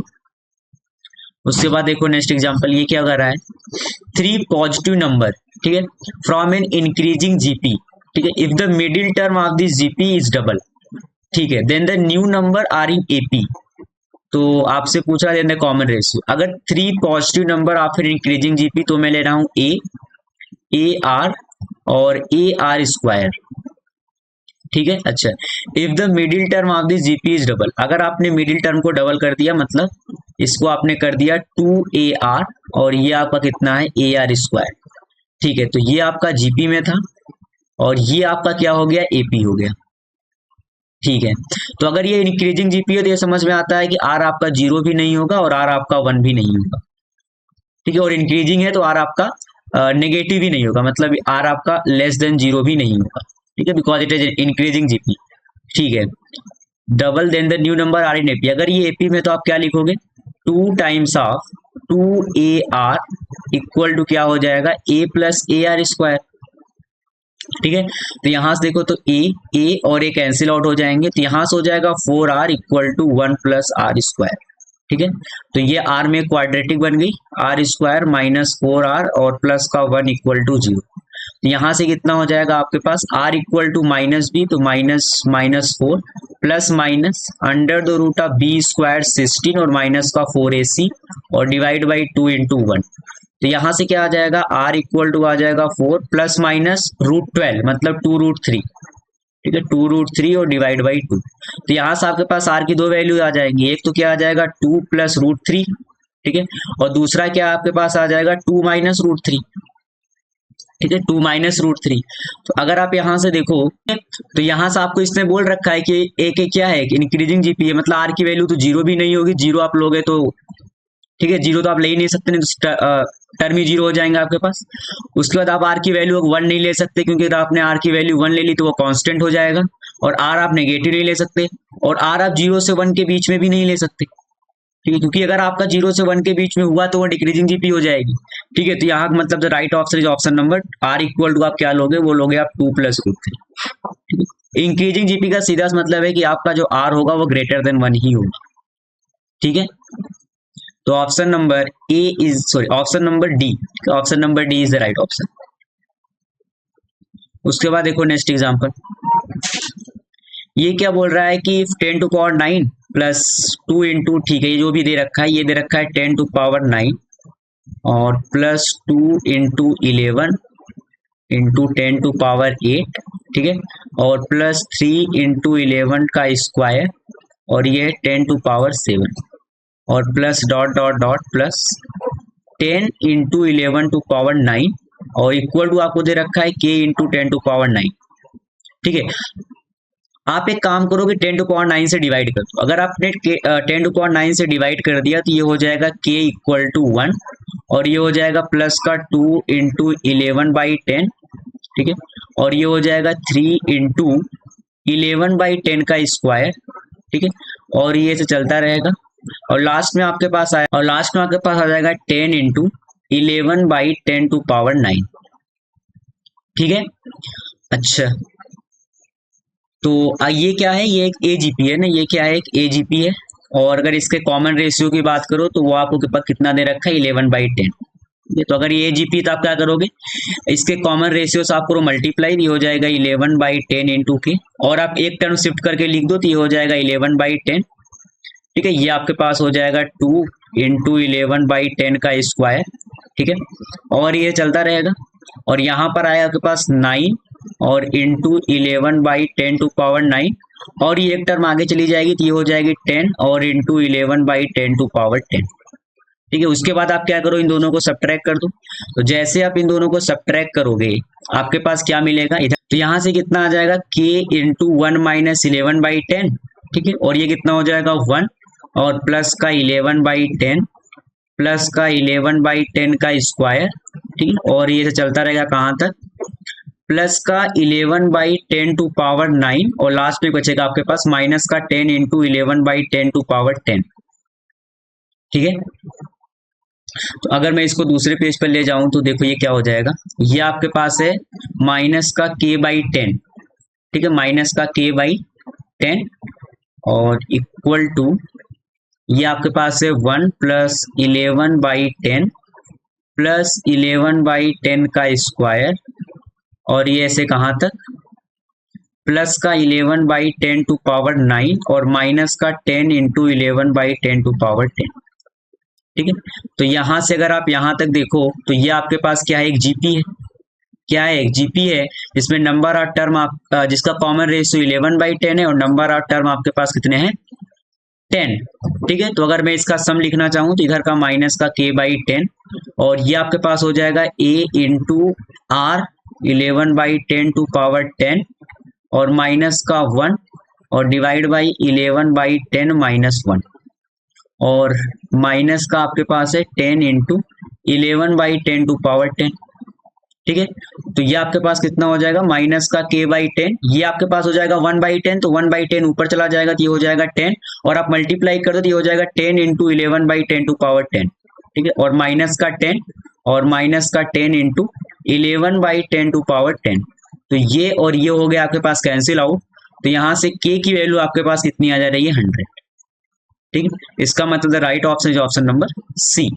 उसके बाद देखो नेक्स्ट एग्जांपल, ये क्या कर रहा है, 3 पॉजिटिव नंबर, ठीक है, फ्रॉम एन इंक्रीजिंग जीपी, ठीक है, if the middle term of this GP is double, ठीक है, then the new number are in AP. तो आपसे पूछा देन द कॉमन रेशियो, अगर 3 positive number of an increasing GP, तो मैं ले रहा हूं ए आर और ए आर स्क्वायर, ठीक है। अच्छा, if the middle term of this GP is double, अगर आपने मिडिल टर्म को डबल कर दिया, मतलब इसको आपने कर दिया 2AR, और ये आपका कितना है AR स्क्वायर, ठीक है, तो ये आपका जीपी में था और ये आपका क्या हो गया एपी हो गया, ठीक है। तो अगर ये इंक्रीजिंग जीपी है तो ये समझ में आता है कि आर आपका 0 भी नहीं होगा और आर आपका 1 भी नहीं होगा, ठीक है, और इंक्रीजिंग है तो आर आपका नेगेटिव भी नहीं होगा, मतलब आर आपका लेस देन 0 भी नहीं होगा, ठीक है, because it is increasing GP, ठीक है। Double then the new number are in AP, अगर ये एपी में तो आप क्या लिखोगे 2 times of 2AR equal to क्या हो जाएगा A प्लस AR स्क्वायर, ठीक है। तो यहां से देखो तो ए और ए कैंसिल आउट हो जाएंगे, तो यहां से हो जाएगा 4R equal to 1 plus are square, ठीक है। तो ये आर में क्वाड्रेटिक बन गई, आर स्क्वायर -4R और प्लस का 1 इक्वल टू 0। तो यहां से कितना हो जाएगा आपके पास r इक्वल टू -b, तो -4 plus minus under the root of b square 16 और माइनस का 4ac और डिवाइड बाई 2 इंटू 1। तो यहां से क्या आ जाएगा r इक्वल टू आ जाएगा 4 प्लस माइनस √12 मतलब 2√3, ठीक है, 2√3 और डिवाइड बाई 2। तो यहां से आपके पास r की दो वैल्यू आ जाएंगी, एक तो क्या आ जाएगा 2 प्लस √3, ठीक है, और दूसरा क्या आपके पास आ जाएगा 2 माइनस √3, ठीक है, 2 माइनस √3। तो अगर आप यहां से देखो तो यहां से आपको इसने बोल रखा है कि एक क्या है इंक्रीजिंग जीपी है, मतलब आर की वैल्यू तो 0 भी नहीं होगी, 0 आप लोगे तो ठीक है, 0 तो आप ले ही नहीं सकते, नहीं तो टर्म ही 0 हो जाएंगे आपके पास। उसके बाद आप आर की वैल्यू 1 नहीं ले सकते, क्योंकि अगर आपने आर की वैल्यू 1 ले ली तो वो कांस्टेंट हो जाएगा, और आर आप नेगेटिव नहीं ले सकते, और आर आप 0 से 1 के बीच में भी नहीं ले सकते, ठीक है, क्योंकि अगर आपका 0 से 1 के बीच में हुआ तो वो डिक्रीजिंग जीपी हो जाएगी, ठीक है। तो यहाँ मतलब the right option is option number R equal to आप क्या लोगे, वो लोगे आप 2 प्लस √3। इंक्रीजिंग जीपी का सीधा मतलब है कि आपका जो आर होगा वो ग्रेटर देन 1 ही होगा, ठीक है। तो option number option number D, option number d is the right option. उसके बाद देखो नेक्स्ट एग्जांपल, ये क्या बोल रहा है कि 10 टू पावर 9 प्लस 2 इंटू, ठीक है, ये जो भी दे रखा है ये दे रखा है 10 टू पावर 9 और plus 2 into 11 into 10 to power 8, ठीक है, और प्लस 3 इंटू 11 का स्क्वायर, और ये 10 टू पावर 7 और plus dot dot dot plus 10 into 11 to power 9 और इक्वल टू आपको दे रखा है k इंटू 10 टू पावर 9, ठीक है। आप एक काम करोगे 10 टू पावर 9 से डिवाइड कर दो, अगर आपने 10 टू पावर 9 से डिवाइड कर दिया तो ये हो जाएगा k इक्वल टू 1 और ये हो जाएगा प्लस का 2 इंटू 11/10, ठीक है, और ये हो जाएगा 3 इंटू 11/10 का स्क्वायर, ठीक है, और ये से चलता रहेगा, और लास्ट में आपके पास आ जाएगा 10 इंटू 11/10 टू पावर 9, ठीक है। अच्छा, तो ये क्या है, ये एक एजीपी है ना, ये क्या है एक एजीपी है, और अगर इसके कॉमन रेशियो की बात करो तो वो आपको कितना दे रखा है 11/10, तो अगर ये एजीपी तो आप क्या करोगे इसके कॉमन रेशियो से आपको मल्टीप्लाई, ये हो जाएगा 11/10 इंटू के, और आप एक टर्म शिफ्ट करके लिख दो तो ये हो जाएगा 11/10, ठीक है, ये आपके पास हो जाएगा 2 इंटू 11/10 का स्क्वायर, ठीक है, और ये चलता रहेगा, और यहाँ पर आया आपके पास 9 और इंटू 11/10 टू पावर 9, और ये एक टर्म आगे चली जाएगी तो ये हो जाएगी 10 और इंटू 11/10 टू पावर 10, ठीक है। उसके बाद आप क्या करो इन दोनों को सब्ट्रैक्ट कर दो, तो जैसे आप इन दोनों को सब्ट्रैक्ट करोगे आपके पास क्या मिलेगा इधर, तो यहाँ से कितना आ जाएगा k इंटू 1 माइनस 11/10, ठीक है, और ये कितना हो जाएगा 1 और प्लस का 11/10, प्लस का 11/10 का स्क्वायर, ठीक है, और ये से चलता रहेगा कहाँ तक, प्लस का 11/10 टू पावर 9, और लास्ट में बचेगा आपके पास माइनस का 10 इंटू 11/10 टू पावर 10, ठीक है। तो अगर मैं इसको दूसरे पेज पर ले जाऊं तो देखो ये क्या हो जाएगा, ये आपके पास है माइनस का k/10, ठीक है, माइनस का k/10 और इक्वल टू ये आपके पास है 1 प्लस 11/10 प्लस 11/10 का स्क्वायर, और ये ऐसे कहाँ तक, प्लस का 11/10 टू पावर 9 और माइनस का 10 इंटू 11/10 टू पावर 10, ठीक है। तो यहां से अगर आप यहां तक देखो तो ये आपके पास क्या है, एक जीपी है, क्या है, एक जीपी है, जिसमें नंबर ऑफ टर्म आप जिसका कॉमन रेशियो 11/10 है और नंबर ऑफ टर्म आपके पास कितने हैं, 10, ठीक है। तो अगर मैं इसका सम लिखना चाहूं तो इधर का माइनस का k/10 और ये आपके पास हो जाएगा a into R 11/10 to power 10 और माइनस का 1 और डिवाइड बाई 11/10 माइनस 1 और माइनस का आपके पास है 10 इंटू 11/10 टू पावर 10, ठीक है। तो ये आपके पास कितना हो जाएगा, माइनस का k/10, ये आपके पास हो जाएगा 1/10, तो 1/10 ऊपर चला जाएगा तो ये हो जाएगा 10 और आप मल्टीप्लाई कर दो तो ये हो जाएगा 10 इंटू 11/10 टू पावर 10, ठीक है, और माइनस का 10 और माइनस का 10 इंटू 11/10 टू पावर 10, तो ये और ये हो गया आपके पास कैंसिल आउट, तो यहां से k की वैल्यू आपके पास कितनी आ जा रही है, 100, ठीक है। इसका मतलब right option is option number C.